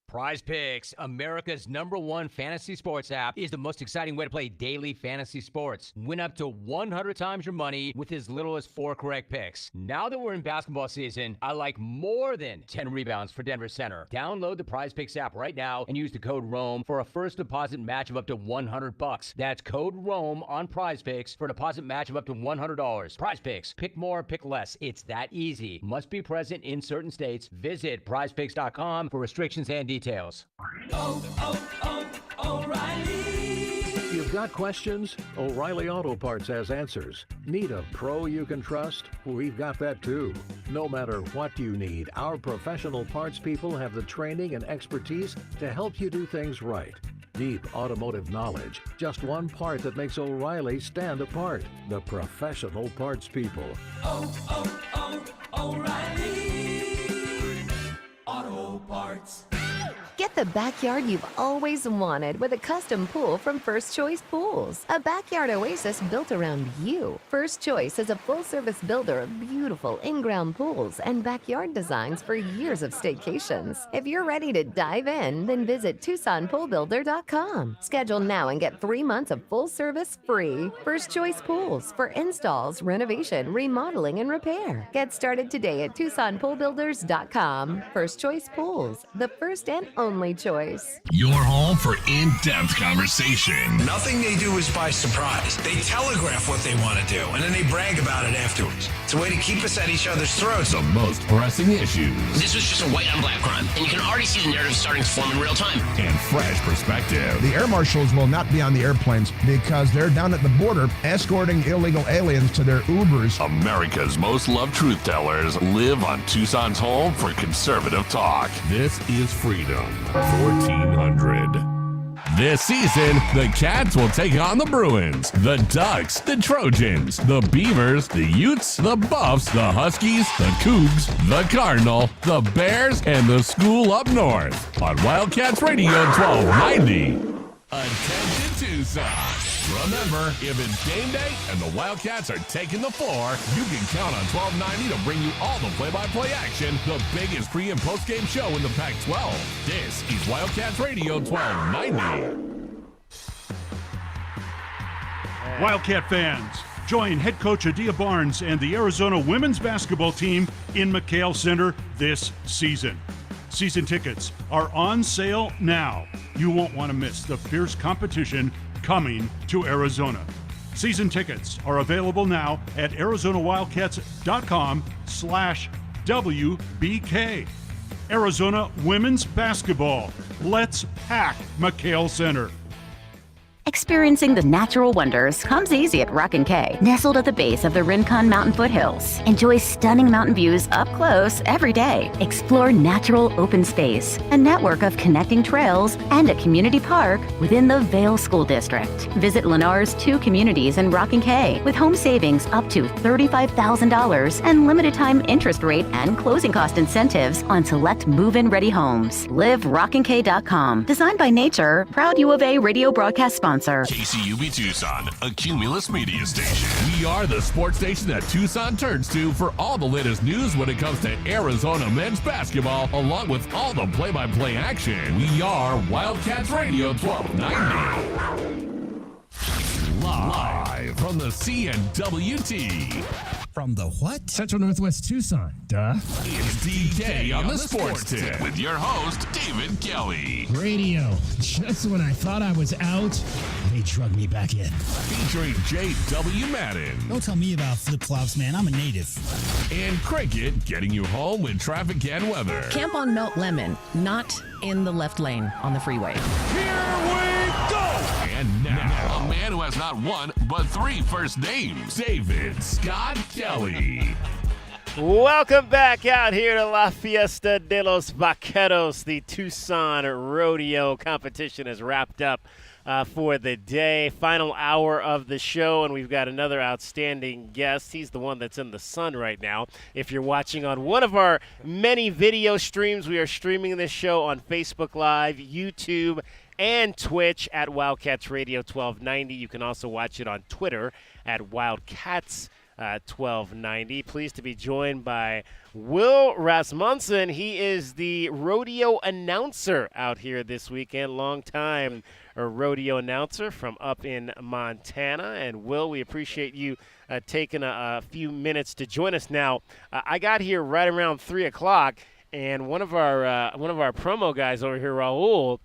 Prize Picks, America's #1 fantasy sports app, is the most exciting way to play daily fantasy sports. Win up to 100 times your money with as little as 4 correct picks. Now that we're in basketball season, I like more than 10 rebounds for Denver Center. Download the Prize Picks app right now and use the code ROAM for a first deposit match of up to $100. That's code ROAM on Prize Picks for a deposit match of up to $100. Prize Picks. Pick more, pick less. It's that easy. Must be present in certain states. Visit prizepicks.com for restrictions and details. O'Reilly. You've got questions? O'Reilly Auto Parts has answers. Need a pro you can trust? We've got that too. No matter what you need, our professional parts people have the training and expertise to help you do things right. Deep automotive knowledge. Just one part that makes O'Reilly stand apart. The professional parts people. O'Reilly Auto Parts. Get the backyard you've always wanted with a custom pool from First Choice Pools. A backyard oasis built around you. First Choice is a full-service builder of beautiful in-ground pools and backyard designs for years of staycations. If you're ready to dive in, then visit TucsonPoolBuilder.com. Schedule now and get 3 months of full service free. First Choice Pools for installs, renovation, remodeling, and repair. Get started today at TucsonPoolBuilders.com. First Choice Pools, the first and only choice. Your home for in-depth conversation. Nothing they do is by surprise. They telegraph what they want to do, and then they brag about it afterwards. It's a way to keep us at each other's throats. The most pressing issues. This was just a white on black crime, and you can already see the narrative starting to form in real time. And fresh perspective. The air marshals will not be on the airplanes because they're down at the border escorting illegal aliens to their Ubers. America's most loved truth tellers live on Tucson's home for conservative talk. This is Freedom 1400. This season, the Cats will take on the Bruins, the Ducks, the Trojans, the Beavers, the Utes, the Buffs, the Huskies, the Cougs, the Cardinal, the Bears, and the School up north on Wildcats Radio 1290. Attention Tucson. Remember, if it's game day and the Wildcats are taking the floor, you can count on 1290 to bring you all the play-by-play action, the biggest pre- and post-game show in the Pac-12. This is Wildcats Radio 1290. Wildcat fans, join head coach Adia Barnes and the Arizona women's basketball team in McHale Center this season. Season tickets are on sale now. You won't want to miss the fierce competition coming to Arizona. Season tickets are available now at ArizonaWildcats.com/WBK. Arizona women's basketball. Let's pack McHale Center. Experiencing the natural wonders comes easy at Rock & K. Nestled at the base of the Rincon Mountain foothills, enjoy stunning mountain views up close every day. Explore natural open space, a network of connecting trails, and a community park within the Vail School District. Visit Lennar's 2 communities in Rock & K with home savings up to $35,000 and limited time interest rate and closing cost incentives on select move-in ready homes. LiveRockandK.com. Designed by Nature, proud U of A radio broadcast sponsor. KCUB Tucson, a Cumulus media station. We are the sports station that Tucson turns to for all the latest news when it comes to Arizona men's basketball, along with all the play-by-play action. We are Wildcats Radio 1290. Live from the CNWT. From the what? Central Northwest Tucson. Duh. It's DK on the Sports Tip with your host, David Kelly. Radio. Just when I thought I was out, they drug me back in. Featuring J.W. Madden. Don't tell me about flip-flops, man. I'm a native. And Cricket getting you home with traffic and weather. Camp on Melt Lemon, not in the left lane on the freeway. Here we go! And now, a man man who has not one, but 3 first names, David Scott Kelly. Welcome back out here to La Fiesta de los Vaqueros. The Tucson Rodeo competition is wrapped up for the day. Final hour of the show, and we've got another outstanding guest. He's the one that's in the sun right now. If you're watching on one of our many video streams, we are streaming this show on Facebook Live, YouTube, and Twitch at Wildcats Radio 1290. You can also watch it on Twitter at Wildcats 1290. Pleased to be joined by Will Rasmussen. He is the rodeo announcer out here this weekend. Long time rodeo announcer from up in Montana. And Will, we appreciate you taking a few minutes to join us. Now, I got here right around 3 o'clock, and one of our promo guys over here, Raul,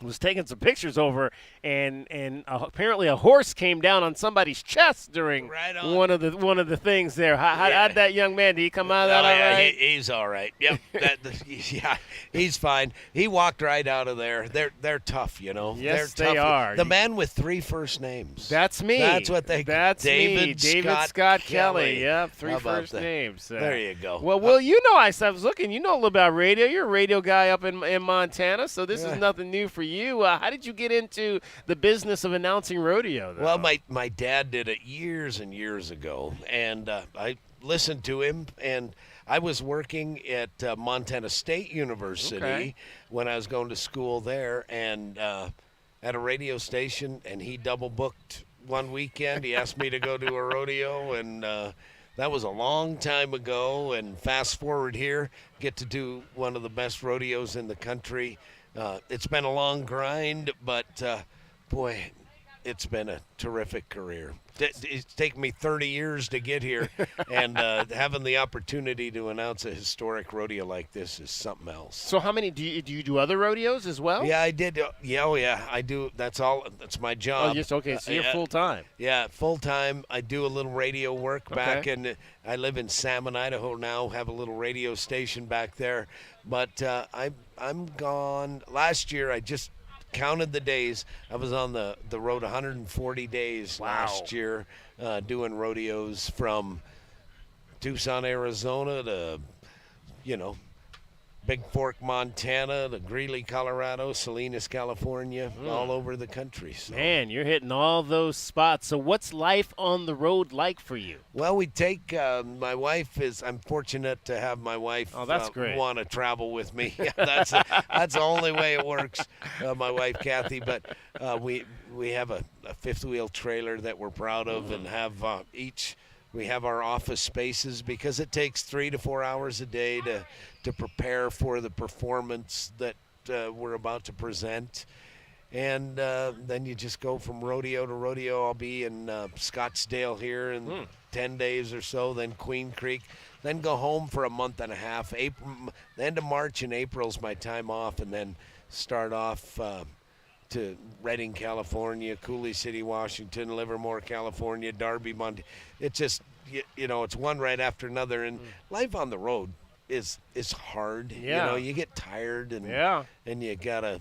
was taking some pictures over, and apparently a horse came down on somebody's chest during one of the things there. How'd that young man? Did he come out of that all right? He's all right. Yep. Yeah, he's fine. He walked right out of there. They're tough, you know. Yes, they're tough. they are. The man with 3 first names. That's me. That's what they. That's David me. David Scott Kelly. Yep, 3 How about first that? names. There you go. Well, Will, you know, I was looking. You know a little about radio. You're a radio guy up in Montana, so this is nothing new for you. How did you get into the business of announcing rodeo, though? Well, my dad did it years and years ago, and I listened to him, and I was working at Montana State University when I was going to school there, and at a radio station, and he double booked one weekend. He asked me to go to a rodeo, and that was a long time ago. And fast forward here, get to do one of the best rodeos in the country. It's been a long grind, but boy, it's been a terrific career. It's taken me 30 years to get here, and having the opportunity to announce a historic rodeo like this is something else. So how many do you do other rodeos as well? Yeah, I did. Yeah, I do. That's all. That's my job. Oh, yes, okay. So you're full time. Yeah, full time. I do a little radio work back, and I live in Salmon, Idaho now. Have a little radio station back there, but I'm gone. Last year, I just counted the days. I was on the road 140 days last year, doing rodeos from Tucson, Arizona to, Big Fork, Montana, to Greeley, Colorado, Salinas, California, all over the country. So. Man, you're hitting all those spots. So what's life on the road like for you? Well, we take my wife I'm fortunate to have my wife that's great. Want to travel with me. That's the only way it works, my wife, Kathy. But we have a fifth wheel trailer that we're proud of, and have we have our office spaces, because it takes 3 to 4 hours a day to prepare for the performance that we're about to present. And then you just go from rodeo to rodeo. I'll be in Scottsdale here in 10 days or so, then Queen Creek, then go home for a month and a half. The end of March and April's my time off, and then start off to Redding, California, Cooley City, Washington, Livermore, California, Darby, Montana. It's just, it's one right after another. And life on the road is hard. Yeah. You get tired, and you gotta,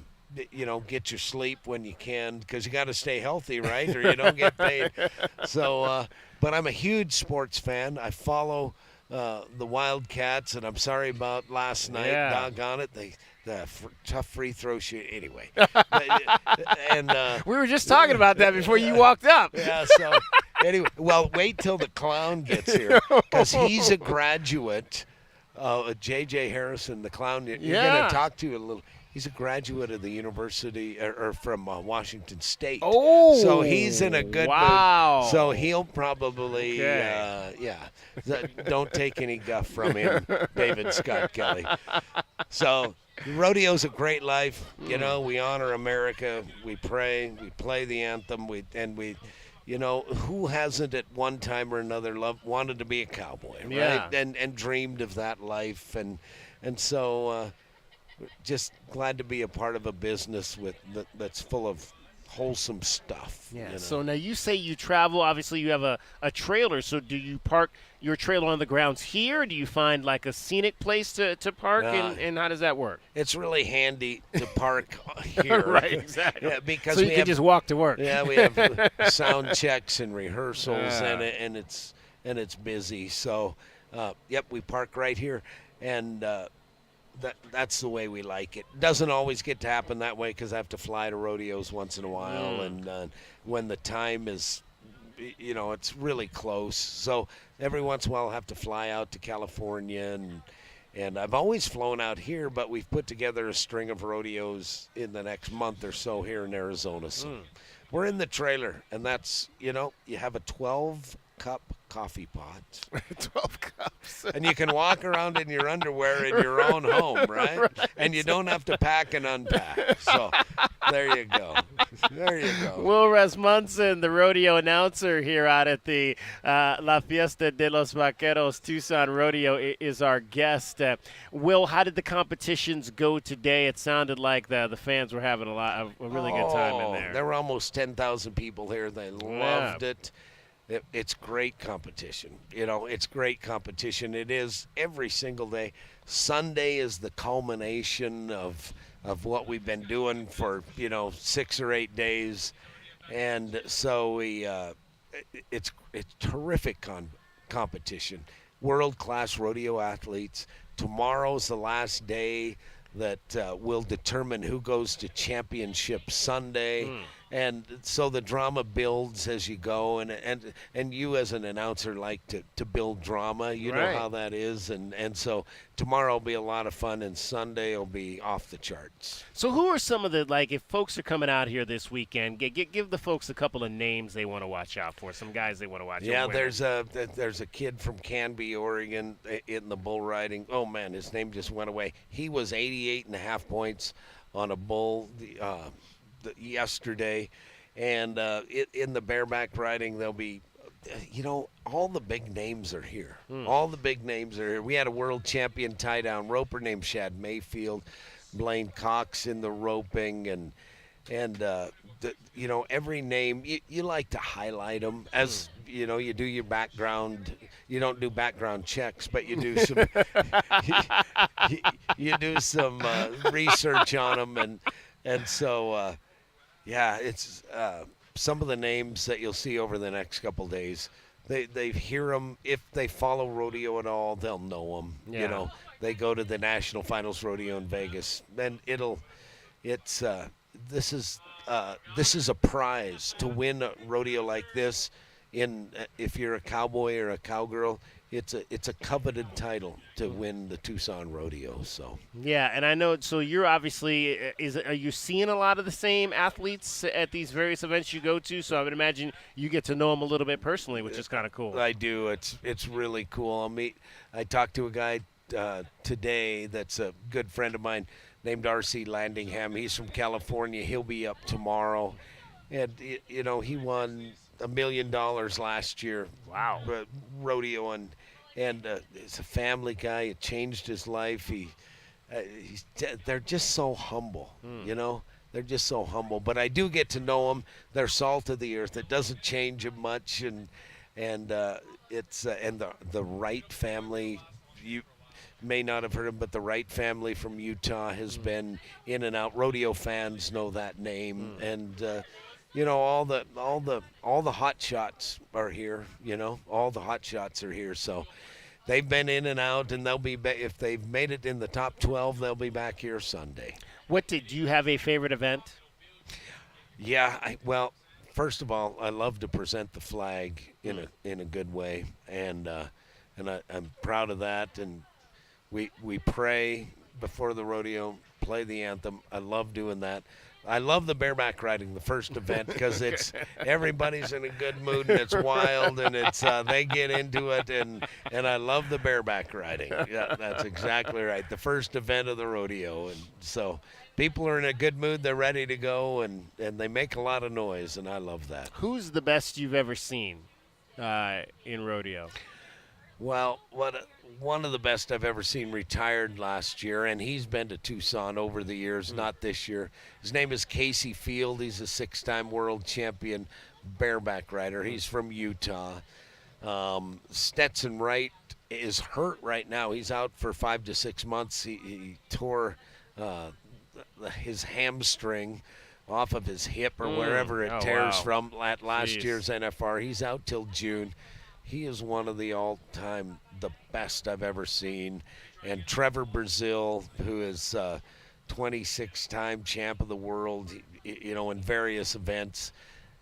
get your sleep when you can, because you got to stay healthy, right? Or you don't get paid. So, but I'm a huge sports fan. I follow the Wildcats, and I'm sorry about last night. Doggone it. The tough free throw shoot. Anyway. And we were just talking about that before you walked up. Yeah, so anyway, well, wait till the clown gets here, because he's a graduate. J.J. Harrison, the clown, you're going to talk to a little. He's a graduate of the university, or from Washington State. Oh, so he's in a good mood. So he'll probably, don't take any guff from him, David Scott Kelly. So rodeo's a great life. We honor America. We pray. We play the anthem. Who hasn't at one time or another wanted to be a cowboy, right? Yeah. And dreamed of that life, and so just glad to be a part of a business that's full of wholesome stuff. Yeah. You know? So now you say you travel. Obviously, you have a trailer. So do you park your trailer on the grounds here? Or do you find like a scenic place to park? And how does that work? It's really handy to park here. Right, exactly. Yeah, because so you can just walk to work. Yeah, we have sound checks and rehearsals, and it's busy. So, yep, we park right here, and that's the way we like it. Doesn't always get to happen that way because I have to fly to rodeos once in a while, and when the time is, it's really close. So every once in a while I'll have to fly out to California, and I've always flown out here, but we've put together a string of rodeos in the next month or so here in Arizona. So we're in the trailer, and that's, you have a 12-cup coffee pot. 12 cups. And you can walk around in your underwear in your own home, right? And you don't have to pack and unpack. So there you go. There you go. Will Rasmussen, the rodeo announcer here out at the La Fiesta de los Vaqueros Tucson Rodeo, is our guest. Will, how did the competitions go today? It sounded like the fans were having a really good time in there. There were almost 10,000 people here. They loved it. It's great competition. It's great competition. It is every single day. Sunday is the culmination of what we've been doing for 6 or 8 days, and so it's terrific competition. World-class rodeo athletes. Tomorrow's the last day that will determine who goes to championship Sunday. And so the drama builds as you go, and you as an announcer like to build drama. You know how that is, and so tomorrow will be a lot of fun, and Sunday will be off the charts. So who are some of the, if folks are coming out here this weekend, give the folks a couple of names they want to watch out for, some guys they want to watch out for. Yeah, there's a kid from Canby, Oregon in the bull riding. Oh, man, his name just went away. He was 88.5 points on a bull yesterday, and in the bareback riding there'll be all the big names are here. All the big names are here. We had a world champion tie down roper named Shad Mayfield, Blaine Cox in the roping, and every name you like to highlight them as you do your background. You don't do background checks, but you do some you do some research on them, and so it's some of the names that you'll see over the next couple days. They hear them. If they follow rodeo at all, they'll know them. Yeah. They go to the National Finals Rodeo in Vegas, and this is a prize to win a rodeo like this. If you're a cowboy or a cowgirl, it's a coveted title to win the Tucson Rodeo. So yeah, and I know. So you're obviously are you seeing a lot of the same athletes at these various events you go to? So I would imagine you get to know them a little bit personally, which is kind of cool. I do. It's really cool. I talked to a guy today that's a good friend of mine named R.C. Landingham. He's from California. He'll be up tomorrow, and he won $1 million last year. Wow. Rodeo, and he's a family guy. It changed his life. They're just so humble, They're just so humble. But I do get to know them. They're salt of the earth. It doesn't change them much, and it's and the Wright family. You may not have heard him, but the Wright family from Utah has been in and out. Rodeo fans know that name, and all the hot shots are here. All the hot shots are here. So they've been in and out, and they'll be if they've made it in the top 12, they'll be back here Sunday. Do you have a favorite event? Yeah, well, first of all, I love to present the flag in a good way, and I'm proud of that. And we pray before the rodeo, play the anthem. I love doing that. I love the bareback riding, the first event, because it's everybody's in a good mood and it's wild and it's they get into it, and I love the bareback riding. Yeah, that's exactly right. The first event of the rodeo, and so people are in a good mood. They're ready to go, and they make a lot of noise, and I love that. Who's the best you've ever seen in rodeo? Well, one of the best I've ever seen retired last year, and he's been to Tucson over the years, not this year. His name is Casey Field. He's a 6-time world champion bareback rider. He's from Utah. Stetson Wright is hurt right now. He's out for 5 to 6 months. He tore his hamstring off of his hip or wherever it tears from at last year's NFR. He's out till June. He is one of the all-time, the best I've ever seen. And Trevor Brazil, who is 26-time champ of the world, in various events.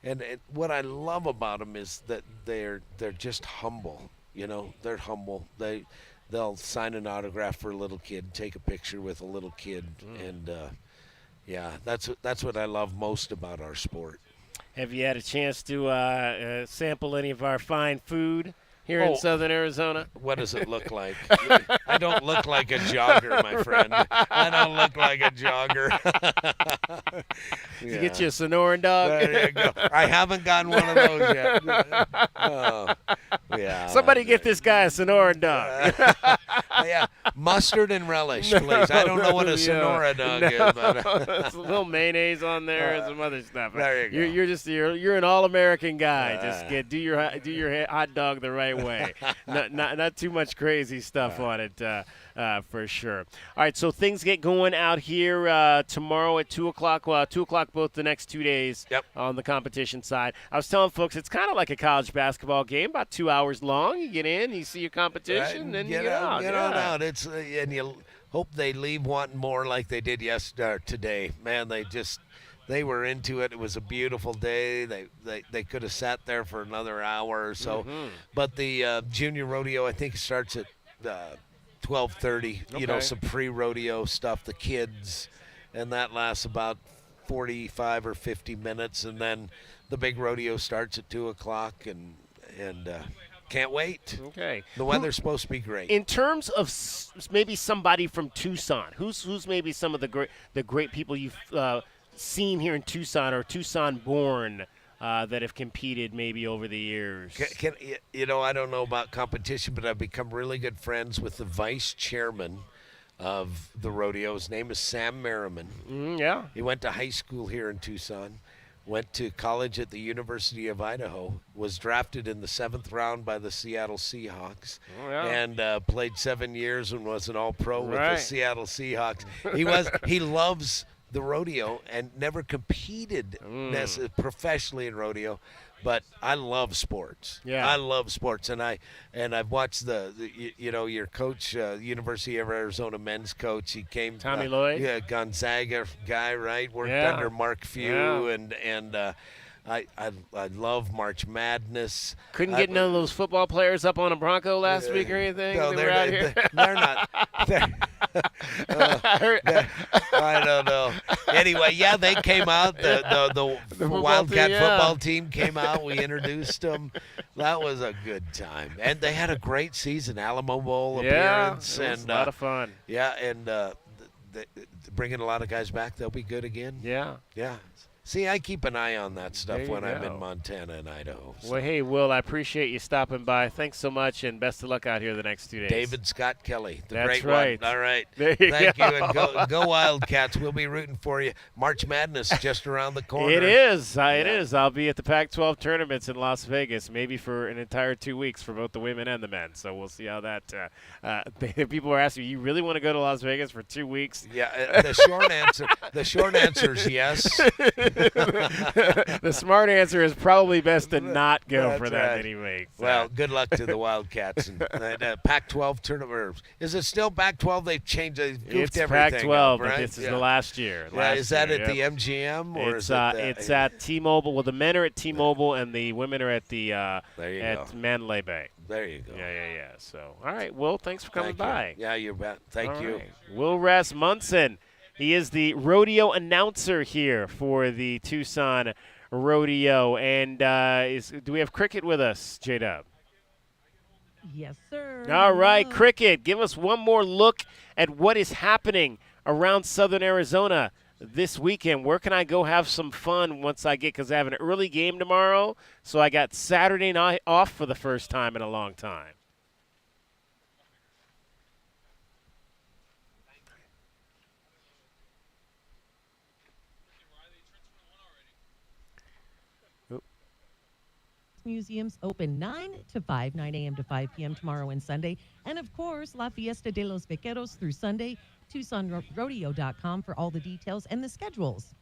And what I love about them is that they're just humble. They're humble. They'll sign an autograph for a little kid, take a picture with a little kid, and that's what I love most about our sport. Have you had a chance to sample any of our fine food here in southern Arizona? What does it look like? I don't look like a jogger, my friend. I don't look like a jogger. Did you get you a Sonoran dog? There you go. I haven't gotten one of those yet. Yeah. Somebody get this guy a Sonoran dog. Yeah, mustard and relish, please. I don't know what a Sonora dog is, but there's a little mayonnaise on there and some other stuff. There you go. You're an all-American guy. Just do your hot dog the right way. Not too much crazy stuff on it, for sure. All right, so things get going out here tomorrow at 2 o'clock. 2 o'clock both the next 2 days on the competition side. I was telling folks it's kind of like a college basketball game, about 2 hours long. You get in, you see your competition, and then you get out. Get on out. It's and you hope they leave wanting more like they did today. Man, they were into it. It was a beautiful day. They could have sat there for another hour or so. But the junior rodeo, I think, starts at 12:30. Some pre-rodeo stuff, the kids, and that lasts about 45 or 50 minutes, and then the big rodeo starts at 2 o'clock, and can't wait. Okay. The weather's supposed to be great. In terms of maybe somebody from Tucson, who's maybe some of the great people you've seen here in Tucson or Tucson-born that have competed maybe over the years? I don't know about competition, but I've become really good friends with the vice chairman of the rodeo. His name is Sam Merriman. Yeah. He went to high school here in Tucson, went to college at the University of Idaho, was drafted in the 7th round by the Seattle Seahawks, and played 7 years and was an all-pro with the Seattle Seahawks. He loves the rodeo and never competed professionally in rodeo, but I love sports. Yeah, I love sports, and I've watched your coach, University of Arizona men's coach. He came Tommy Lloyd, Gonzaga guy, right? Worked under Mark Few, and I love March Madness. Couldn't get none of those football players up on a Bronco last week or anything? No, they're out here? They're not. I don't know. Anyway, they came out. The Wildcat football team came out. We introduced them. That was a good time. And they had a great season, Alamo Bowl appearance. It was a lot of fun. Yeah, and bringing a lot of guys back. They'll be good again. Yeah. Yeah. See, I keep an eye on that stuff when I'm in Montana and Idaho. So. Well, hey, Will, I appreciate you stopping by. Thanks so much, and best of luck out here the next 2 days. David Scott Kelly, the That's great right. one. All right. There you Thank go. you, and go Wildcats. We'll be rooting for you. March Madness just around the corner. It is. It is. I'll be at the Pac-12 tournaments in Las Vegas, maybe for an entire 2 weeks for both the women and the men. So we'll see how that people are asking, you really want to go to Las Vegas for 2 weeks? Yeah, the short answer is yes. The smart answer is probably best to not go That's for that right. many weeks. Well, good luck to the Wildcats. And Pac-12 tournament. Is it still Pac-12? They've changed. They've goofed it's everything Pac-12, up, right? but this is the last year. Is that at the MGM or it's, is it? It's at T-Mobile. Well, the men are at T-Mobile and the women are at the Mandalay Bay. There you go. Yeah. So, all right, Will, thanks for coming by. Yeah, you bet. Thank you. Right. Will Rasmussen. He is the rodeo announcer here for the Tucson Rodeo. And do we have Cricket with us, J-Dub? Yes, sir. All right, Cricket, give us one more look at what is happening around southern Arizona this weekend. Where can I go have some fun once I get, because I have an early game tomorrow, so I got Saturday night off for the first time in a long time. museums open 9 to 5, 9 a.m. to 5 p.m. tomorrow and Sunday. And, of course, La Fiesta de los Vaqueros through Sunday. TucsonRodeo.com for all the details and the schedules.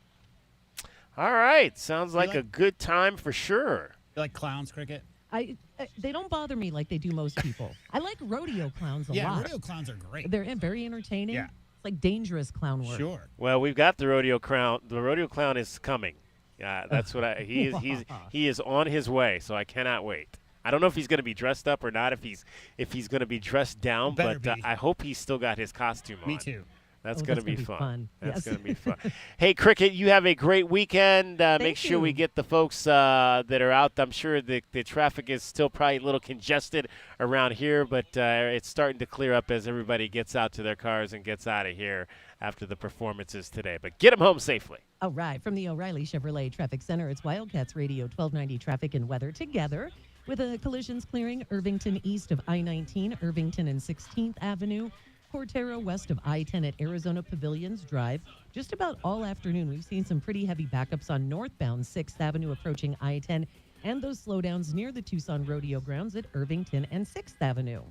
All right. Sounds like a good time for sure. You like clowns, Cricket? They don't bother me like they do most people. I like rodeo clowns a lot. Yeah, rodeo clowns are great. They're very entertaining. Yeah. It's like dangerous clown work. Sure. Well, we've got the rodeo clown. The rodeo clown is coming. That's what he is on his way, so I cannot wait. I don't know if he's going to be dressed up or not, if he's going to be dressed down, but I hope he's still got his costume on. Me too. That's going to be fun. That's Yes. going to be fun. Hey, Cricket, you have a great weekend. Make sure we get the folks that are out. I'm sure the traffic is still probably a little congested around here, but it's starting to clear up as everybody gets out to their cars and gets out of here after the performances today. But get them home safely. All right. From the O'Reilly Chevrolet Traffic Center, it's Wildcats Radio 1290 Traffic and Weather together with collisions clearing Irvington east of I-19, Irvington and 16th Avenue. Cortero west of I-10 at Arizona Pavilions Drive. Just about all afternoon, we've seen some pretty heavy backups on northbound 6th Avenue approaching I-10 and those slowdowns near the Tucson Rodeo grounds at Irvington and 6th Avenue.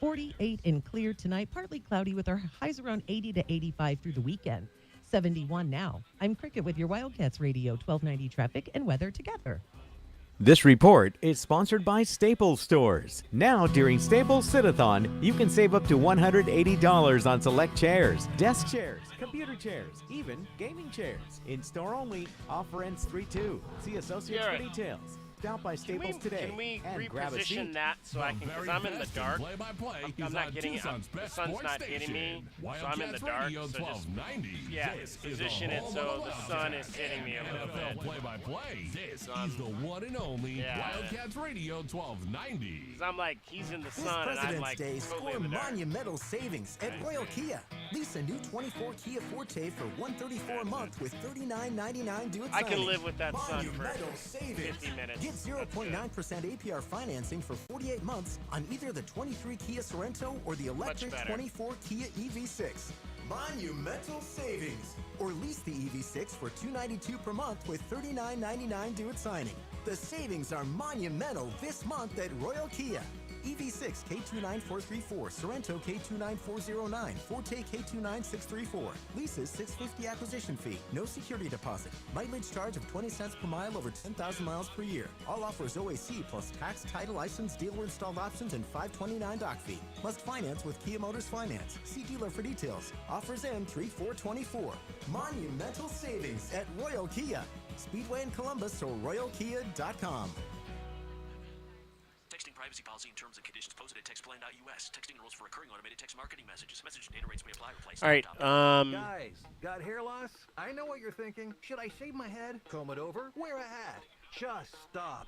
48 and clear tonight, partly cloudy with our highs around 80 to 85 through the weekend. 71 now. I'm Cricket with your Wildcats Radio 1290 Traffic and Weather together. This report is sponsored by Staples Stores. Now, during Staples Sit-a-thon, you can save up to $180 on select chairs, desk chairs, computer chairs, even gaming chairs. In store only, offer ends 3-2. See associates for details. Stop by Staples today Can we and grab a reposition seat. that so I can, because I'm in the dark. I'm not getting it. Tucson's The best sun's sports not hitting me, station, so I'm in the Wildcats dark. Radio So just 1290. This is the position it home so of the Wildcats. sun is hitting me a little NFL bit. play-by-play. This is the one and only Wildcats Radio 1290. Because I'm like, he's in the This sun, and I'm President's like Day, totally score in the dark. monumental savings at Royal Kia. Lease a new 24 Kia Forte for $134 a month with $39.99 due at I can signing. live with that sun for Monumental savings. 50 minutes. Get 0.9% APR financing for 48 months on either the 23 Kia Sorento or the electric better. 24 Kia EV6. Monumental savings. Or lease the EV6 for $292 per month with $39.99 due at signing. The savings are monumental this month at Royal Kia. EV6 K29434, Sorento K29409, Forte K29634. Leases $650 acquisition fee, no security deposit. Mileage charge of 20 cents per mile over 10,000 miles per year. All offers OAC plus tax, title, license, dealer installed options, and $529 doc fee. Must finance with Kia Motors Finance. See dealer for details. Offers end 3/4/24. Monumental savings at Royal Kia. Speedway in Columbus or royalkia.com. Texting privacy policy and terms and conditions posted at textplan.us. Texting rules for recurring automated text marketing messages. Message and data rates may apply. Replace. All right. Guys, got hair loss? I know what you're thinking. Should I shave my head, comb it over, wear a hat? Just stop.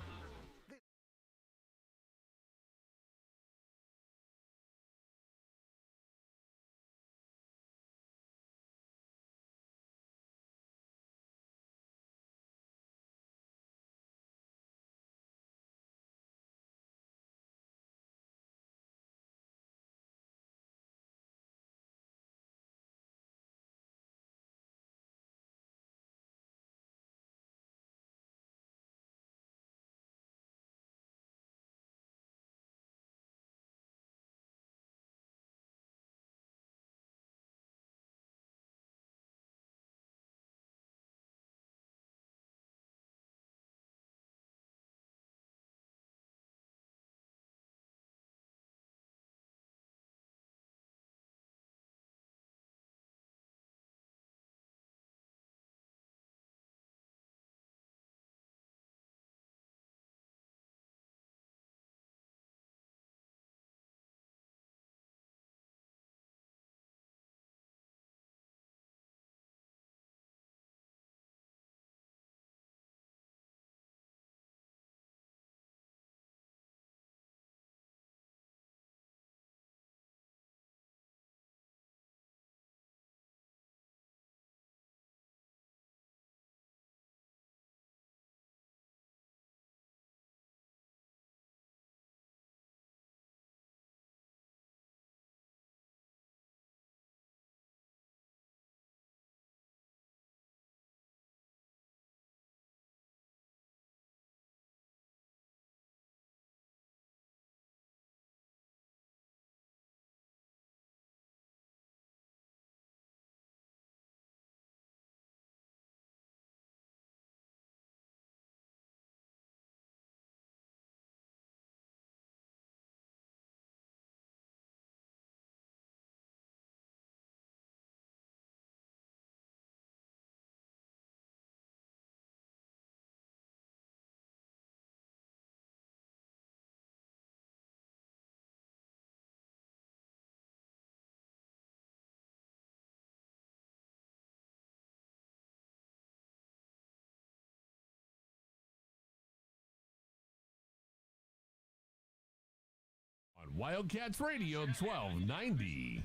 Wildcats Radio 1290.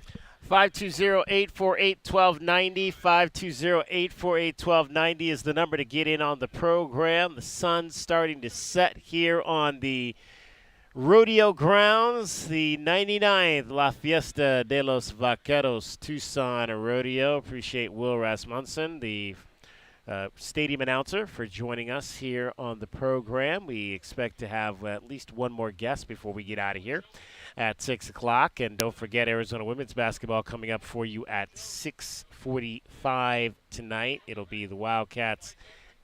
520-848-1290. 520-848-1290 is the number to get in on the program. The sun's starting to set here on the rodeo grounds, the 99th La Fiesta de los Vaqueros Tucson Rodeo. Appreciate Will Rasmussen, the stadium announcer, for joining us here on the program. We expect to have at least one more guest before we get out of here at 6 o'clock. And don't forget Arizona women's basketball coming up for you at 6:45 tonight. It'll be the Wildcats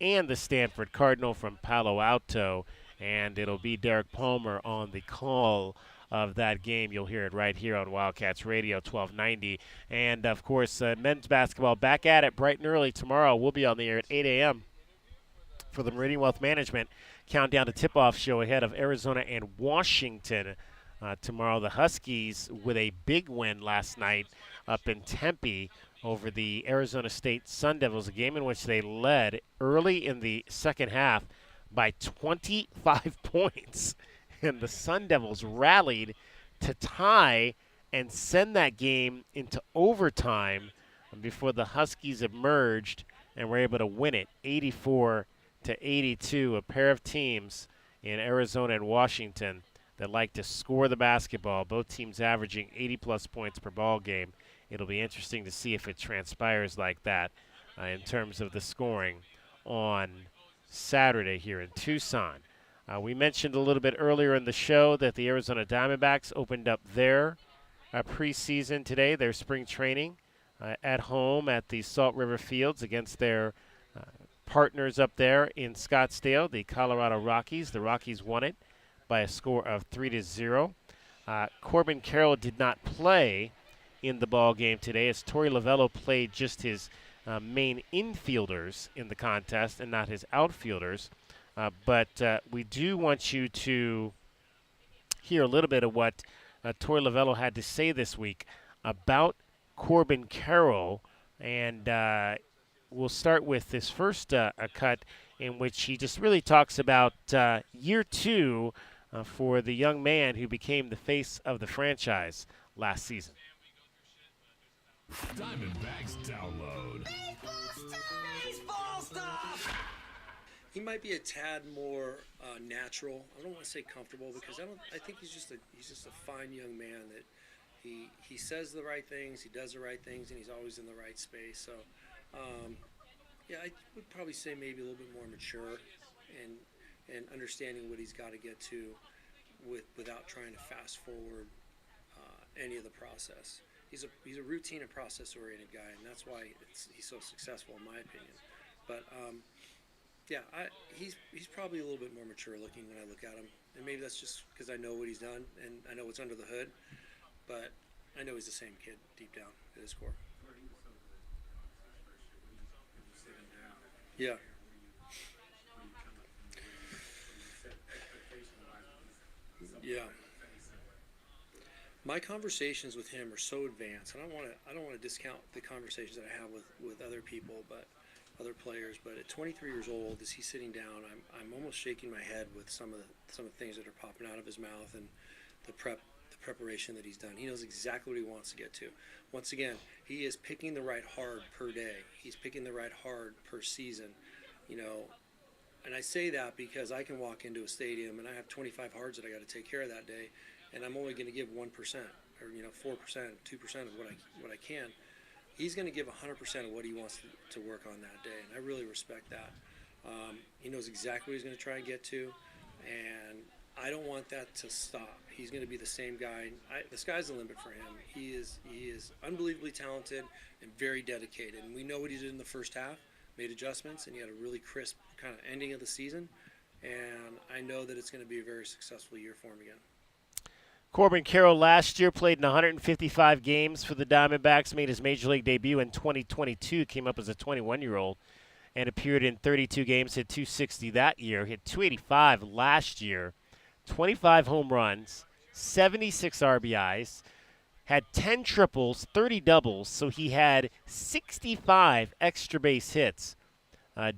and the Stanford Cardinal from Palo Alto. And it'll be Derek Palmer on the call of that game. You'll hear it right here on Wildcats Radio 1290. And, of course, men's basketball back at it bright and early tomorrow. We'll be on the air at 8 a.m. for the Meridian Wealth Management Countdown to Tip-Off show ahead of Arizona and Washington tomorrow. The Huskies with a big win last night up in Tempe over the Arizona State Sun Devils, a game in which they led early in the second half by 25 points. And the Sun Devils rallied to tie and send that game into overtime before the Huskies emerged and were able to win it 84-82. A pair of teams in Arizona and Washington that like to score the basketball, both teams averaging 80-plus points per ball game. It'll be interesting to see if it transpires like that in terms of the scoring on Saturday here in Tucson. We mentioned a little bit earlier in the show that the Arizona Diamondbacks opened up their preseason today, their spring training at home at the Salt River Fields against their partners up there in Scottsdale, the Colorado Rockies. The Rockies won it by a score of 3-0. Corbin Carroll did not play in the ball game today as Torey Lovello played just his main infielders in the contest and not his outfielders. But we do want you to hear a little bit of what Torey Lovello had to say this week about Corbin Carroll. And we'll start with this first cut in which he just really talks about year two for the young man who became the face of the franchise last season. Diamondbacks download. Baseball stuff! He might be a tad more natural. I don't want to say comfortable because I think he's just a fine young man that he says the right things, he does the right things, and he's always in the right space. So, yeah, I would probably say maybe a little bit more mature and understanding what he's got to get to without trying to fast forward any of the process. He's a routine and process oriented guy, and that's why he's so successful in my opinion. But yeah, he's probably a little bit more mature looking when I look at him, and maybe that's just because I know what he's done and I know what's under the hood. But I know he's the same kid deep down at his core. Yeah. Yeah. My conversations with him are so advanced, and I don't want to discount the conversations that I have with other people, but other players. But at 23 years old, as he's sitting down, I'm almost shaking my head with some of the things that are popping out of his mouth and the preparation that he's done. He knows exactly what he wants to get to. Once again, he is picking the right hard per day. He's picking the right hard per season, you know. And I say that because I can walk into a stadium and I have 25 hards that I got to take care of that day, and I'm only going to give 1% or 4%, 2% of what I can. He's going to give 100% of what he wants to work on that day, and I really respect that. He knows exactly what he's going to try and get to, and I don't want that to stop. He's going to be the same guy. The sky's the limit for him. He is unbelievably talented and very dedicated, and we know what he did in the first half, made adjustments, and he had a really crisp kind of ending of the season, and I know that it's going to be a very successful year for him again. Corbin Carroll last year played in 155 games for the Diamondbacks, made his Major League debut in 2022, came up as a 21-year-old, and appeared in 32 games, hit .260 that year, hit .285 last year, 25 home runs, 76 RBIs, had 10 triples, 30 doubles, so he had 65 extra base hits,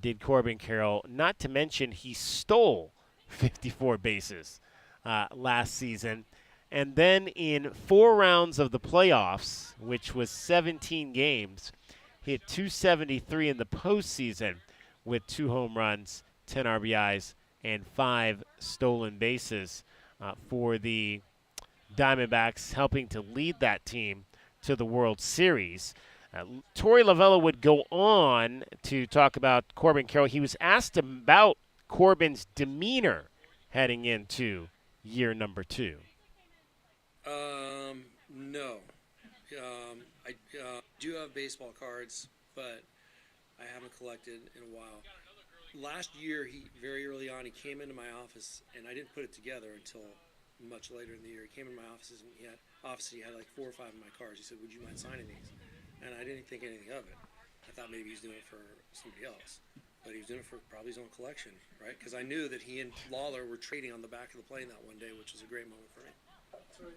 did Corbin Carroll. Not to mention he stole 54 bases last season. And then in 4 rounds of the playoffs, which was 17 games, he hit 273 in the postseason with 2 home runs, 10 RBIs, and 5 stolen bases for the Diamondbacks, helping to lead that team to the World Series. Torey Lovullo would go on to talk about Corbin Carroll. He was asked about Corbin's demeanor heading into year number 2. No. I do have baseball cards, but I haven't collected in a while. Last year, very early on, he came into my office, and I didn't put it together until much later in the year. He came in my office, and he had like 4 or 5 of my cards. He said, "Would you mind signing these?" And I didn't think anything of it. I thought maybe he was doing it for somebody else, but he was doing it for probably his own collection, right? Because I knew that he and Lawler were trading on the back of the plane that one day, which was a great moment for me. So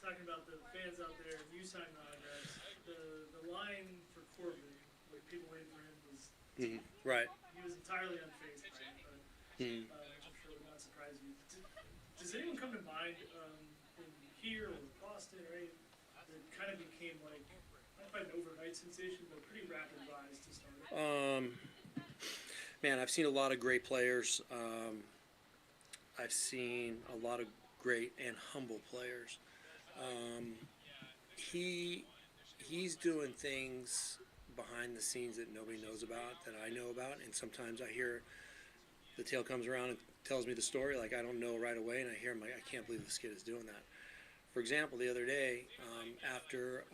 talking about the fans out there, you signed the autographs. The line for Corbin, like people waiting for him, was right. He was entirely unfazed by it, but which I'm sure would not surprise you. Does anyone come to mind in here or Boston, right? That kind of became like not quite an overnight sensation, but a pretty rapid rise to start. Man, I've seen a lot of great players. I've seen a lot of great and humble players. He's doing things behind the scenes that nobody knows about, that I know about, and sometimes I hear the tale comes around and tells me the story, like I don't know right away, and I hear him like, I can't believe this kid is doing that. For example, the other day, after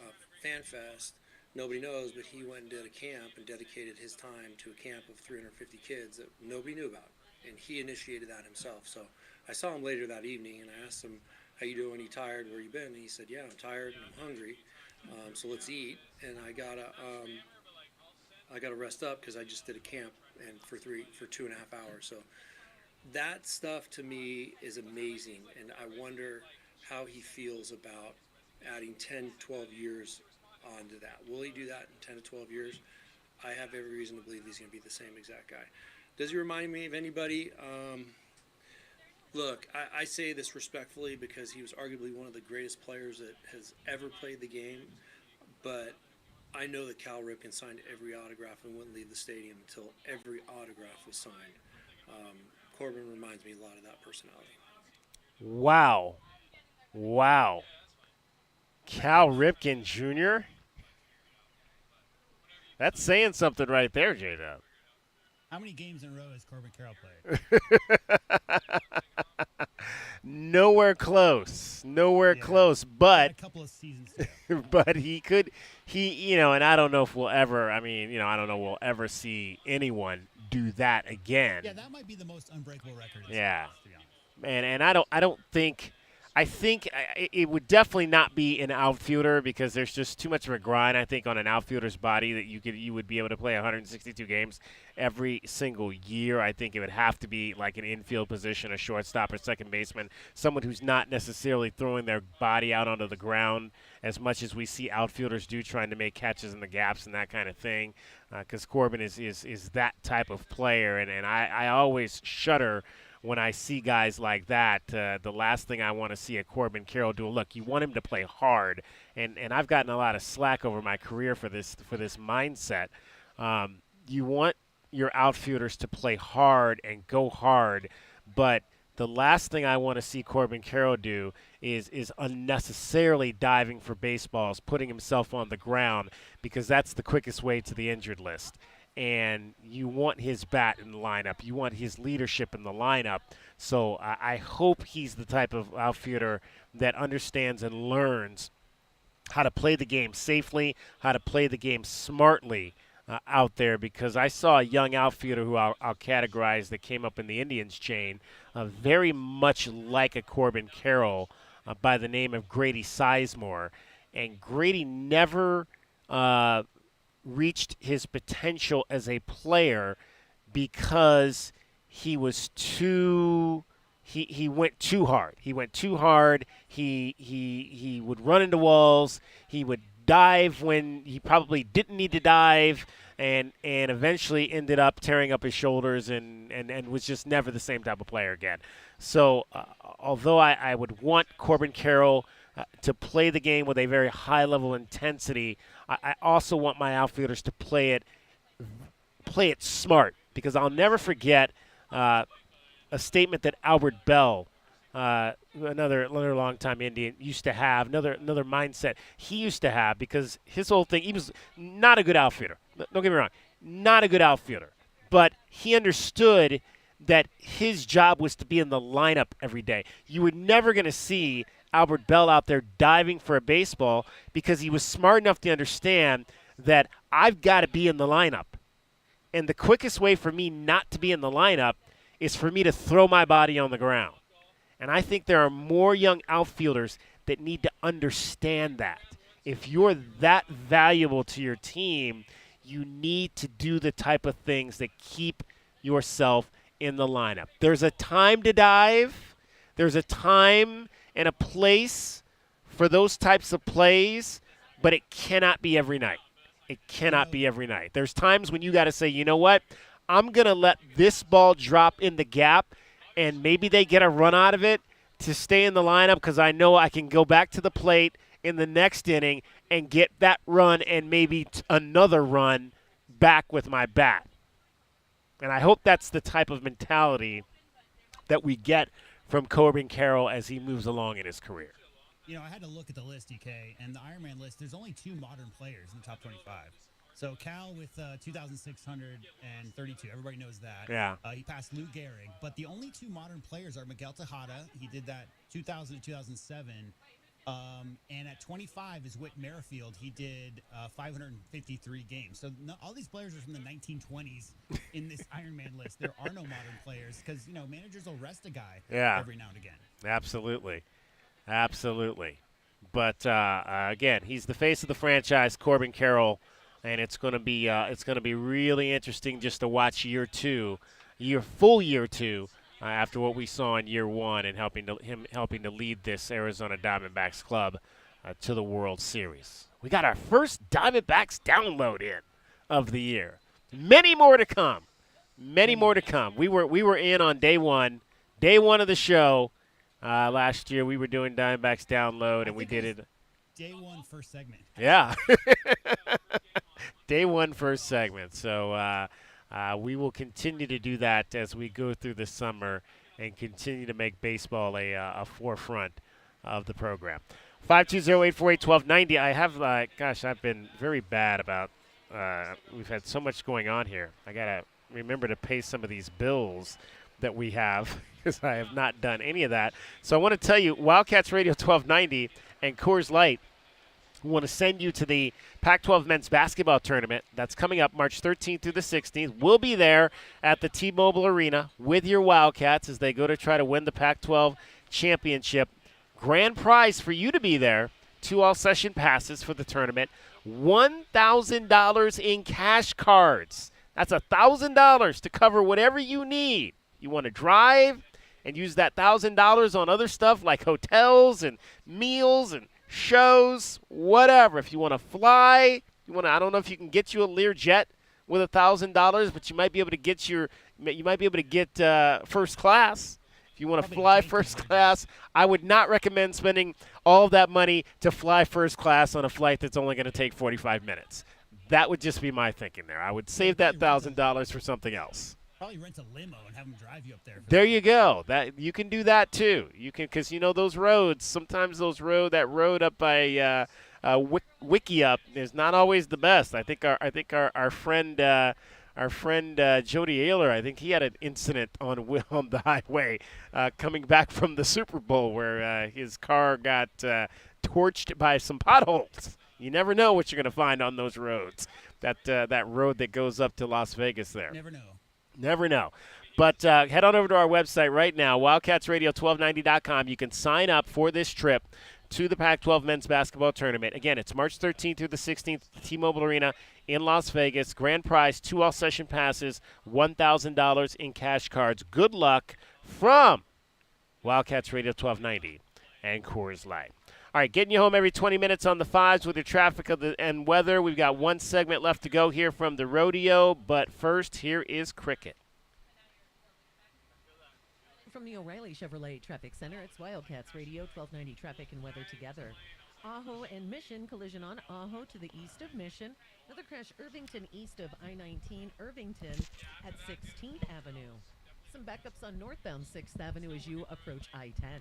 Fan Fest, nobody knows, but he went and did a camp and dedicated his time to a camp of 350 kids that nobody knew about, and he initiated that himself. So I saw him later that evening, and I asked him, "How you doing? You tired? Where you been?" And he said, "Yeah, I'm tired and I'm hungry, so let's eat." And I gotta rest up because I just did a camp and for 2.5 hours. So that stuff to me is amazing, and I wonder how he feels about adding 10, 12 years onto that. Will he do that in 10 to 12 years? I have every reason to believe he's going to be the same exact guy. Does he remind me of anybody? Look, I say this respectfully because he was arguably one of the greatest players that has ever played the game, but I know that Cal Ripken signed every autograph and wouldn't leave the stadium until every autograph was signed. Corbin reminds me a lot of that personality. Wow. Cal Ripken Jr.? That's saying something right there, J-Dub. How many games in a row has Corbin Carroll played? Nowhere close, but a couple of seasons. but and I don't know if we'll ever. I don't know we'll ever see anyone do that again. Yeah, that might be the most unbreakable record. Yeah, to be honest. and I don't think. I think it would definitely not be an outfielder because there's just too much of a grind, I think, on an outfielder's body that you would be able to play 162 games every single year. I think it would have to be like an infield position, a shortstop or second baseman, someone who's not necessarily throwing their body out onto the ground as much as we see outfielders do, trying to make catches in the gaps and that kind of thing, because Corbin is that type of player, and I always shudder when I see guys like that. The last thing I want to see a Corbin Carroll do. Look, you want him to play hard, and I've gotten a lot of slack over my career for this mindset. You want your outfielders to play hard and go hard, but the last thing I want to see Corbin Carroll do is unnecessarily diving for baseballs, putting himself on the ground, because that's the quickest way to the injured list. And you want his bat in the lineup. You want his leadership in the lineup. So I hope he's the type of outfielder that understands and learns how to play the game safely, how to play the game smartly out there, because I saw a young outfielder who I'll categorize that came up in the Indians chain, very much like a Corbin Carroll, by the name of Grady Sizemore. And Grady never reached his potential as a player because he was he went too hard. He went too hard. He would run into walls. He would dive when he probably didn't need to dive. and eventually ended up tearing up his shoulders and was just never the same type of player again. So although I would want Corbin Carroll to play the game with a very high level of intensity, I also want my outfielders to play it smart, because I'll never forget a statement that Albert Bell, another longtime Indian, used to have, another mindset he used to have, because his whole thing, he was not a good outfielder. Don't get me wrong, not a good outfielder, but he understood that his job was to be in the lineup every day. You were never going to see Albert Bell out there diving for a baseball, because he was smart enough to understand that I've got to be in the lineup. And the quickest way for me not to be in the lineup is for me to throw my body on the ground. And I think there are more young outfielders that need to understand that. If you're that valuable to your team, you need to do the type of things that keep yourself in the lineup. There's a time to dive. There's a time and a place for those types of plays, but it cannot be every night. It cannot be every night. There's times when you got to say, you know what, I'm going to let this ball drop in the gap, and maybe they get a run out of it to stay in the lineup, because I know I can go back to the plate in the next inning and get that run and maybe another run back with my bat. And I hope that's the type of mentality that we get from Corbin Carroll as he moves along in his career. You know, I had to look at the list, DK, and the Ironman list, there's only 2 modern players in the top 25. So Cal with 2,632, everybody knows that. Yeah. He passed Lou Gehrig, but the only 2 modern players are Miguel Tejada. He did that 2000 to 2007. And at 25 is Whit Merrifield. He did 553 games. So all these players are from the 1920s in this Ironman list. There are no modern players because, you know, managers will rest a guy every now and again. Absolutely. But again, he's the face of the franchise, Corbin Carroll, and it's going to be really interesting just to watch full year two, after what we saw in year one, and helping to lead this Arizona Diamondbacks club to the World Series. We got our first Diamondbacks download in of the year. Many more to come. We were in on day one of the show. Last year we were doing Diamondbacks download, and we did it. Day one, first segment. Yeah. Day one, first segment. So we will continue to do that as we go through the summer and continue to make baseball a forefront of the program. 520-848-1290. I have, I've been very bad about, we've had so much going on here. I got to remember to pay some of these bills that we have, because I have not done any of that. So I want to tell you, Wildcats Radio 1290 and Coors Light want to send you to the Pac-12 men's basketball tournament that's coming up March 13th through the 16th. We'll be there at the T-Mobile Arena with your Wildcats as they go to try to win the Pac-12 championship. Grand prize for you to be there, 2 all-session passes for the tournament, $1,000 in cash cards. That's $1,000 to cover whatever you need. You want to drive and use that $1,000 on other stuff like hotels and meals and shows, whatever. If you want to fly, I don't know if you can get you a Learjet with $1,000, but you might be able to get first class. If you want to fly first class, I would not recommend spending all of that money to fly first class on a flight that's only going to take 45 minutes. That would just be my thinking there. I would save that $1,000 for something else. Probably rent a limo and have them drive you up there. There you go. That you can do that too. You can, because you know those roads. Sometimes that road up by Wickiup is not always the best. I think our friend Jody Ayler, I think he had an incident on the highway coming back from the Super Bowl where his car got torched by some potholes. You never know what you're going to find on those roads. That road that goes up to Las Vegas there. Never know. But head on over to our website right now, wildcatsradio1290.com. You can sign up for this trip to the Pac-12 men's basketball tournament. Again, it's March 13th through the 16th at the T-Mobile Arena in Las Vegas. Grand prize, 2 all-session passes, $1,000 in cash cards. Good luck from Wildcats Radio 1290 and Coors Light. All right, getting you home every 20 minutes on the fives with your traffic and weather. We've got one segment left to go here from the rodeo, but first, here is cricket. From the O'Reilly Chevrolet Traffic Center, it's Wildcats Radio, 1290 traffic and weather together. Ajo and Mission collision on Ajo to the east of Mission. Another crash Irvington east of I-19 Irvington at 16th Avenue. Some backups on northbound 6th Avenue as you approach I-10.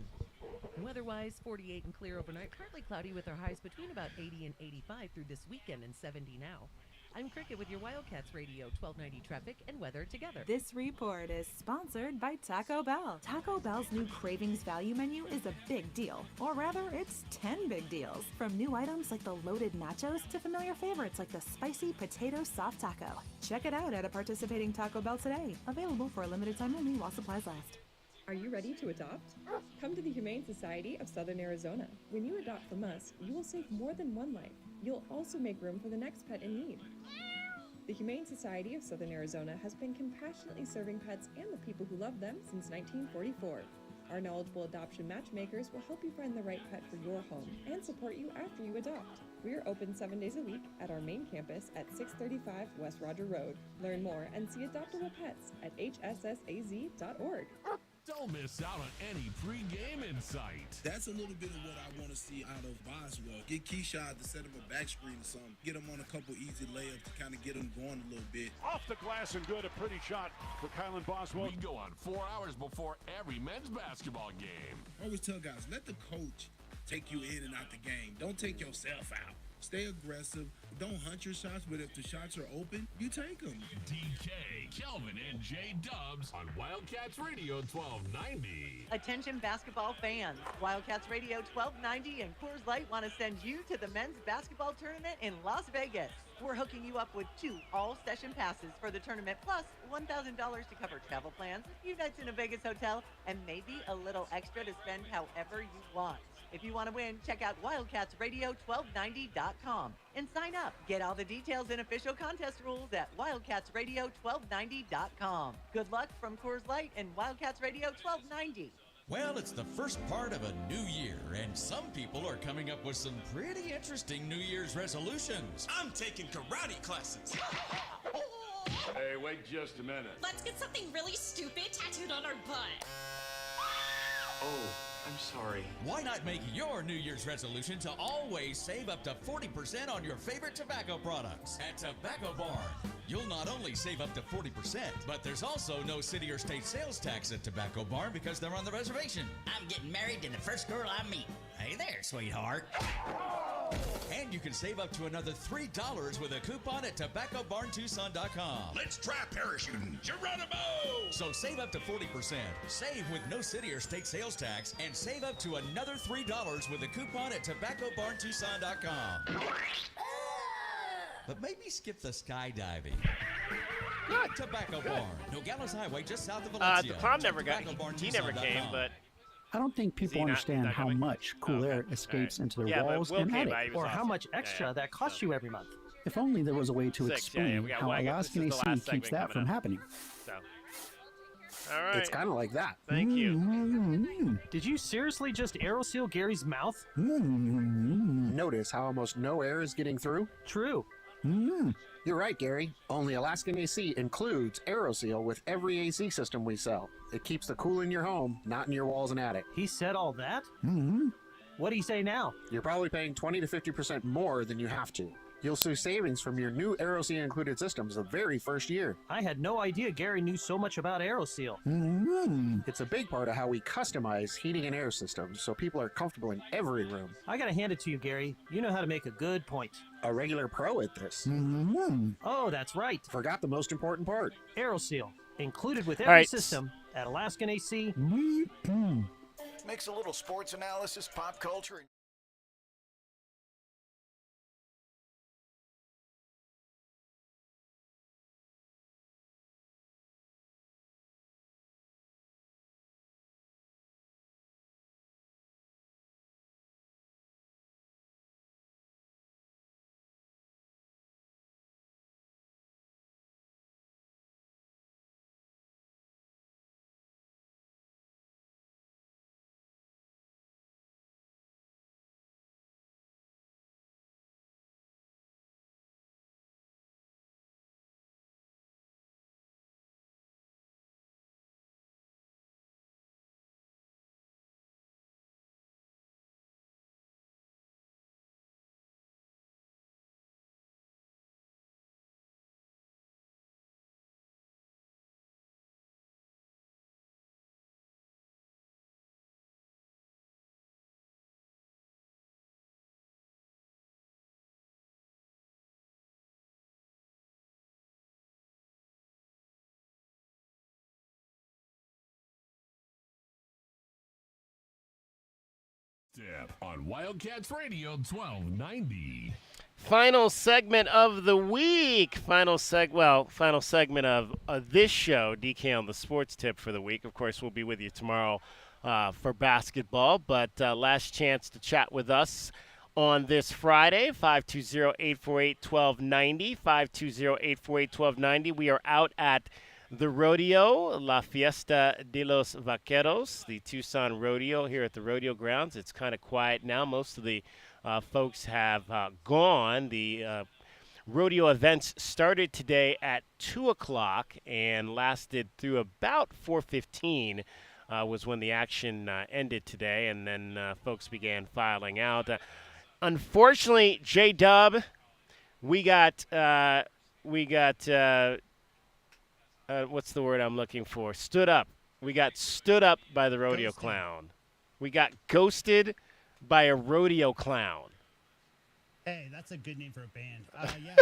Weather-wise, 48 and clear overnight. Partly cloudy with our highs between about 80 and 85 through this weekend and 70 now. I'm Cricket with your Wildcats Radio, 1290 traffic and weather together. This report is sponsored by Taco Bell. Taco Bell's new Cravings Value Menu is a big deal. Or rather, it's 10 big deals. From new items like the loaded nachos to familiar favorites like the spicy potato soft taco. Check it out at a participating Taco Bell today. Available for a limited time only while supplies last. Are you ready to adopt? Come to the Humane Society of Southern Arizona. When you adopt from us, you will save more than one life. You'll also make room for the next pet in need. The Humane Society of Southern Arizona has been compassionately serving pets and the people who love them since 1944. Our knowledgeable adoption matchmakers will help you find the right pet for your home and support you after you adopt. We are open 7 days a week at our main campus at 635 West Roger Road. Learn more and see adoptable pets at hssaz.org. Don't miss out on any pre-game insight. That's a little bit of what I want to see out of Boswell. Get Keyshawn to set him a back screen or something. Get him on a couple easy layups to kind of get him going a little bit. Off the glass and good. A pretty shot for Kylan Boswell. We go on 4 hours before every men's basketball game. I always tell guys, let the coach take you in and out the game. Don't take yourself out. Stay aggressive. Don't hunt your shots, but if the shots are open, you take them. DK, Kelvin, and J Dubs on Wildcats Radio 1290. Attention basketball fans. Wildcats Radio 1290 and Coors Light want to send you to the men's basketball tournament in Las Vegas. We're hooking you up with 2 all-session passes for the tournament, plus $1,000 to cover travel plans, a few nights in a Vegas hotel, and maybe a little extra to spend however you want. If you want to win, check out WildcatsRadio1290.com and sign up. Get all the details and official contest rules at WildcatsRadio1290.com. Good luck from Coors Light and Wildcats Radio 1290. Well, it's the first part of a new year, and some people are coming up with some pretty interesting New Year's resolutions. I'm taking karate classes. Hey, wait just a minute. Let's get something really stupid tattooed on our butt. Oh, I'm sorry. Why not make your New Year's resolution to always save up to 40% on your favorite tobacco products at Tobacco Barn? You'll not only save up to 40%, but there's also no city or state sales tax at Tobacco Barn because they're on the reservation. I'm getting married to the first girl I meet. Hey there, sweetheart. And you can save up to another $3 with a coupon at TobaccoBarnTucson.com. Let's try parachuting. Geronimo! So save up to 40%, save with no city or state sales tax, and save up to another $3 with a coupon at TobaccoBarnTucson.com. But maybe skip the skydiving. Tobacco Barn, Nogales Highway, just south of Valencia. The prom never got. He never came, but. I don't think people understand how much cool air escapes into their walls and attic, or how much extra that costs you every month. If only there was a way to explain how Alaskan AC keeps that from happening. So. All right. It's kind of like that. Thank you. Did you seriously just aeroseal Gary's mouth? Notice how almost no air is getting through? True. You're right, Gary. Only Alaskan AC includes AeroSeal with every AC system we sell. It keeps the cool in your home, not in your walls and attic. He said all that? What do you say now? You're probably paying 20 to 50% more than you have to. You'll see savings from your new AeroSeal included systems the very first year. I had no idea Gary knew so much about AeroSeal. It's a big part of how we customize heating and air systems so people are comfortable in every room. I gotta hand it to you, Gary. You know how to make a good point. A regular pro at this. Oh, that's right. Forgot the most important part. AeroSeal, included with every system at Alaskan AC. Makes a little sports analysis, pop culture. Tip on Wildcats Radio 1290. Final segment of the week. Final segment of this show, DK on the Sports Tip for the week. Of course, we'll be with you tomorrow for basketball, but last chance to chat with us on this Friday, 520-848-1290, 520-848-1290. We are out at the rodeo, La Fiesta de los Vaqueros, the Tucson Rodeo here at the rodeo grounds. It's kind of quiet now. Most of the folks have gone. The rodeo events started today at 2 o'clock and lasted through about 4:15 was when the action ended today, and then folks began filing out. Unfortunately, J-Dub, we got what's the word I'm looking for? Stood up. We got stood up by the rodeo clown. We got ghosted by a rodeo clown. Hey, that's a good name for a band. Yeah,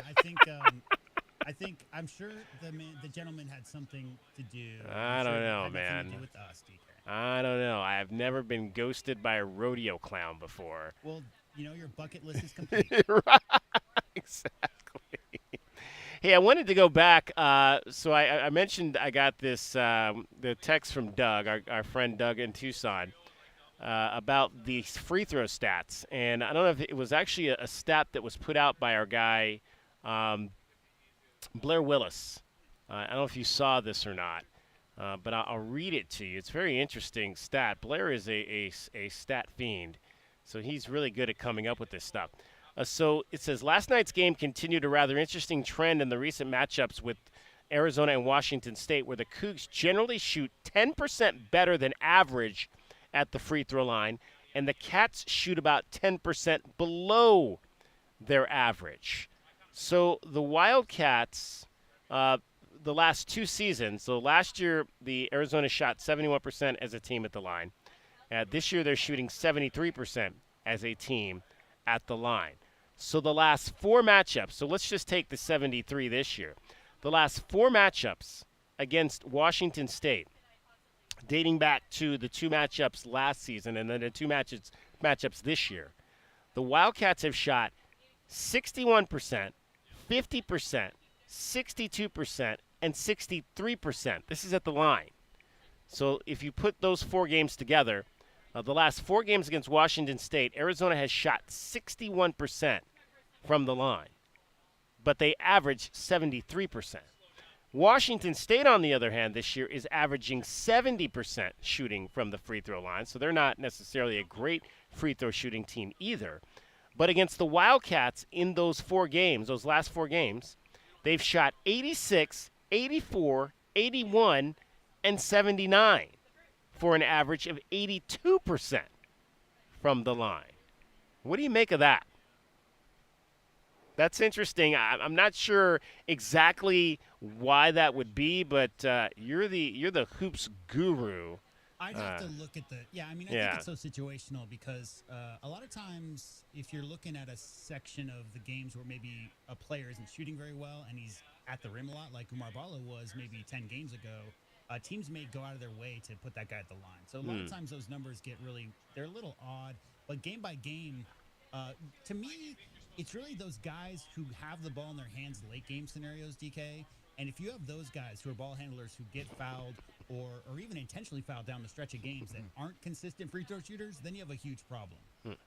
I'm sure the gentleman had something to do. I don't know, man. To do with us, DK. I don't know. I have never been ghosted by a rodeo clown before. Well, your bucket list is complete. Right, exactly. Hey, I wanted to go back. So I mentioned I got this the text from Doug, our friend Doug in Tucson, about the free throw stats. And I don't know if it was actually a stat that was put out by our guy, Blair Willis. I don't know if you saw this or not, but I'll read it to you. It's a very interesting stat. Blair is a stat fiend, so he's really good at coming up with this stuff. So it says, last night's game continued a rather interesting trend in the recent matchups with Arizona and Washington State, where the Cougs generally shoot 10% better than average at the free throw line, and the Cats shoot about 10% below their average. So the Wildcats, the last two seasons, so last year the Arizona shot 71% as a team at the line. This year they're shooting 73% as a team at the line. So the last four matchups, so let's just take the 73 this year. The last four matchups against Washington State, dating back to the two matchups last season and then the two matchups this year, the Wildcats have shot 61%, 50%, 62%, and 63%. This is at the line. So if you put those four games together, the last four games against Washington State, Arizona has shot 61% from the line, but they average 73%. Washington State, on the other hand, this year is averaging 70% shooting from the free throw line, so they're not necessarily a great free throw shooting team either. But against the Wildcats in those four games, those last four games, they've shot 86, 84, 81, and 79. For an average of 82% from the line. What do you make of that? That's interesting. I'm not sure exactly why that would be, but you're the hoops guru. I'd have to look at I think it's so situational because a lot of times if you're looking at a section of the games where maybe a player isn't shooting very well and he's at the rim a lot, like Umar Bala was maybe 10 games ago, teams may go out of their way to put that guy at the line. So a lot of times those numbers they're a little odd. But game by game, to me, it's really those guys who have the ball in their hands late game scenarios, DK. And if you have those guys who are ball handlers who get fouled or even intentionally fouled down the stretch of games that aren't consistent free throw shooters, then you have a huge problem.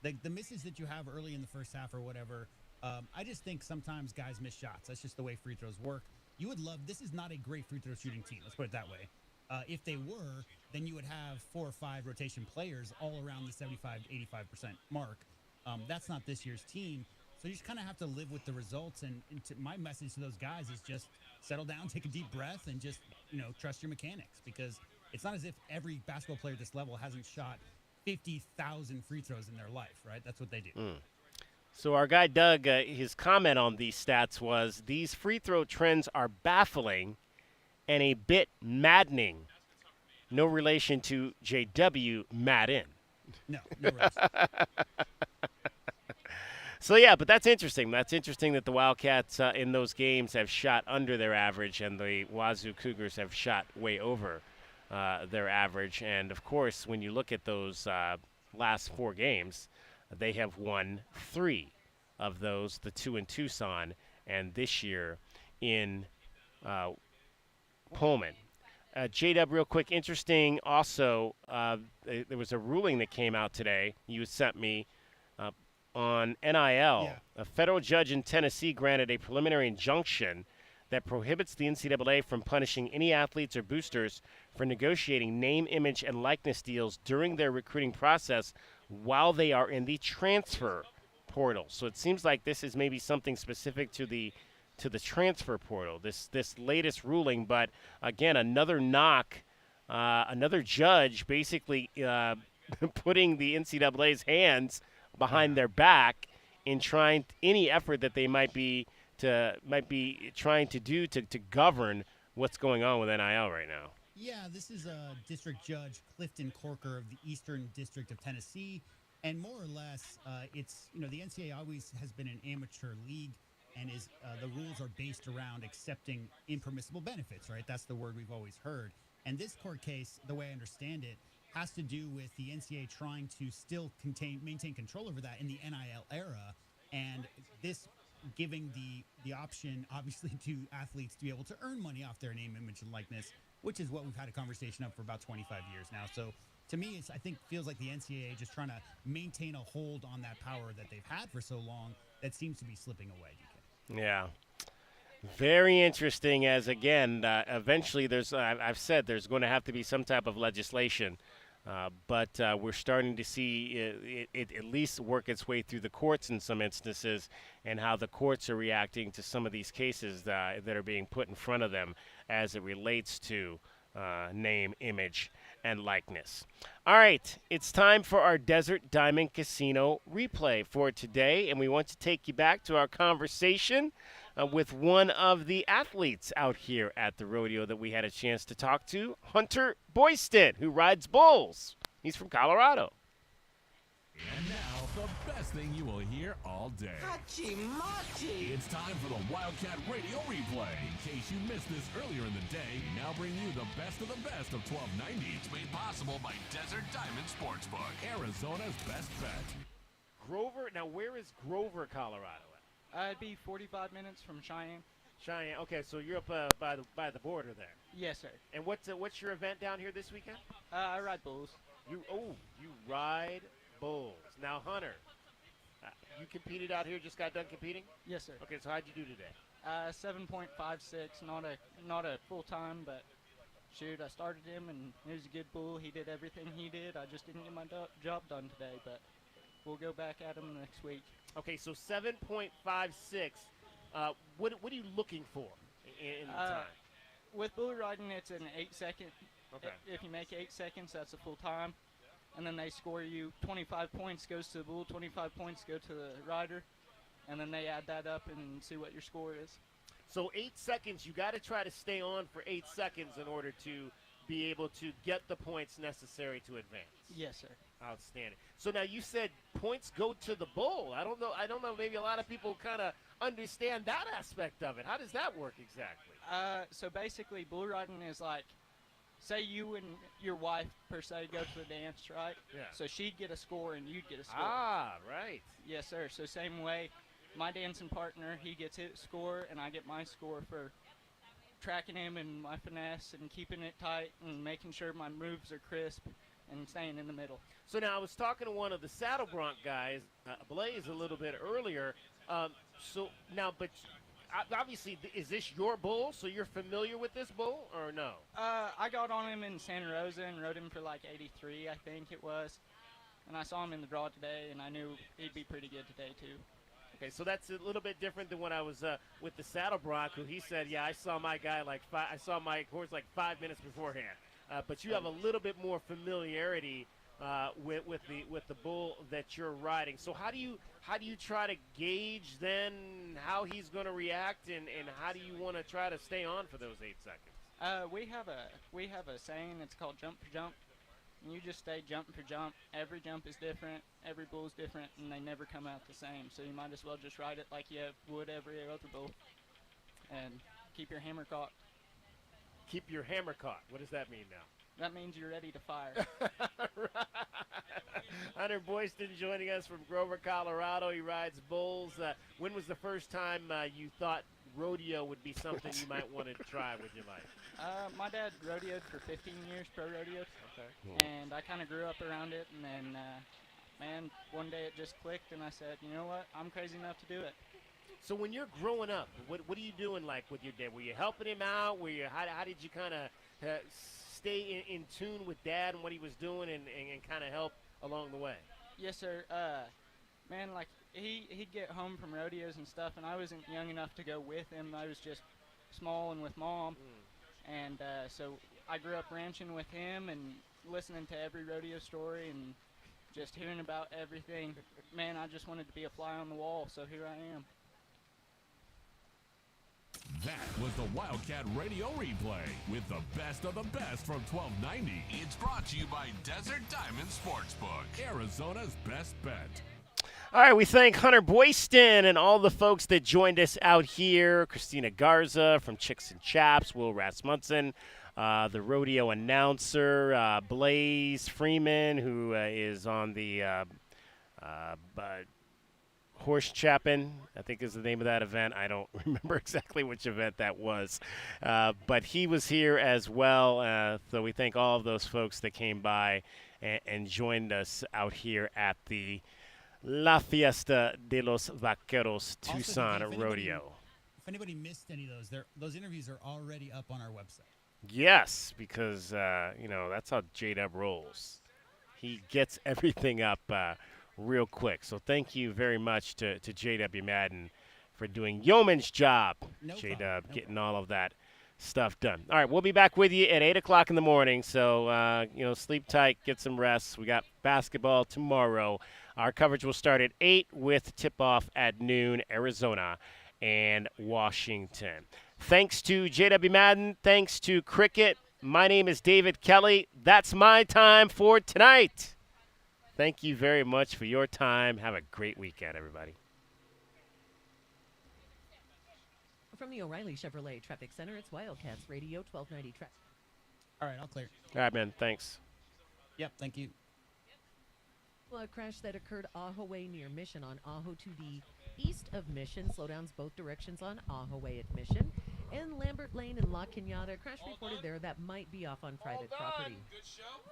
The misses that you have early in the first half or whatever, I just think sometimes guys miss shots. That's just the way free throws work. You would love – this is not a great free throw shooting team. Let's put it that way. If they were, then you would have 4 or 5 rotation players all around the 75 to 85% mark. That's not this year's team. So you just kind of have to live with the results. And my message to those guys is just settle down, take a deep breath, and just, trust your mechanics. Because it's not as if every basketball player at this level hasn't shot 50,000 free throws in their life, right? That's what they do. So our guy Doug, his comment on these stats was, these free throw trends are baffling and a bit maddening. No relation to J.W. Madden. No relation. So, yeah, but that's interesting. That's interesting that the Wildcats in those games have shot under their average and the Wazoo Cougars have shot way over their average. And, of course, when you look at those last 4 games, they have won 3 of those, the 2 in Tucson, and this year in Pullman. J-Dub, real quick, interesting also, there was a ruling that came out today you sent me on NIL. Yeah. A federal judge in Tennessee granted a preliminary injunction that prohibits the NCAA from punishing any athletes or boosters for negotiating name, image, and likeness deals during their recruiting process while they are in the transfer portal. So it seems like this is maybe something specific to the transfer portal, this latest ruling. But again, another knock, another judge basically putting the NCAA's hands behind their back in trying any effort that they might be trying to do to govern what's going on with NIL right now. Yeah, this is District Judge Clifton Corker of the Eastern District of Tennessee, and more or less, it's the NCAA always has been an amateur league, and is the rules are based around accepting impermissible benefits, right? That's the word we've always heard. And this court case, the way I understand it, has to do with the NCAA trying to still maintain control over that in the NIL era, and this giving the option, obviously, to athletes to be able to earn money off their name, image, and likeness, which is what we've had a conversation of for about 25 years now. So to me, I think feels like the NCAA just trying to maintain a hold on that power that they've had for so long that seems to be slipping away, DK. Yeah. Very interesting, as again, eventually I've said there's going to have to be some type of legislation, but we're starting to see it at least work its way through the courts in some instances, and how the courts are reacting to some of these cases that are being put in front of them as it relates to name, image, and likeness. All right, it's time for our Desert Diamond Casino replay for today, and we want to take you back to our conversation with one of the athletes out here at the rodeo that we had a chance to talk to, Hunter Boyston, who rides bulls. He's from Colorado. And now, the best thing you will hear all day. Hachi-machi! It's time for the Wildcat Radio Replay. In case you missed this earlier in the day, we now bring you the best of 1290. It's made possible by Desert Diamond Sportsbook, Arizona's best bet. Grover, now where is Grover, Colorado at? It'd be 45 minutes from Cheyenne. Cheyenne, okay, so you're up by the border there. Yes, sir. And what's your event down here this weekend? I ride bulls. You ride bulls. Now, Hunter, you competed out here, just got done competing? Yes, sir. Okay, so how'd you do today? 7.56, not a full time, but shoot, I started him and he was a good bull. He did everything he did. I just didn't get my job done today, but we'll go back at him next week. Okay, so 7.56. What are you looking for in the time? With bull riding, it's an 8-second. Okay. If you make 8 seconds, that's a full time. And then they score you 25 points goes to the bull, 25 points go to the rider, and then they add that up and see what your score is. So 8 seconds, you got to try to stay on for 8 seconds in order to be able to get the points necessary to advance. Yes, sir. Outstanding. So now you said points go to the bull. I don't know. Maybe a lot of people kind of understand that aspect of it. How does that work exactly? So basically, bull riding is like, say you and your wife, per se, go to the dance, right? Yeah. So she'd get a score and you'd get a score. Ah, right. Yes, sir. So same way, my dancing partner, he gets his score and I get my score for tracking him and my finesse and keeping it tight and making sure my moves are crisp and staying in the middle. So now I was talking to one of the Saddle Bronc guys, Blaze, a little bit earlier. So now, but obviously, is this your bull? So you're familiar with this bull or no? I got on him in Santa Rosa and rode him for like 83, I think it was. And I saw him in the draw today, and I knew he'd be pretty good today too. Okay, so that's a little bit different than when I was with the Saddle Bronc, who he said, yeah, I saw my guy I saw my horse like 5 minutes beforehand. But you have a little bit more familiarity with the bull that you're riding. So how do you try to gauge then how he's going to react, and how do you want to try to stay on for those 8 seconds? We have a saying. It's called jump for jump. And you just stay jump for jump. Every jump is different. Every bull is different, and they never come out the same. So you might as well just ride it like you would every other bull, and keep your hammer cocked. Keep your hammer caught. What does that mean now? That means you're ready to fire. Hunter Boyston joining us from Grover, Colorado. He rides bulls. When was the first time you thought rodeo would be something you might want to try with your life? My dad rodeoed for 15 years, pro rodeoed. Okay. And I kind of grew up around it, and then, man, one day it just clicked, and I said, you know what, I'm crazy enough to do it. So when you're growing up, what are you doing like with your dad? Were you helping him out? How did you kind of stay in tune with Dad and what he was doing and kind of help along the way? Yes, sir. Man, like he'd get home from rodeos and stuff, and I wasn't young enough to go with him. I was just small and with Mom, and so I grew up ranching with him and listening to every rodeo story and just hearing about everything. Man, I just wanted to be a fly on the wall, so here I am. That was the Wildcat Radio Replay with the best of the best from 1290. It's brought to you by Desert Diamond Sportsbook, Arizona's best bet. All right, we thank Hunter Boyston and all the folks that joined us out here. Christina Garza from Chicks and Chaps, Will Rasmussen, the rodeo announcer, Blaze Freeman, who is on the Horse Chappin, I think is the name of that event. I don't remember exactly which event that was. But he was here as well. So we thank all of those folks that came by and joined us out here at the La Fiesta de los Vaqueros Tucson Rodeo. If anybody missed any of those interviews are already up on our website. Yes, because, that's how J-Dub rolls. He gets everything up real quick. So thank you very much to J.W. Madden for doing yeoman's job. J-Dub getting all of that stuff done. All right, we'll be back with you at 8 o'clock in the morning. So, sleep tight, get some rest. We got basketball tomorrow. Our coverage will start at 8 with tip-off at noon, Arizona and Washington. Thanks to J.W. Madden. Thanks to Cricket. My name is David Kelly. That's my time for tonight. Thank you very much for your time. Have a great weekend, everybody. From the O'Reilly Chevrolet Traffic Center, it's Wildcats Radio 1290 Traffic. All right, I'll clear. All right, man. Thanks. Yep, thank you. A crash that occurred Ajo Way near Mission on Ajo to the east of Mission. Slowdowns both directions on Ajo Way at Mission. And Lambert Lane and La Cañada. Crash reported there that might be off on private property.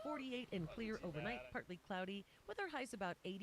48 and clear overnight, partly cloudy, with our highs about 80.